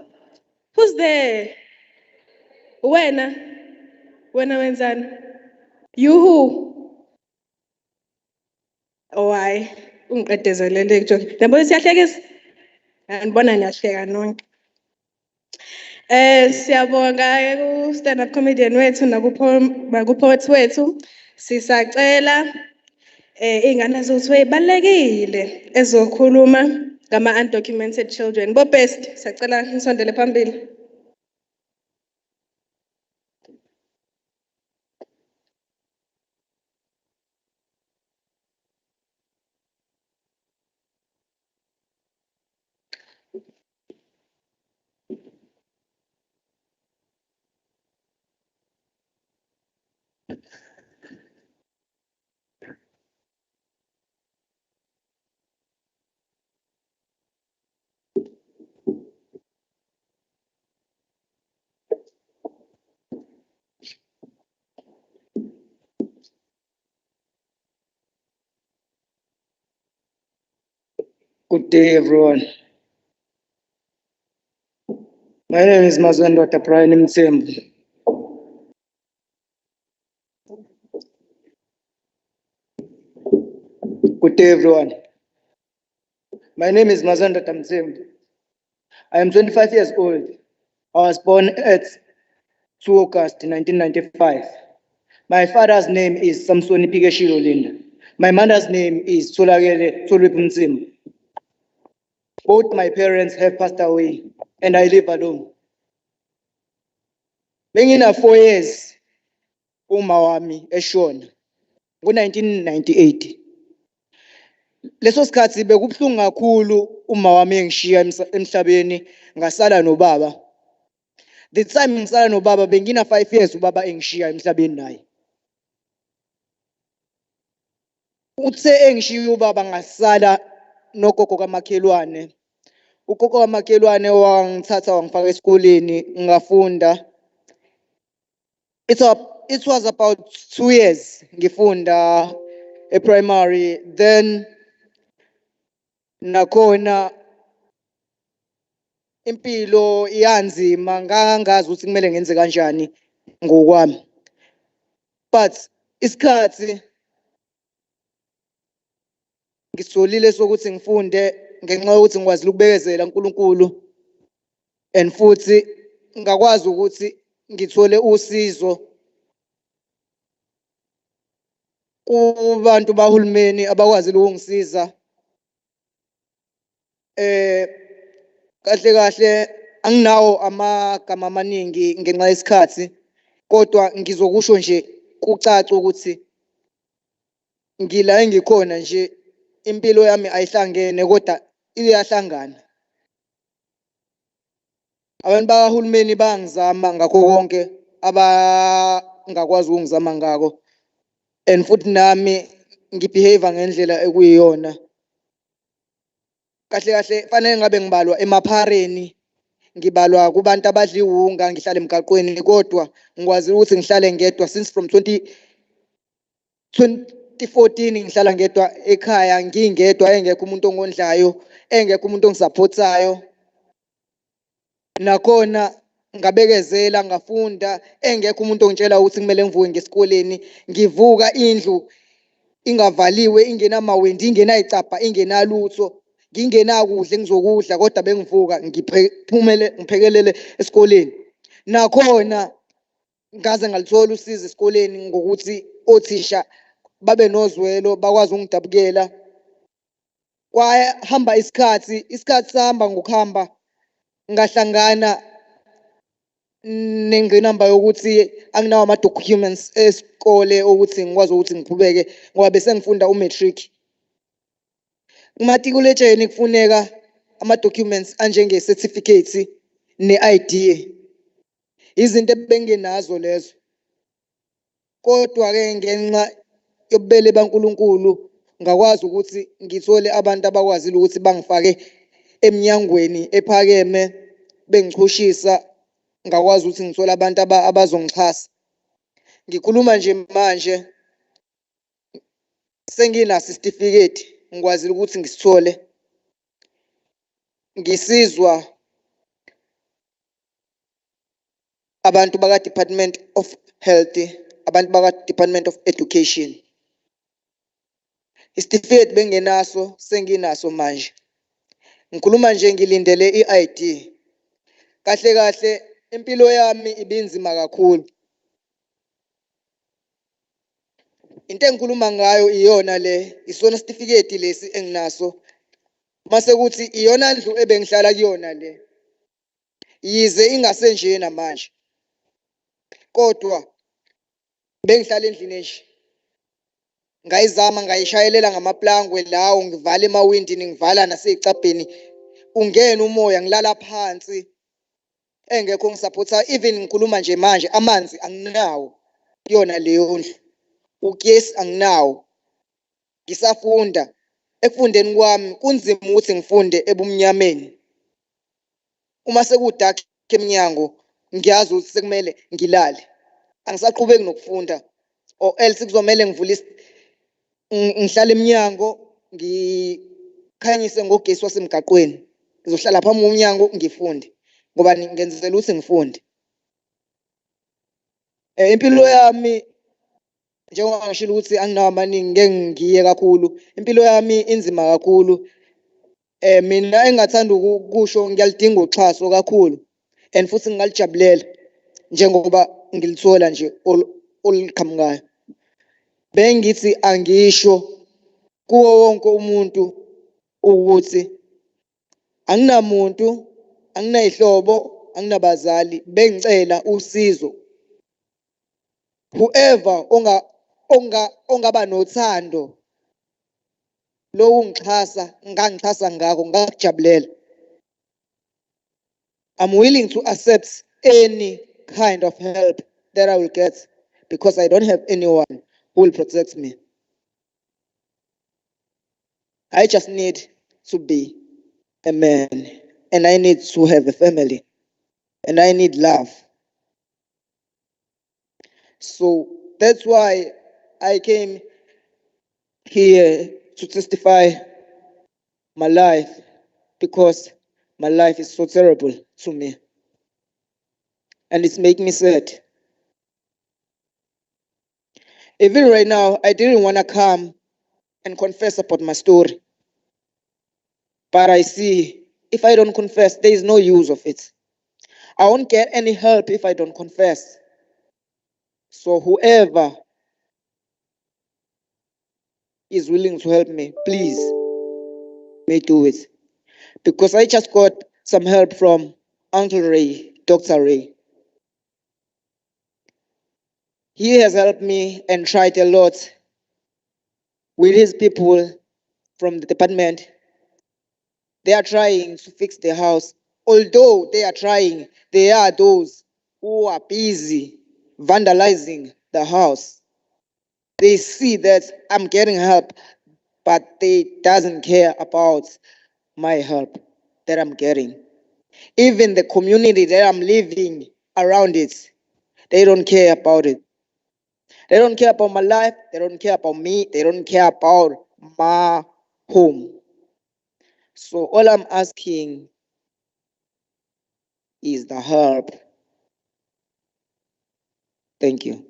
Who's there? Wena wenzani? You who? Oh, hayi, ungiqedezelele nje. Yabona siyahlekisa? Ngibona niyahleka nonke. Siyabonga ku stand up comedian wethu nakupoet wethu. Sisacela ingane zethu ezibalekile ezokhuluma ngama undocumented children. Bo best, siyacela nisondele phambili. Good day, everyone. My name is Mazwendota Brian Mtsembu. Good day, everyone. My name is Mazwendota Mtsembu. I am 25 years old. I was born at 2 August 1995. My father's name is Samsoni Pigeshiro Linda. My mother's name is Tsolagele Tsolwepu Mtsembu. Both my parents have passed away, and I live alone. Bengina 4 years, uma wami eshona, ngo-1998. Leso sikhathi bekubhlungu kakhulu uma wami engishiya emhlabeni ngasala nobaba. The time ngisala nobaba bengina 5 years ubaba engishiya emhlabeni naye. Uthe engishiya ubaba ngasala nogogo kamakhelwane. Ugogo kamakhelwane wangithatha wangifaka esikoleni ngafunda. It was about 2 years ngifunda primary, then nakhona impilo iyanzima ngangazi ukuthi kumele ngenze kanjani ngokwami. But isikhathi ngisolile sokuthi ngifunde ngenxa yokuthi ngikwazile ukubekezela uNkulunkulu, and futhi ngakwazi ukuthi ngithole usizo kubantu bahulumeni abakwazile ukungisiza. Kahle kahle anginawo amagama amaningi ngenxa yesikhathi, kodwa ngizokusho nje kucace ukuthi ngila engikhona nje impilo yami ayihlangene kodwa iyahlangana. Abantu bahulumeni bangizama ngakho konke abangakwazi ukungizama ngako, and futhi nami ngibehave ngendlela ekuyiyona. Kahle kahle fanele ngabe ngibalwa emaphareni, ngibalwa kubantu abadla iwunga, ngihlala emgaqweni, kodwa ngikwazi ukuthi ngihlale ngedwa since from 2014 ngihlala ngedwa ekhaya, ngingedwa, engekho umuntu ongondlayo, engekho umuntu ongisupportayo. Nakhona ngabekezela ngafunda, engekho umuntu ongitshela ukuthi kumele ngivuke ngesikoleni. Ngivuka indlu ingavaliwe, ingenamawindi, ingenayicapha, ingenalutho, ngingenakudla engizokudla, kodwa bengivuka ngiphekelele esikoleni. Nakhona ngaze ngalithola usizo esikoleni ngokuthi othisha babe nozwelo, bakwazi ungidabukela. Kwahamba isikhathi sahamba ngokuhamba, ngahlangana nengqinamba yokuthi anginawo ama-documents esikole ukuthi ngikwazi ukuthi ngiqhubeke ngoba bese ngifunda umatric. Kumatikuletsheni kufuneka ama-documents anjenge-certificate ne-ID. Izinto ebengenazo lezo, kodwa-ke ngenxa yobubele baNkulunkulu ngakwazi ukuthi ngithole abantu abakwazile ukuthi bangifake eminyangweni ephakeme bengichushisa. Ngakwazi ukuthi ngithole abantu abazongixhasa. Ngikhuluma nje manje senginaso isitifiketi, ngikwazile ukuthi ngisithole. Ngisizwa abantu baka Department of Health, abantu baka Department of Education. Isitifiketi bengenaso senginaso manje. Ngikhuluma nje ngilindele i-ID. Kahle kahle impilo yami ibinzima kakhulu. Into engikhuluma ngayo iyona le, isona certificate lesi enginaso. Mase kuthi iyona ndlu ebengihlala kuyona le. Yize ingase nje namanje. Kodwa bengihlala endlini nje. Ngayizama ngayishayelela ngamaplangwe lawo, ngivala emawindini, ngivala nasezicabheni. Ungena umoya, ngilala phansi. Engekho ngisupporta, even ngikhuluma nje manje amanzi anginawo kuyona leyo ndlu. Ugesi anginawo. Ngisafunda. Ekufundeni kwami kunzima ukuthi ngifunde ebumnyameni. Uma sekudark eminyango ngiyazi ukuthi sekumele ngilale. Angisaqhubeki nokufunda, or else kuzomela ngivule ngihlala eminyango ngikhanyise ngogesi wasemgaqweni. Ngizohlala phambi komnyango ngifunde ngoba ngenzela ukuthi ngifunde. Impilo yami njengoba ngishilo ukuthi anginawo amaningi ngeke ngiye kakhulu. Impilo yami inzima kakhulu. Mina engathanda ukusho ngiyalidinga uxhaso kakhulu and futhi ngingalijabulela njengoba ngilithola nje oluqhamukayo. Bengithi angisho kuwo wonke umuntu ukuthi anginamuntu, anginayihlobo, anginabazali, bengicela usizo. Whoever ongaba nothando lokungixhasa, ngangixhasa ngako, ngakujabulela. I'm willing to accept any kind of help that I will get because I don't have anyone who will protect me. I just need to be a man, and I need to have a family, and I need love. So that's why I came here to testify my life, because my life is so terrible to me. And it's making me sad. Even right now, I didn't want to come and confess about my story. But I see if I don't confess, there is no use of it. I won't get any help if I don't confess. So whoever is willing to help me, please, may do it. Because I just got some help from Uncle Ray, Dr. Ray. He has helped me and tried a lot with his people from the department. They are trying to fix the house. Although they are trying, there are those who are busy vandalizing the house. They see that I'm getting help, but they doesn't care about my help that I'm getting. Even the community that I'm living around it, they don't care about it. They don't care about my life. They don't care about me. They don't care about my home. So all I'm asking is the help. Thank you.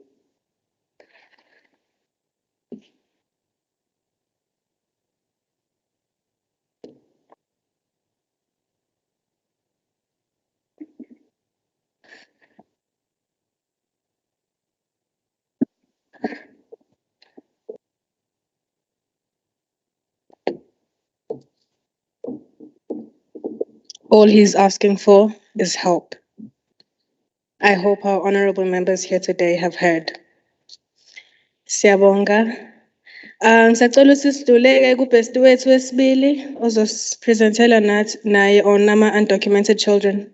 All he's asking for is help. I hope our honorable members here today have heard. Siyabonga. Ngisacela ukuthi sidluleke kubhesti wethu wesibili ozosipresentela naye on ama-undocumented children.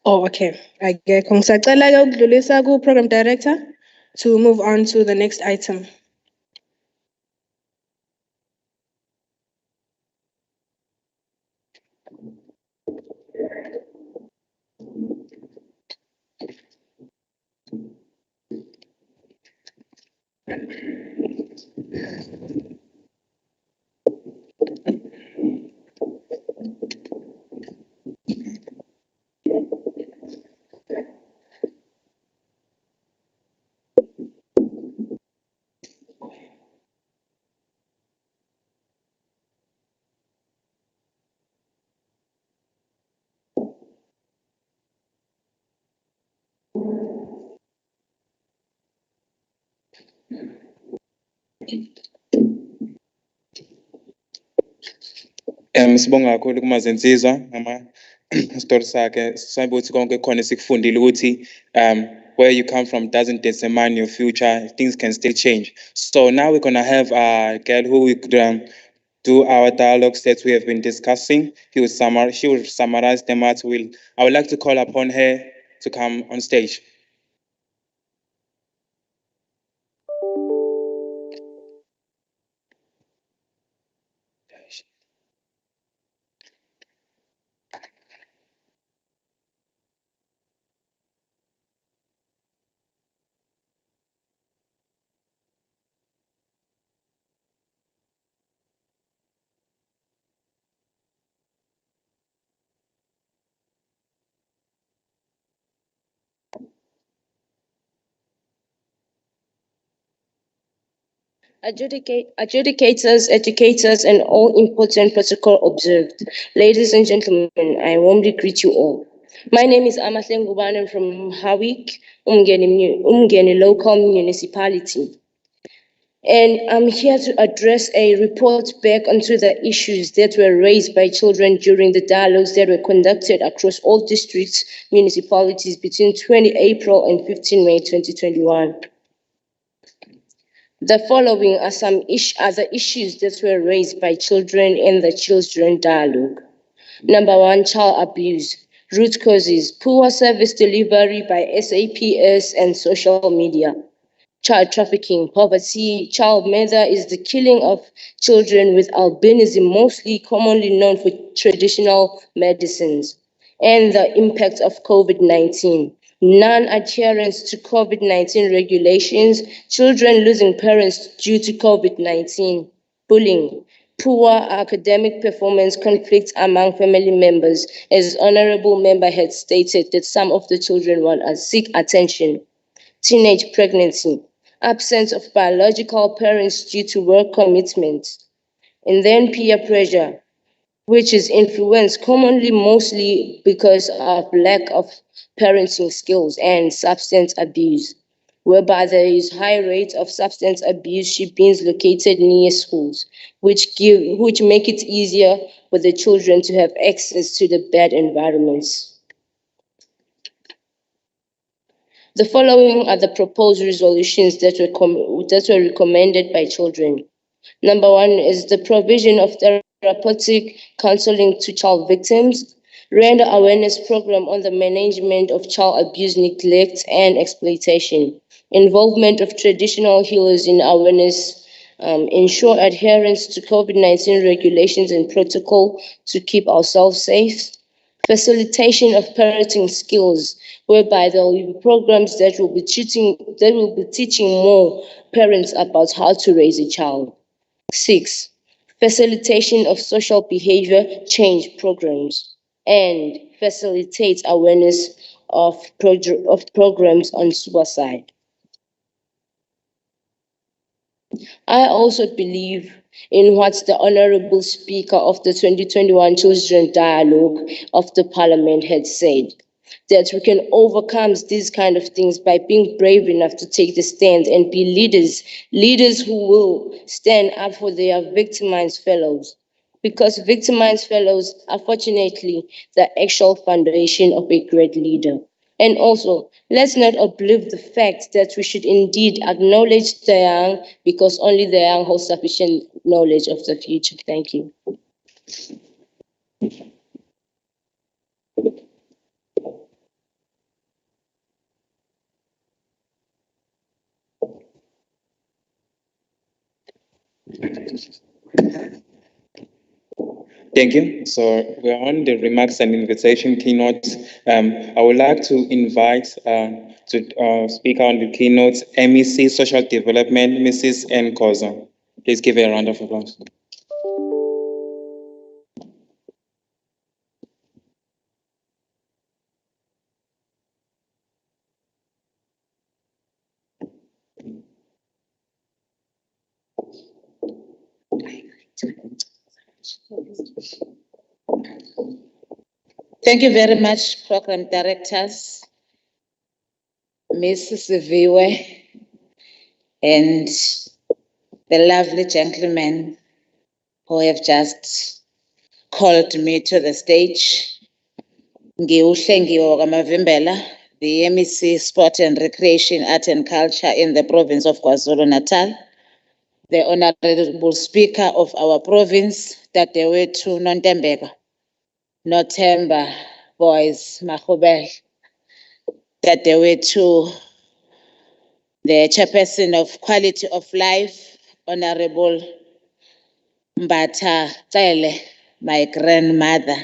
Oh, okay. Akekho. Ngisacela-ke ukudlulisa ku-program director to move on to the next item. Sibonga kakhulu kumazinsizwa ngama story sakhe sabe ukuthi konke khona sikufundile ukuthi where you come from doesn't determine your future, things can still change. So now we're going to have a girl who we could do our dialogues that we have been discussing. She will summarize them out. I would like to call upon her to come on stage. Adjudicators, educators, and all important protocol observed. Ladies and gentlemen, I warmly greet you all. My name is Amahleng Gubanen from Hawik, Umgeni local municipality. And I'm here to address a report back onto the issues that were raised by children during the dialogues that were conducted across all districts, municipalities between 20 April and 15 May 2021. The following are some other issues that were raised by children in the children dialogue. Number one, child abuse. Root causes, poor service delivery by SAPS and social media. Child trafficking, poverty, child murder is the killing of children with albinism, mostly commonly known for traditional medicines. And the impact of COVID-19. Non-adherence to COVID-19 regulations, children losing parents due to COVID-19, bullying, poor academic performance, conflicts among family members, as Honorable Member had stated that some of the children want to seek attention, teenage pregnancy, absence of biological parents due to work commitments, and then peer pressure, which is influenced commonly mostly because of lack of parenting skills and substance abuse, whereby there is high rate of substance abuse sheepings located near schools, which make it easier for the children to have access to the bad environments. The following are the proposed resolutions that were recommended by children. Number one is the provision of therapeutic counseling to child victims, render awareness program on the management of child abuse, neglect, and exploitation, involvement of traditional healers in awareness, ensure adherence to COVID-19 regulations and protocol to keep ourselves safe, facilitation of parenting skills, whereby there will be programs that will be teaching more parents about how to raise a child. 6, facilitation of social behavior change programs, and facilitate awareness of programs on suicide. I also believe in what the Honorable Speaker of the 2021 Children Dialogue of the Parliament had said, that we can overcome these kind of things by being brave enough to take the stand and be leaders who will stand up for their victimized fellows. Because victimized fellows are fortunately the actual foundation of a great leader. And also, let's not obliviate the fact that we should indeed acknowledge the young, because only the young hold sufficient knowledge of the future. Thank you. Thank you. So we're on the remarks and invitation keynote. I would like to invite to speak on the keynote MEC Social Development, Mrs. Nkoza. Please give her a round of applause. Thank you very much, Program Directors, Mrs. Siviwe, and the lovely gentlemen who have just called me to the stage. Ngiuhlengiwe Kamavimbela, the MEC Sport and Recreation, Art and Culture in the province of KwaZulu-Natal. The Honorable Speaker of our province, Dadewethu Nontembeka, Nothemba Boys Mahubel, Dadewethu, the Chairperson of Quality of Life, Honorable Mbatha Tsele, my grandmother,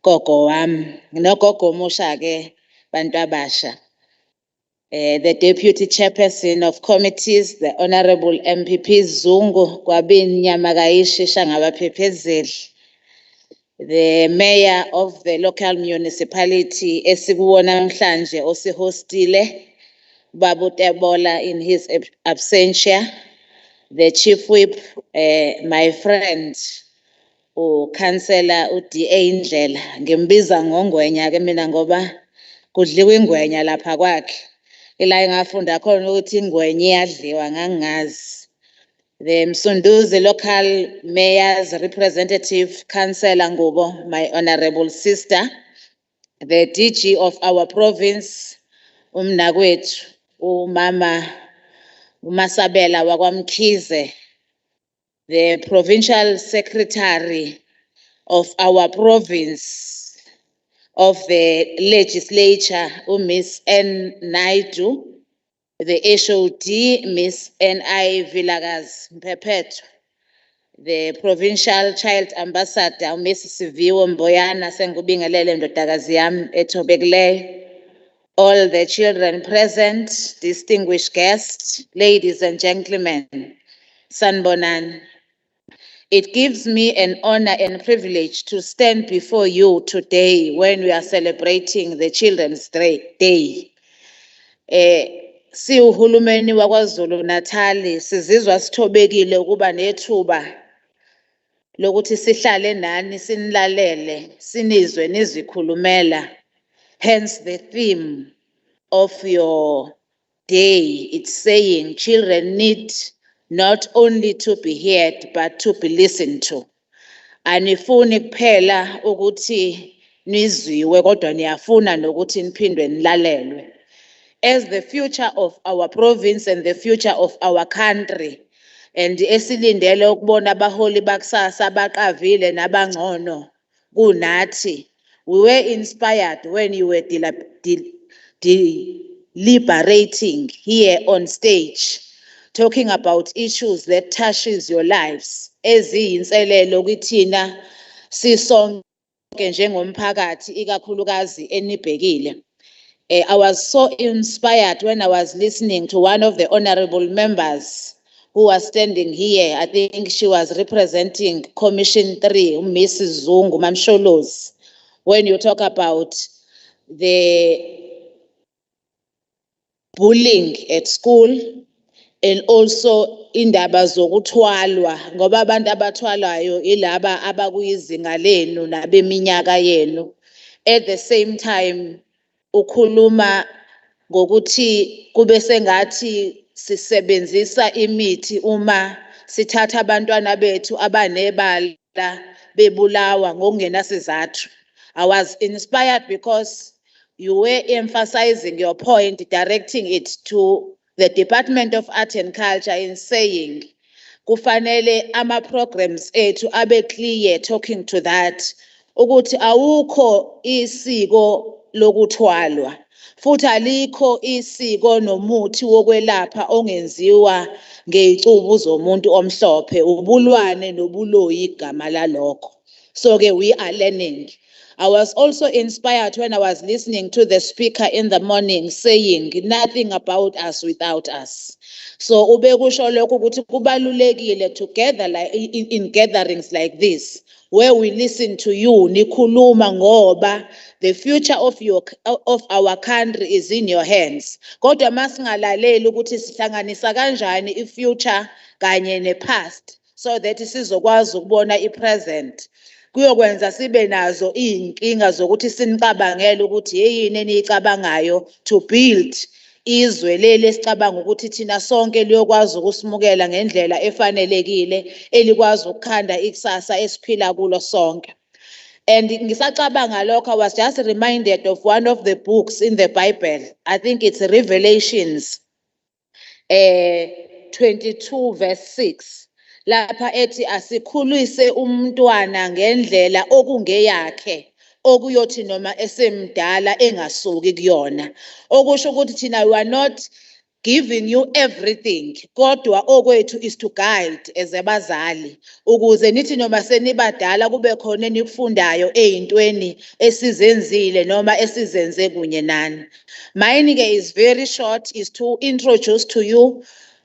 Gogo wam, nogogo musha ke bantu abasha. The Deputy Chairperson of Committees, the Honorable MPP Zungu, Kwabin Nyamagaishi Shangabapepezeli. The Mayor of the local municipality, Esikuwona Mhlanje osihostile, Babu Tebola in his absentia. The Chief Whip, my friend, Councillor uDA Ndlela, ngimbiza ngongwenya ke mina ngoba kudliwa ingwenya lapha kwakhe. Ila ngafunda khona ukuthi ingwenya iyadliwa ngangazi. The Msunduzi local mayor's representative, Councillor Ngubo, my honorable sister. The DG of our province, umnakwethu, umama uMasabela wakwamkhize. The provincial secretary of our province of the legislature, Miss N. Naidu, the HOD, Miss N.I. Vilagaz Mpepeto, the provincial child ambassador, Miss Siviwe Mboyana Sengubingelele ndodakazi yami ethobekileyo, all the children present, distinguished guests, ladies and gentlemen, sanibonani. It gives me an honor and privilege to stand before you today when we are celebrating the Children's Day. Siwuhulumeni waKwaZulu-Natal sizizwa sithobekile ukuba nethuba lokuthi sihlale nani sinilalele sinizwe nizikhulumela. Hence the theme of your day, it's saying children need not only to be heard but to be listened to. Anifuni kuphela ukuthi nizwiwe kodwa niyafuna nokuthi niphindwe nilalelwe. As the future of our province and the future of our country, and esilindele ukubona abaholi bakusasa abaqavile nabangcono kunathi, we were inspired when you were deliberating here on stage, talking about issues that touches your lives. Eziyinselelo kithina sisonke njengomphakathi ikakhulukazi enibhekile. I was so inspired when I was listening to one of the honorable members who was standing here. I think she was representing Commission 3, Mrs. Zungu Mamsholos. When you talk about the bullying at school and also indaba zokuthwalwa ngoba abantu abathwalayo ilaba abakuyizinga lenu nabeminyaka yenu. At the same time ukhuluma ngokuthi kube sengathi sisebenzisa imithi uma sithatha abantwana bethu abanebala bebulawa ngokungenasizathu. I was inspired because you were emphasizing your point, directing it to the Department of Art and Culture in saying kufanele ama-programs ethu abe clear talking to that ukuthi awukho isiko lokuthwalwa futhi alikho isiko nomuthi wokwelapha ongenziwa ngey'cubu zomuntu omhlophe, ubulwane nobuloyi igama lalokho. So we are learning. I was also inspired when I was listening to the speaker in the morning saying nothing about us without us. So ubekusho lokho ukuthi kubalulekile together like in gatherings like this where we listen to you nikhuluma ngoba the future of our country is in your hands. Kodwa masingalaleli ukuthi sihlanganisa kanjani i-future kanye ne-past so that sizokwazi ukubona i-present. Kuyokwenza sibe nazo iy'nkinga zokuthi sinicabangele ukuthi yeyini eniyicabangayo to build izwe leli esicabanga ukuthi thina sonke liyokwazi ukusimukela ngendlela efanelekile elikwazi ukukhanda ikusasa esiphila kulo sonke. And ngisacabanga lokho, I was just reminded of one of the books in the Bible. I think it's Revelations 22 verse 6. Lapha ethi asikhulise umntwana ngendlela okungeyakhe okuyothi noma esemdala engasuki kuyona. Okusho ukuthi thina we are not giving you everything, kodwa okwethu is to guide as abazali ukuze nithi noma senibadala kube khona enikufundayo eyintweni esizenzile noma esizenze kunye nani. Mine ke is very short, is to introduce to you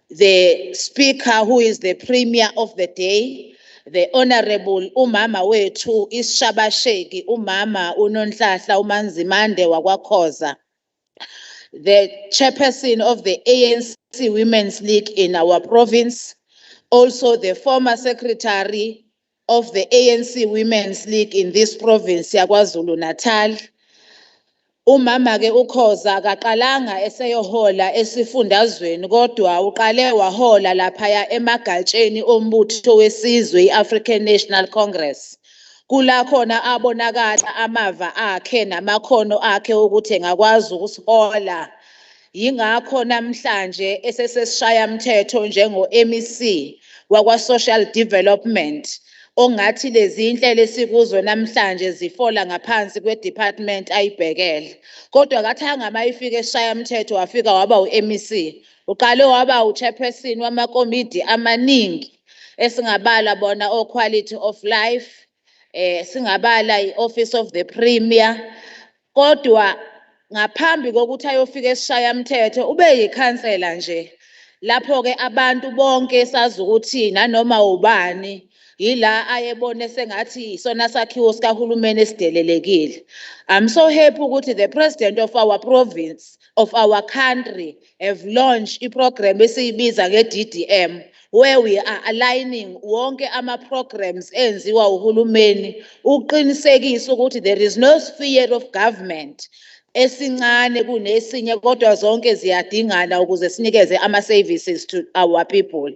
the speaker who is the premier of the day, the Honorable umama wethu isishabasheki umama uNonhlanhla uManzimande wakwaKhoza, the chairperson of the ANC Women's League in our province, also the former secretary of the ANC Women's League in this province, KwaZulu-Natal. Umama ke uKhoza akaqalanga eseyohola esifundazweni kodwa uqale wahola laphaya emagatsheni ombutho wesizwe iAfrican National Congress. Kula khona abonakala amava akhe namakhono akhe ukuthi engakwazi ukusihola. Yingakho namhlanje esesesishaya umthetho njengo-MEC wakwa-Social Development ongathi lezi inhlelo esikuzo namhlanje zifola ngaphansi kwe-department ayibhekele. Kodwa kathanga mayifika esishaya umthetho wafika waba u-MEC. Uqale waba u-chairperson wamakomidi amaningi esingabala bona o-Quality of Life, singabala i-Office of the Premier. Kodwa ngaphambi kokuthi ayofika esishaya umthetho ube yikhansela nje. Lapho-ke abantu bonke sazi ukuthi nanoma ubani yila ayebone sengathi isona sakhiwo sikahulumeni esidelelekile. I'm so happy ukuthi the president of our province, of our country, have launched a program esiyibiza nge-DDM, where we are aligning wonke ama-programs enziwa uhulumeni uqinisekisa ukuthi there is no sphere of government esincane kunesinye kodwa zonke ziyadingana ukuze sinikeze ama-services to our people.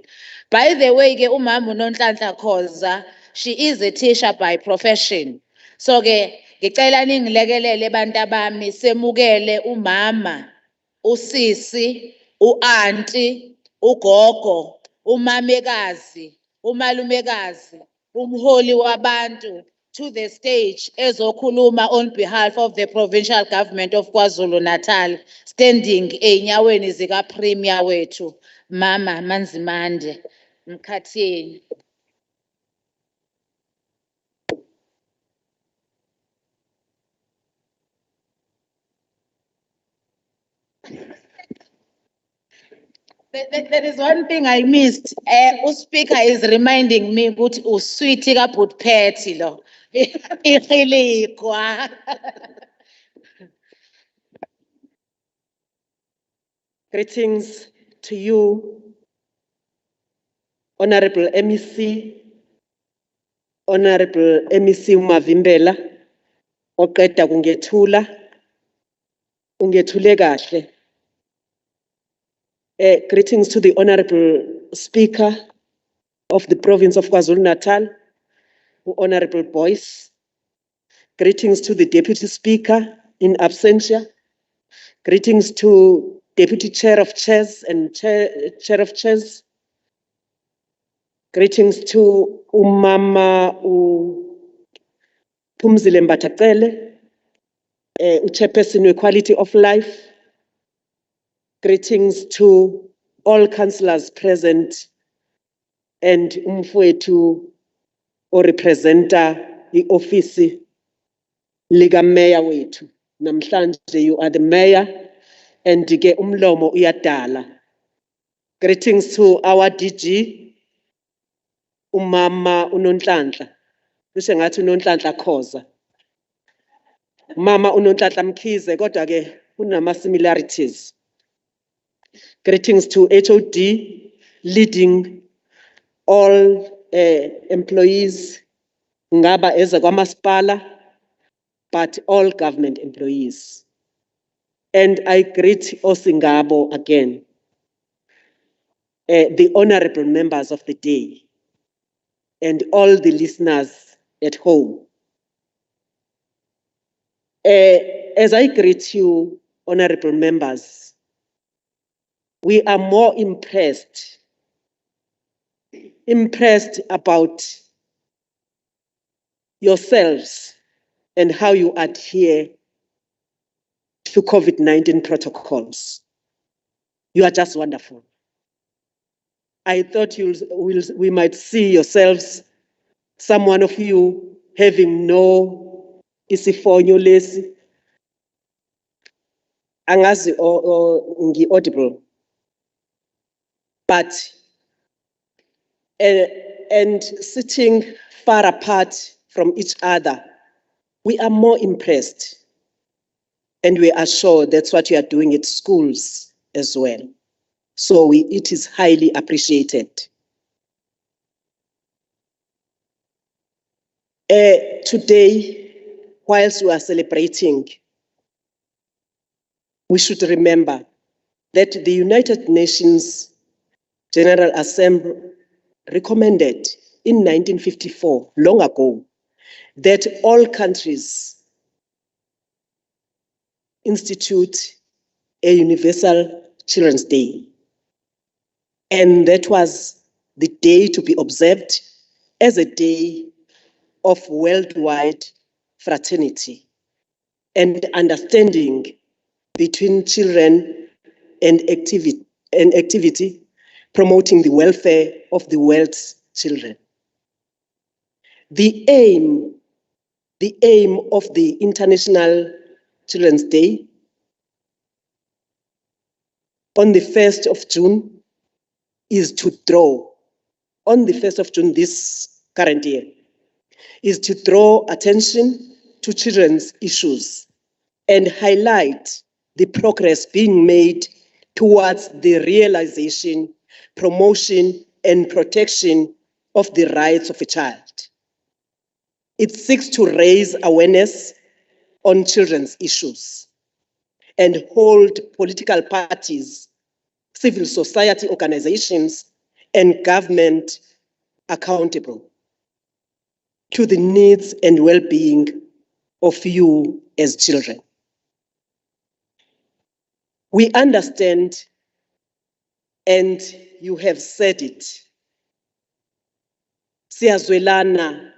By the way, ke umama uNonhlanhla Khoza, she is a teacher by profession. So ke ngicela ningilekelele bantu bami semukele umama, usisi, uanti, ugogo, umamekazi, umalumekazi, umholi wabantu to the stage ezokhuluma on behalf of the provincial government of KwaZulu-Natal, standing enyaweni zika premier wethu Mama Manzimande. Mkhathini. There is one thing I missed. Speaker is reminding me ukuthi usweet ka but Patty lo. Ihilikwa. Greetings to you, Honorable MEC, Honorable MEC Mavimbela, oqeda kungethula, ungethule kahle. Greetings to the Honorable Speaker of the province of KwaZulu-Natal, Honorable Boyce. Greetings to the Deputy Speaker in absentia. Greetings to Deputy Chair of Chairs and Chair of Chairs. Greetings to Umama Phumzile Mbatacele, Chairperson with Quality of Life. Greetings to all councillors present and umfowethu or representer the office liga mayor wethu. Namhlanje you are the mayor and ke umlomo uyadala. Greetings to our DG umama uNonhlanhla. Kusho ngathi uNonhlanhla Khoza. Mama uNonhlanhla Mkhize kodwa ke kunama similarities. Greetings to HOD leading all employees ngaba eza kwamasipala but all government employees. And I greet Osingabo again, the honorable members of the day, and all the listeners at home. As I greet you, honorable members, we are more impressed about yourselves and how you adhere to COVID-19 protocols. You are just wonderful. I thought we might see yourselves, someone of you having no isifonyo lesi. Angazi ngi-audible. But, and sitting far apart from each other, we are more impressed. And we are sure that's what you are doing at schools as well. So it is highly appreciated. Today, whilst we are celebrating, we should remember that the United Nations General Assembly recommended in 1954, long ago, that all countries institute a universal Children's Day. And that was the day to be observed as a day of worldwide fraternity and understanding between children and activity promoting the welfare of the world's children. The aim of the International Children's Day on the 1st of June is to draw, on the 1st of June this current year, is to draw attention to children's issues and highlight the progress being made towards the realization, promotion, and protection of the rights of a child. It seeks to raise awareness on children's issues and hold political parties, civil society organizations, and government accountable to the needs and well-being of you as children. We understand, and you have said it, siyazwelana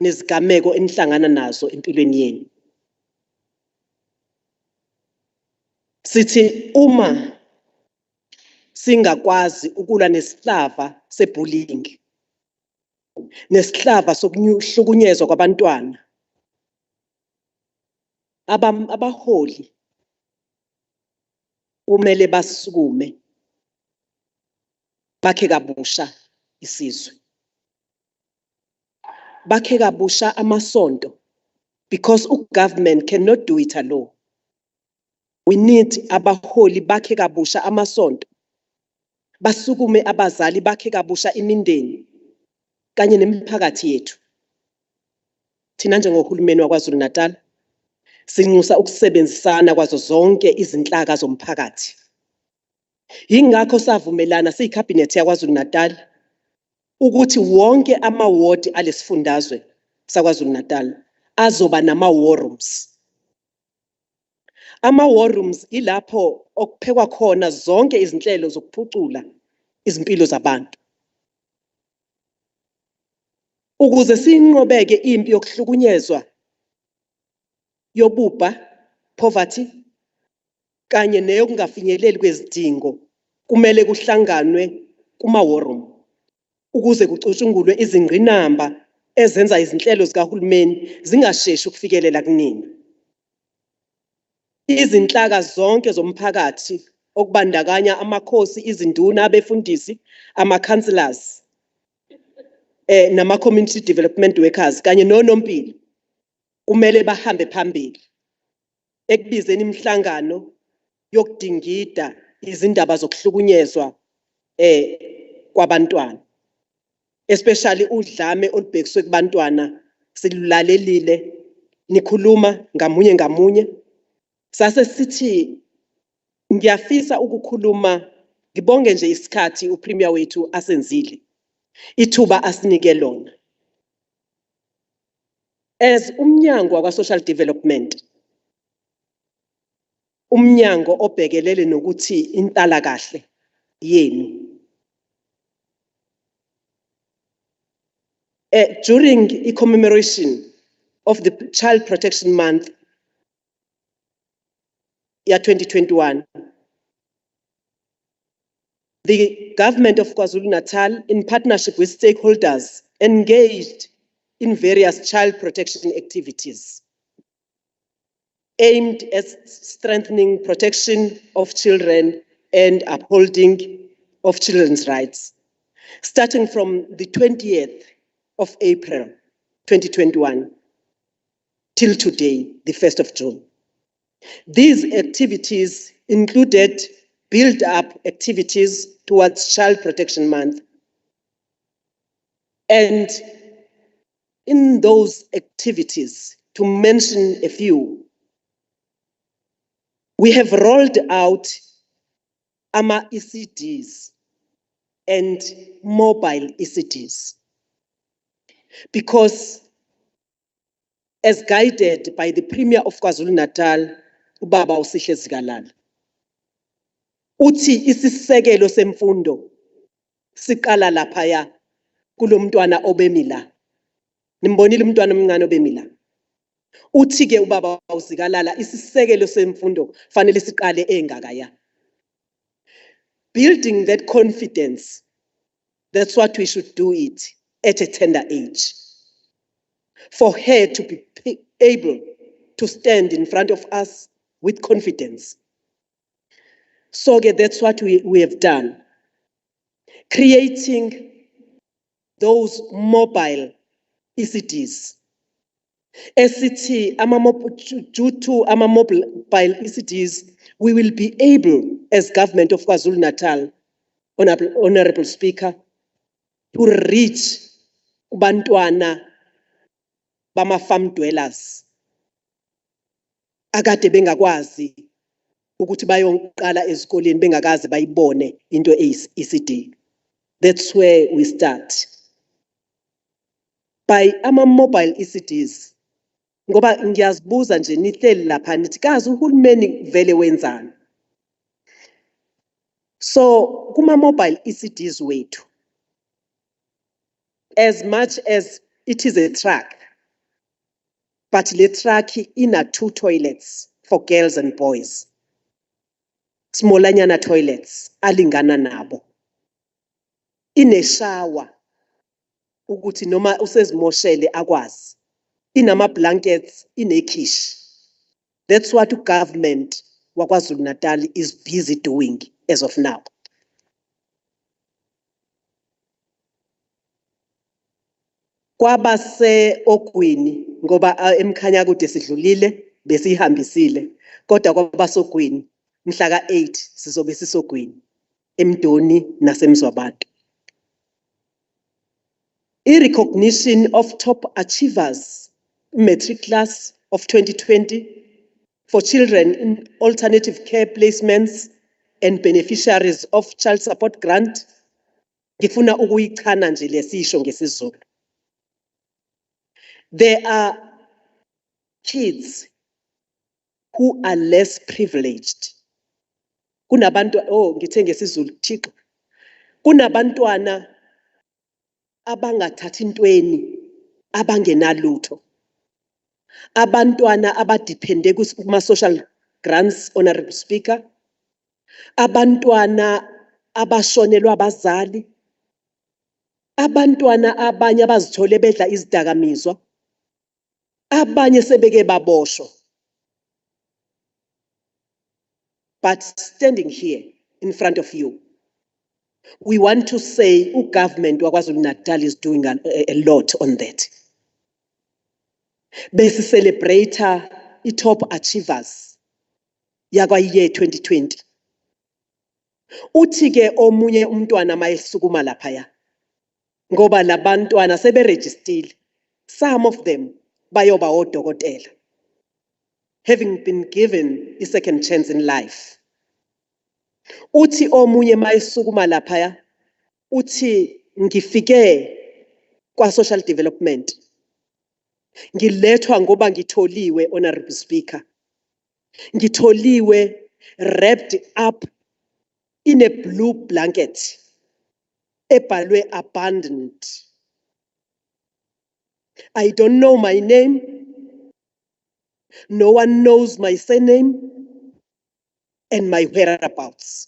nezigameko enihlangana nazo empilweni yenu. Sithi uma singakwazi ukulwa nesihlava sebullying, nesihlava sokuhlukunyezwa kwabantwana, abaholi kumele basukume bakhe kabusha isizwe, bakhe kabusha amasonto, because government cannot do it alone. We need abaholi bakhe kabusha amasonto, basukume abazali bakhe kabusha imindeni kanye nemiphakathi yethu. Thina njengohulumeni waKwaZulu-Natal sinxusa ukusebenzisana kwazo zonke izinhlaka zomphakathi. Yingakho savumelana siyikhabhinethi yaKwaZulu-Natal ukuthi wonke amaward alesifundazwe saKwaZulu-Natal azoba nama-war rooms. Ama-war rooms ilapho okuphekwa khona zonke izinhlelo zokuphucula izimpilo zabantu. Ukuze sinqobeke impi yokuhlukunyezwa, yobubha, poverty, kanye neyokungafinyeleli kwezidingo, kumele kuhlanganwe kuma-war room ukuze kucutshungulwe izingqinamba ezenza izinhlelo zikahulumeni zingasheshi ukufikelela kunina. Izinhlaka zonke zomphakathi okubandakanya amakhosi, izinduna, abefundisi, ama-councillors, nama-community development workers kanye nonompilo kumele bahambe phambili ekubizeni imihlangano yokudingida izindaba zokuhlukunyezwa kwabantwana, especially udlame olubhekiswe kubantwana. Silulalelile nikhuluma ngamunye ngamunye, Sase sithi ngiyafisa ukukhuluma ngibonge nje isikhathi uPremier wethu asenzile. Ithuba asinike lona. As umnyango wakwa social development, umnyango obhekelele nokuthi intala kahle yenu. During the commemoration of the Child Protection Month, year 2021, the government of KwaZulu-Natal, in partnership with stakeholders, engaged in various child protection activities aimed at strengthening protection of children and upholding of children's rights, starting from the 20th of April 2021 till today, the 1st of June. These activities included build-up activities towards Child Protection Month. And in those activities, to mention a few, we have rolled out AMA ECDs and mobile ECDs because, as guided by the Premier of KwaZulu-Natal, Ubaba uSihle Zikalala, uthi isisekelo semfundo siqala laphaya kulomntwana obemila. Nimbonile umntwana omncane obemila. Uthi ke Ubaba uZikalala isisekelo semfundo fanele siqale engakaya. Building that confidence, that's what we should do it at a tender age. For her to be able to stand in front of us with confidence. So that's what we have done. Creating those mobile ECDs. Due to our mobile ECDs, we will be able, as government of KwaZulu-Natal, Honorable Speaker, to reach bantwana bama farm dwellers. Akade bengakwazi ukuthi bayoqala ezikoleni bengakaze bayibone into ECD. That's where we start. By ama mobile ECDs, ngoba ngiyazibuza nje nihleli lapha nithi kazi uhulumeni vele wenzani. So kuma mobile ECDs wethu, as much as it is a truck, but le truck ina 2 toilets for girls and boys. Smallanyana toilets alingana nabo. Ine shower ukuthi noma usezimoshele akwazi. Inama blankets, ine kitchen. That's what the government KwaZulu-Natal is busy doing as of now. Kwabase Ogwini ngoba emkhanya kude sidlulile besihambisile kodwa kwabasogwini mhla ka8 sizobe sisogwini eMdoni nasemzwabantu. I-recognition of top achievers matric class of 2020 for children in alternative care placements and beneficiaries of child support grant. Ngifuna ukuyichana nje lesisho ngesizulu. There are kids who are less privileged. Kunabantu ngithe ngesizulu Thixo. Kunabantwana abangathathi intweni abangenalutho. Abantwana abadepende kuma social grants, Honorable Speaker. Abantwana abashonelwa abazali. Abantwana abanye abazithole bedla izidakamizwa. Abanye sebeke baboshwa. But standing here in front of you, we want to say government KwaZulu-Natal is doing a lot on that. Bese celebrate top achievers yakwa year 2020. Uthi ke omunye umntwana mayesukuma laphaya. Ngoba labantwana sebe registered. Some of them bayoba odokotela. having been given a second chance in life. Uthi omunye mayisukuma laphaya, uthi ngifike kwa social development. Ngilethwa ngoba ngitholiwe, Honorable Speaker. Ngitholiwe wrapped up in a blue blanket, ebhalwe abandoned. I don't know my name. No one knows my surname and my whereabouts.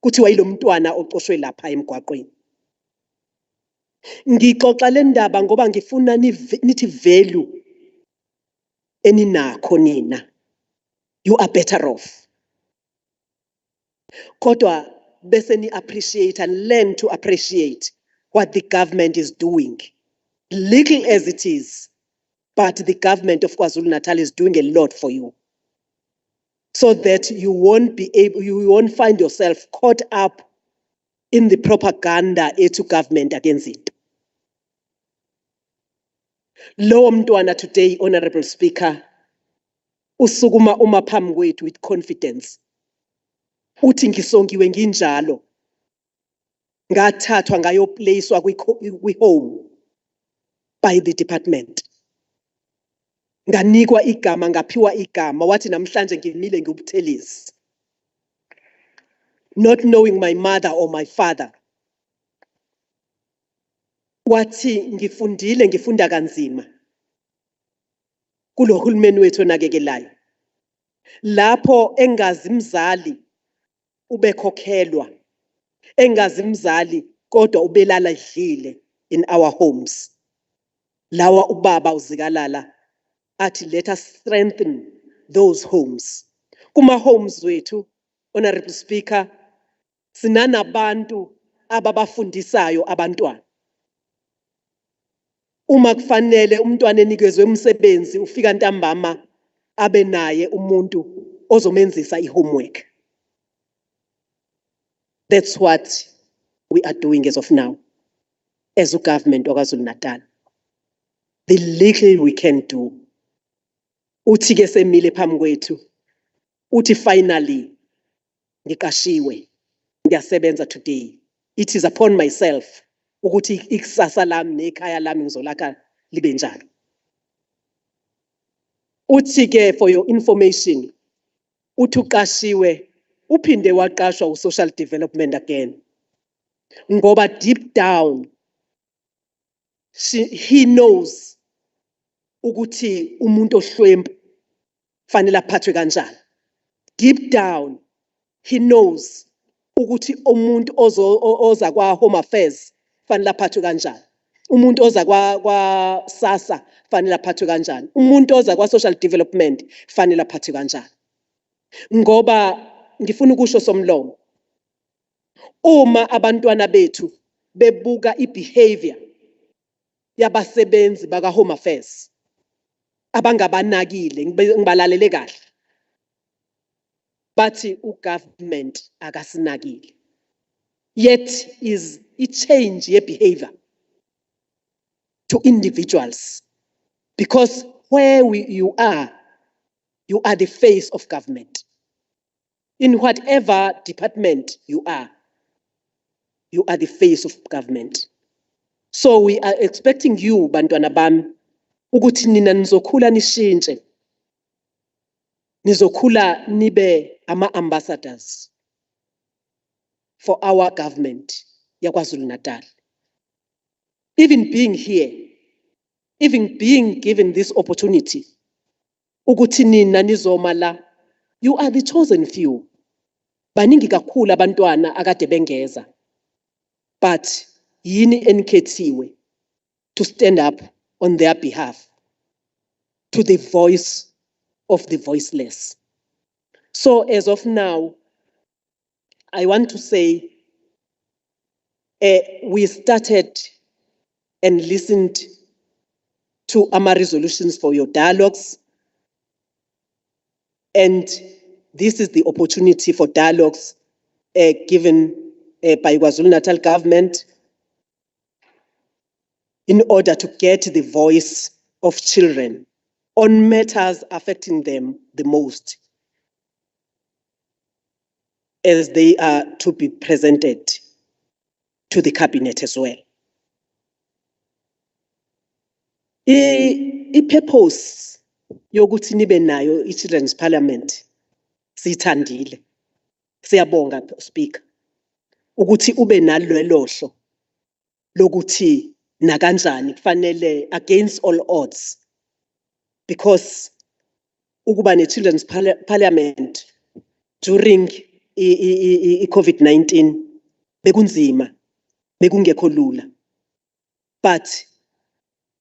Kuthiwa yilo mntwana oqoshwe lapha emgwaqweni. Ngixoxa le ndaba ngoba ngifuna nithi value eninakho nina. You are better off. Kodwa bese ni appreciate and learn to appreciate what the government is doing. Little as it is, but the government of KwaZulu-Natal is doing a lot for you. So that you won't find yourself caught up in the propaganda to government against it. Lo mntwana today, Honorable Speaker, usukuma phambi kwethu with confidence. Uthi ngisongiwe nginjalo. Ngathathwa ngayoplacewa kwi-home by the department. Nganikwa igama, ngaphiwa igama, wathi namhlanje ngimile ngubuthelezi. Not knowing my mother or my father. Wathi ngifunda kanzima. Kulo hulumeni wethu onakekelayo. Lapho engazi mzali ubekhokhelwa. Engazi mzali kodwa ubelala idlile in our homes. Lawa ubaba uzikalala athi let us strengthen those homes. Kuma homes wethu, Honorable Speaker, sinanabantu ababafundisayo abantwana. Uma kufanele umntwana enikezwe umsebenzi ufika ntambama abe naye umuntu ozomenzisa ihomework. That's what we are doing as of now as a government of KwaZulu-Natal. The little we can do. Uthi ke semile phambi kwethu. Uthi finally ngiqashiwe. Ngiyasebenza today. It is upon myself ukuthi ikusasa lami nekhaya lami ngizolakha libe njalo. Uthi ke for your information, uthi uqashiwe uphinde waqashwa u-social development again. Ngoba deep down he knows ukuthi umuntu ohlwempu fanele aphathwe kanjani. Deep down he knows ukuthi umuntu oza kwa home affairs fanele aphathwe kanjani. Umuntu oza kwa SASSA fanele aphathwe kanjani. Umuntu oza kwa social development fanele aphathwe kanjani. Ngoba ngifuna ukusho somlomo. Uma abantwana bethu bebuka ibehavior yabasebenzi baka home affairs abangabanakile, ngibalalele kahle, bathi ugovernment akasinakile. Yet is a change ye behavior to individuals, because where you are the face of government. In whatever department you are the face of government. So we are expecting you, bantwana bami, ukuthi nina nizokhula nishintshe. Nizokhula nibe ama-ambassadors for our government ya KwaZulu-Natal. Even being here, even being given this opportunity, ukuthi nina nizoma la, you are the chosen few. Baningi kakhulu abantwana akade bengeza. But yini enikhethiwe to stand up on their behalf to the voice of the voiceless. So as of now, I want to say we started and listened to our resolutions for your dialogues. And this is the opportunity for dialogues given by KwaZulu-Natal government in order to get the voice of children on matters affecting them the most, as they are to be presented to the cabinet as well. I-purpose yokuthi nibe nayo i-Children's Parliament siyithandile. Siyabonga Speaker ukuthi ube nalelo lokuthi nakanjani kufanele against all odds, because ukuba ne-Children's Parliament during i-COVID-19 bekunzima, bekungekho lula, but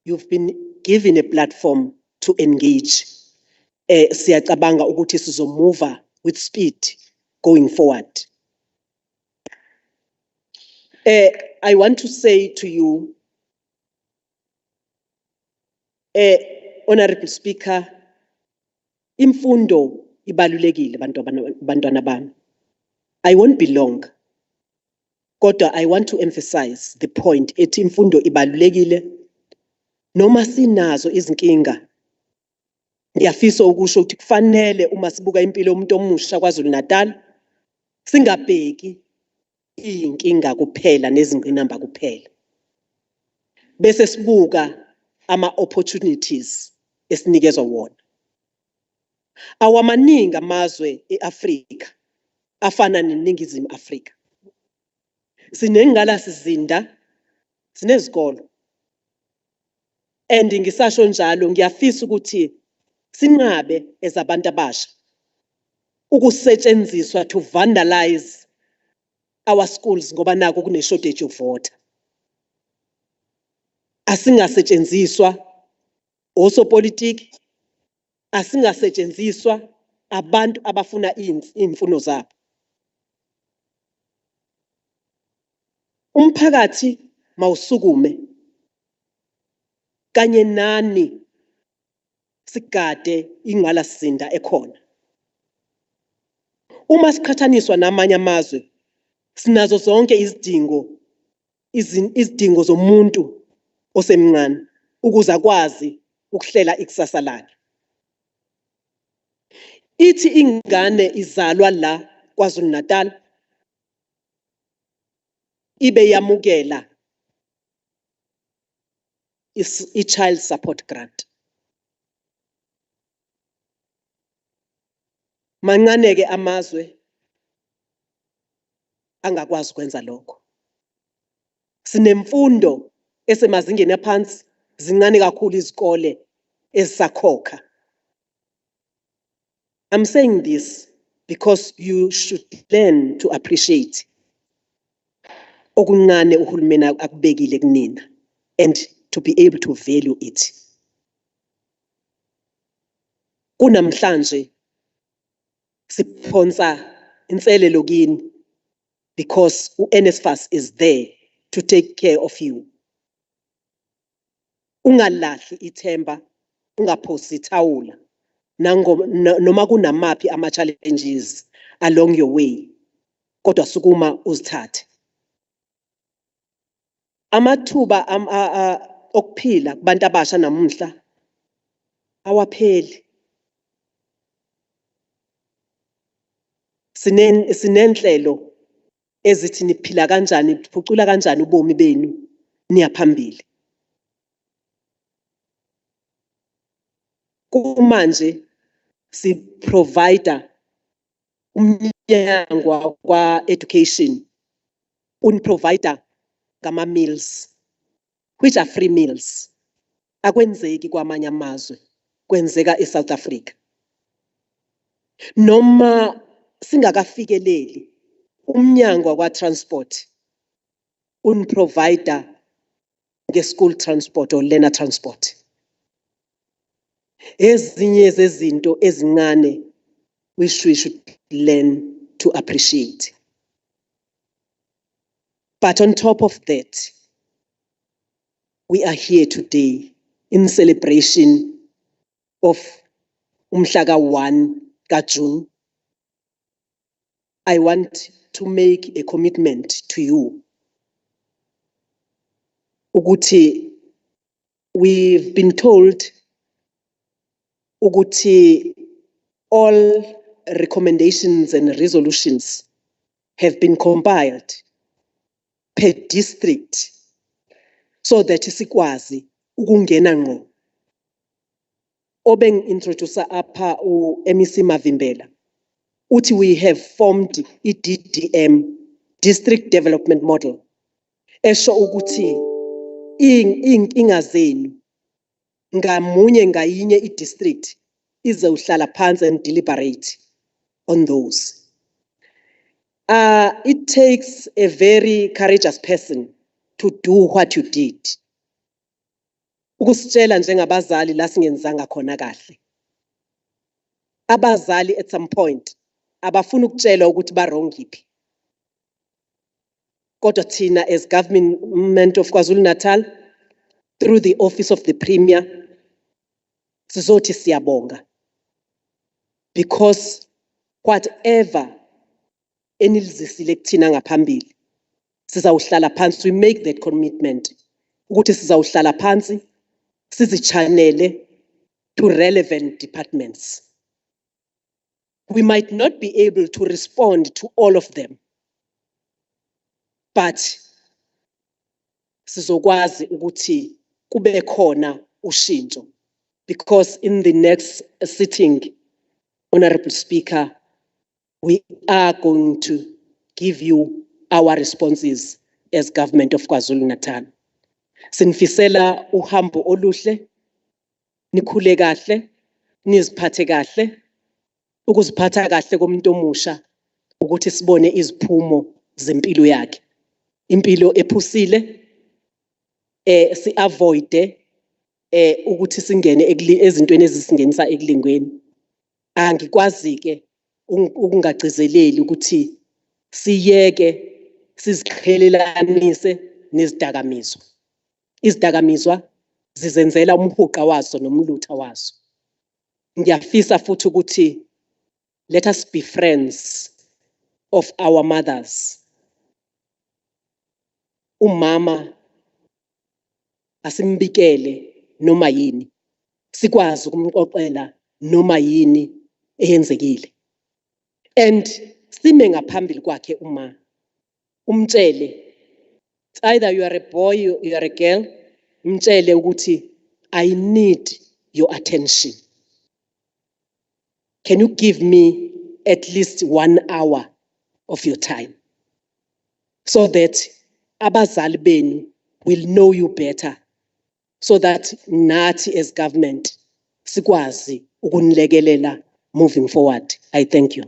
you've been given a platform to engage. Siyacabanga ukuthi sizomuva with speed going forward. I want to say to you, Honorable Speaker, imfundo ibalulekile bantwana bami. I won't be long, kodwa I want to emphasize the point ethi imfundo ibalulekile. Noma sinazo izinkinga, ngiyafisa ukusho ukuthi kufanele uma sibuka impilo yomuntu omusha KwaZulu-Natal singabheki inkinga kuphela nezingqinamba kuphela, bese sibuka ama-opportunities esinikezwa wona. Awamaningi amazwe e-Afrika afana neNingizimu Afrika. Sinengqalasizinda, sinezikolo. And ngisasho njalo ngiyafisa ukuthi singabe ezabantu abasha ukusetshenziswa to vandalize our schools ngoba nako kune shortage of water. Asingasetshenziswa osopolitiki, asingasetshenziswa abantu abafuna imfuno zabo. Umphakathi mawusukume kanye nani sigade ingqalasizinda ekhona. Uma siqhathaniswa namanye amazwe, sinazo zonke izidingo zomuntu osemncane ukuze akwazi ukuhlela ikusasa lakhe. Ithi ingane izalwa la KwaZulu-Natal ibe yamukela i-child support grant. Mancane ke amazwe angakwazi ukwenza lokho. Sinemfundo esemazingeni aphansi, zincane kakhulu izikole ezisakhokha. I'm saying this because you should learn to appreciate okuncane uhulumeni akubekile kunina and to be able to value it. Kunamhlanje siphonsa inselelo kini because uNSFAS is there to take care of you. Ungalahli ithemba, ungaphosi ithawula, noma kunamaphi ama-challenges along your way, kodwa sukuma uzithathe. Amathuba okuphila kubantu abasha namuhla awapheli. Sinenhlelo ezithi niphila kanjani, niphucula kanjani ubomi benu niyaphambili. Kumanje si provider umnyango kwa education provider gama meals which are free meals. Akwenzeki kwamanye amazwe, kwenzeka eSouth Africa. Noma singakafikeleli umnyango kwa transport provider nge-school transport or learner transport. Ezinye zezinto ezincane which we should learn to appreciate. But on top of that, we are here today in celebration of Umhlaga 1 June. I want to make a commitment to you. Ukuthi, we've been told ukuthi all recommendations and resolutions have been compiled per district so that sikwazi ukungena ngqo. Obeng-introduce apha u-MEC Mavimbela, uthi we have formed i-DDM, District Development Model, esho ukuthi iy'nkinga zenu ngamunye ngayinye i-district izohlala phansi and deliberate on those. It takes a very courageous person to do what you did. Ukusitshela njengabazali la singenzanga khona kahle. Abazali at some point abafuna ukutshelwa ukuthi ba wrong yiphi. Kodwa thina as government of KwaZulu-Natal, through the office of the Premier, sizothi siyabonga. Because whatever enilizisile kuthina ngaphambili, sizawuhlala phansi, we make that commitment. Ukuthi sizawuhlala phansi, sizichanele to relevant departments. We might not be able to respond to all of them, but sizokwazi ukuthi kube khona ushintsho, because in the next sitting, Honorable Speaker, we are going to give you our responses as government of KwaZulu-Natal. Sinifisela uhambo oluhle, nikhule kahle, niziphathe kahle, ukuziphatha kahle komuntu omusha, ukuthi sibone iziphumo zempilo yakhe. Impilo ephusile, si-avoide ukuthi singene ezintweni ezisingenisa ekulingweni. Angikwazi-ke ukungagcizeleli ukuthi siyeke siziqhelelanise nezidakamizwa. Izidakamizwa zizenzela umhuqa wazo nomlutha wazo. Ngiyafisa futhi ukuthi let us be friends of our mothers. Umama asimbikele noma yini, sikwazi ukumxoxela noma yini eyenzekile. And sime ngaphambili kwakhe uma, umtshele, it's either you are a boy, you are a girl, umtshele ukuthi I need your attention. Can you give me at least 1 hour of your time? So that abazali benu will know you better. So that nathi as government sikwazi ukunilekelela moving forward. I thank you.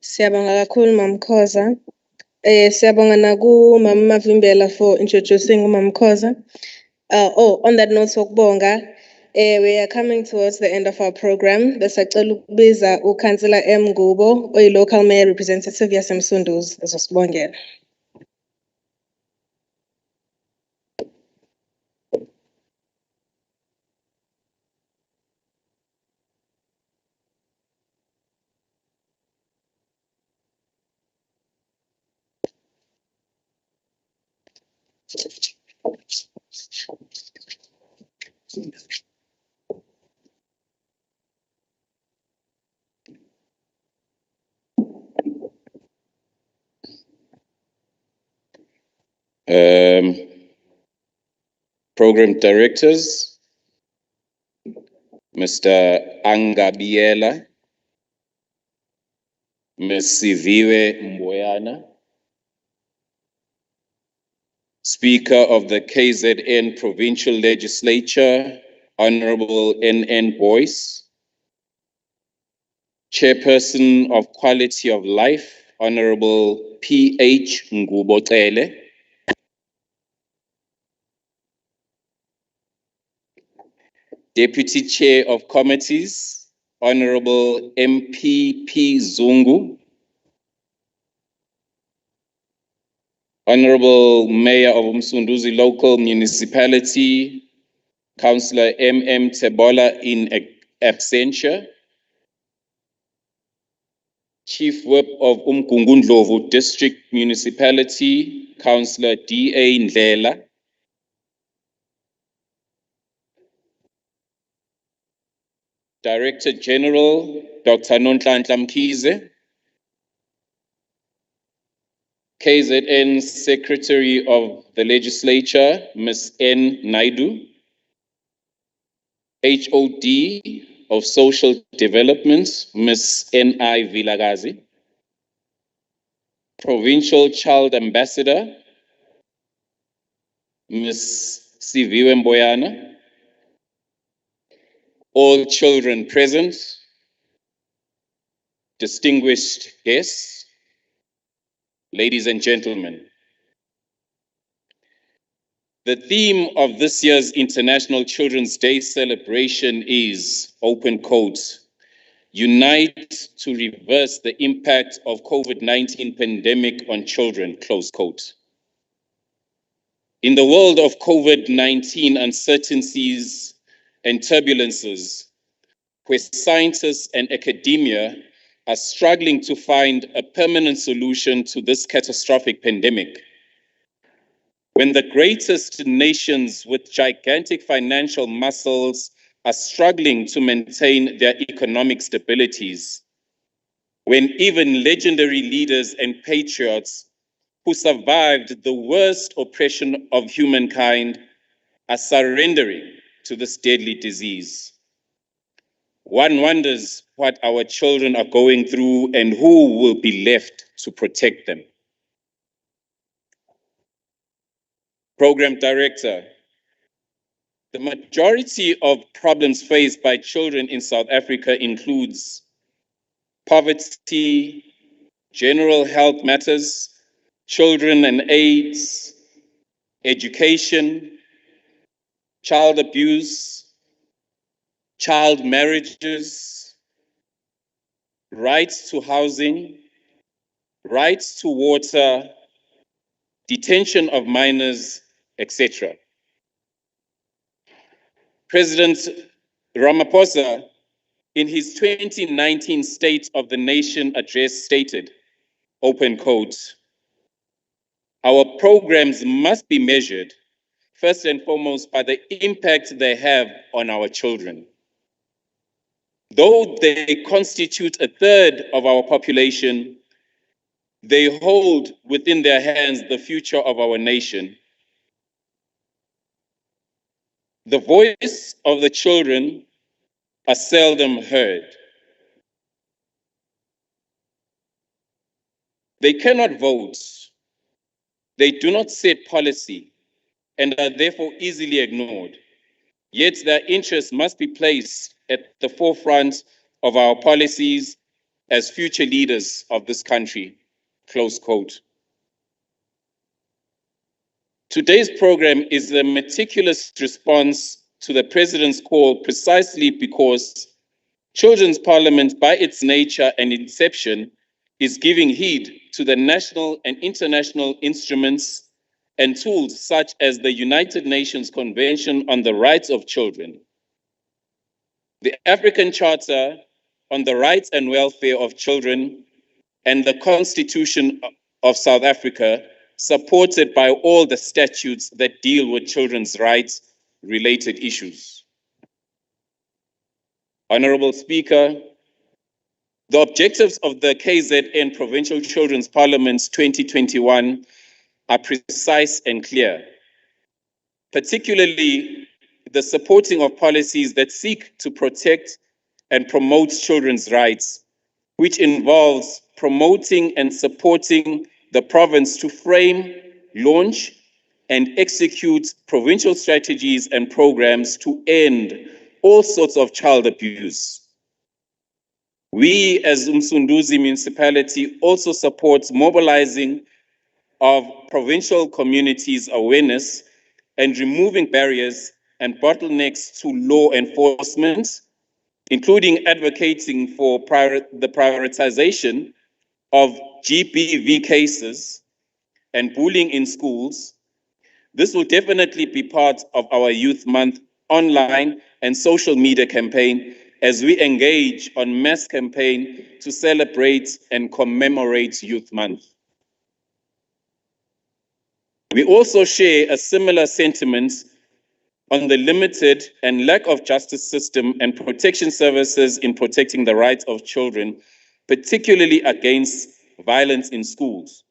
Siyabonga kakhulu Mama Khoza. Siyabonga naku Mama Mavimbela for introducing Mama Khoza. On that note sokubonga, we are coming towards the end of our program. Besacela ukubiza uKhansela M Ngubo, local mayor representative yaseMsunduzi ezosibongela. Program directors, Mr. Angabiela, Ms. Siviwe Mboyana, Speaker of the KZN Provincial Legislature, Honorable N.N. Boyce, Chairperson of Quality of Life, Honorable P.H. Ngubotele, Deputy Chair of Committees, Honorable M.P.P. Zungu, Honorable Mayor of Umsunduzi Local Municipality, Councillor M.M. Tebola in absentia. Chief Whip of Umgungundlovu District Municipality, Councillor D.A. Ndlela. Director General, Dr. Nonhlanhla Mkhize. KZN Secretary of the Legislature, Ms. N. Naidu. HOD of Social Development, Ms. N.I. Vilagazi. Provincial Child Ambassador, Ms. Siviwe Mboyana. All children present, distinguished guests, ladies and gentlemen. The theme of this year's International Children's Day celebration is, open quote, unite to reverse the impact of COVID-19 pandemic on children, close quote. In the world of COVID-19 uncertainties and turbulences, where scientists and academia are struggling to find a permanent solution to this catastrophic pandemic, when the greatest nations with gigantic financial muscles are struggling to maintain their economic stabilities, when even legendary leaders and patriots who survived the worst oppression of humankind are surrendering to this deadly disease. One wonders what our children are going through and who will be left to protect them. Program Director, the majority of problems faced by children in South Africa includes poverty, general health matters, children and AIDS, education, child abuse, child marriages, rights to housing, rights to water, detention of minors, etc. President Ramaphosa, in his 2019 State of the Nation address stated, open quote, our programs must be measured first and foremost by the impact they have on our children. Though they constitute a third of our population, they hold within their hands the future of our nation. The voice of the children are seldom heard. They cannot vote. They do not set policy and are therefore easily ignored. Yet their interests must be placed at the forefront of our policies as future leaders of this country, close quote. Today's program is a meticulous response to the President's call precisely because Children's Parliament, by its nature and inception, is giving heed to the national and international instruments and tools such as the United Nations Convention on the Rights of Children, the African Charter on the Rights and Welfare of Children, and the Constitution of South Africa, supported by all the statutes that deal with children's rights related issues. Honorable Speaker, the objectives of the KZN Provincial Children's Parliaments 2021 are precise and clear, particularly the supporting of policies that seek to protect and promote children's rights, which involves promoting and supporting the province to frame, launch, and execute provincial strategies and programs to end all sorts of child abuse. We as Umsunduzi municipality also support mobilizing of provincial communities' awareness and removing barriers and bottlenecks to law enforcement, including advocating for the prioritization of GBV cases and bullying in schools, this will definitely be part of our Youth Month online and social media campaign as we engage on mass campaign to celebrate and commemorate Youth Month. We also share a similar sentiment on the limited and lack of justice system and protection services in protecting the rights of children, particularly against violence in schools.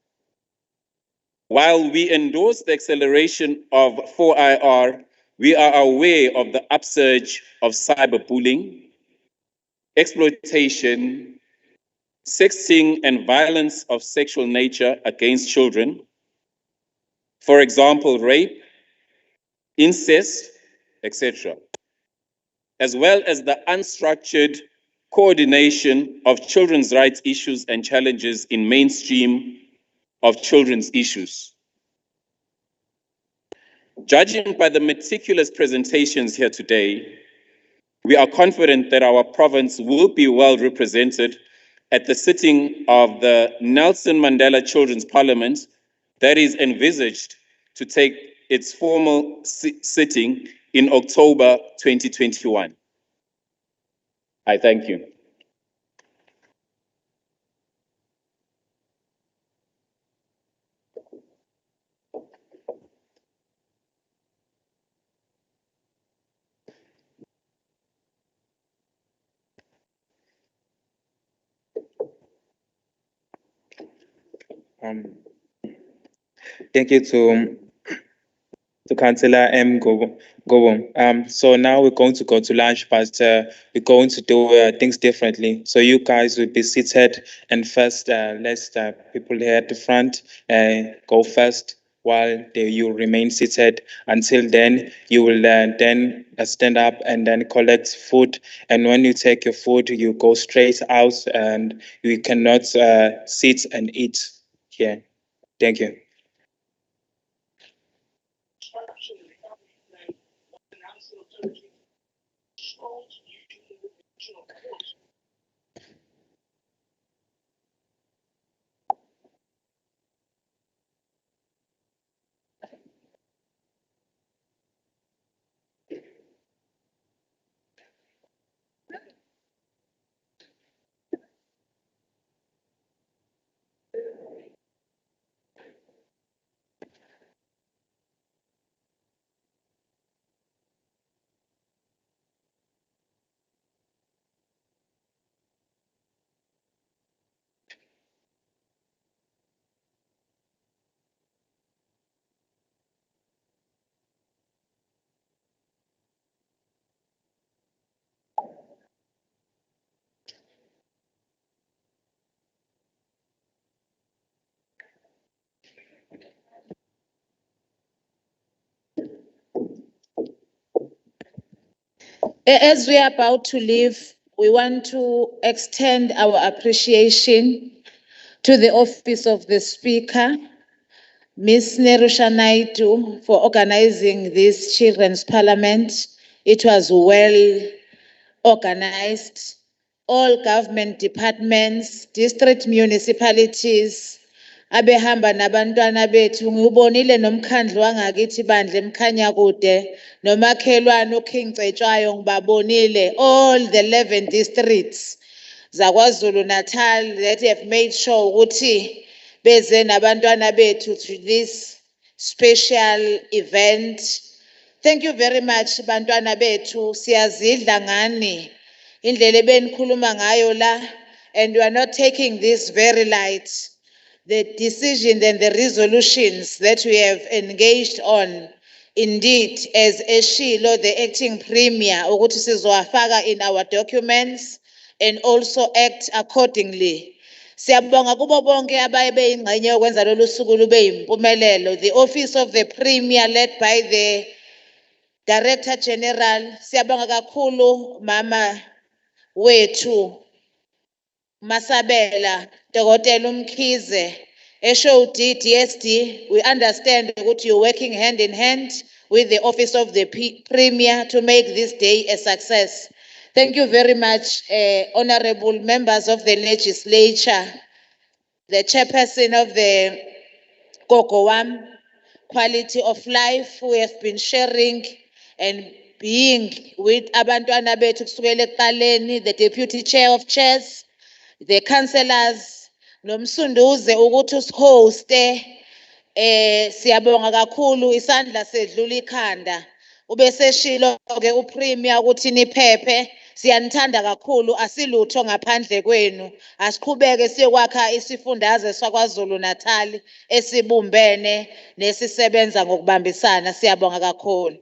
While we endorse the acceleration of 4IR, we are aware of the upsurge of cyberbullying, exploitation, sexting, and violence of sexual nature against children. For example, rape, incest, etc., as well as the unstructured coordination of children's rights issues and challenges in mainstream of children's issues. Judging by the meticulous presentations here today, we are confident that our province will be well represented at the sitting of the Nelson Mandela Children's Parliament that is envisaged to take its formal sitting in October 2021. I thank you. Thank you to Councillor M. Gobo. So now we're going to go to lunch, but we're going to do things differently. So you guys will be seated, and first, let's people here at the front go first, while you remain seated. Until then, you will then stand up and then collect food. And when you take your food, you go straight out, and you cannot sit and eat here. Thank you. As we are about to leave, we want to extend our appreciation to the Office of the Speaker, Ms. Nerusha Naidu, for organizing this Children's Parliament. It was well organized. All government departments, district municipalities, abehamba nabantwana bethu, ngubonile nomkhandlu wangakithi bandla emkhanya kude, nomakhelwane uKing Cetshwayo ngibabonile, all the 11 districts zaKwaZulu-Natal that have made sure ukuthi beze nabantwana bethu to this special event. Thank you very much, bantwana bethu, siyazidla ngani indlela ebenikhuluma ngayo la, and we are not taking this very light. The decisions and the resolutions that we have engaged on, indeed, as eshilo, the acting premier, ukuthi sizowafaka in our documents and also act accordingly. Siyabonga kubo bonke ababe ingxenye yokwenza lolu suku lube yimpumelelo. The Office of the Premier, led by the Director General, siyabonga kakhulu mama wethu Masabela, Dokotela Umkhize, HOD, DSD. We understand that you're working hand in hand with the Office of the Premier to make this day a success. Thank you very much, honorable members of the legislature, the chairperson of the gogo wami, quality of life. We have been sharing and being with abantwana bethu kusukela ekuqaleni, the deputy chair of chairs, the councillors, nomsunduze ukuthi usihoste. Siyabonga kakhulu, isandla sedlula ikhanda. Ube seshilo ke uPremier ukuthi niphephe. Siyanithanda kakhulu, asilutho ngaphandle kwenu. Asiqhubeke siyokwakha isifundazwe saKwaZulu-Natal esibumbene nesisebenza ngokubambisana. Siyabonga kakhulu.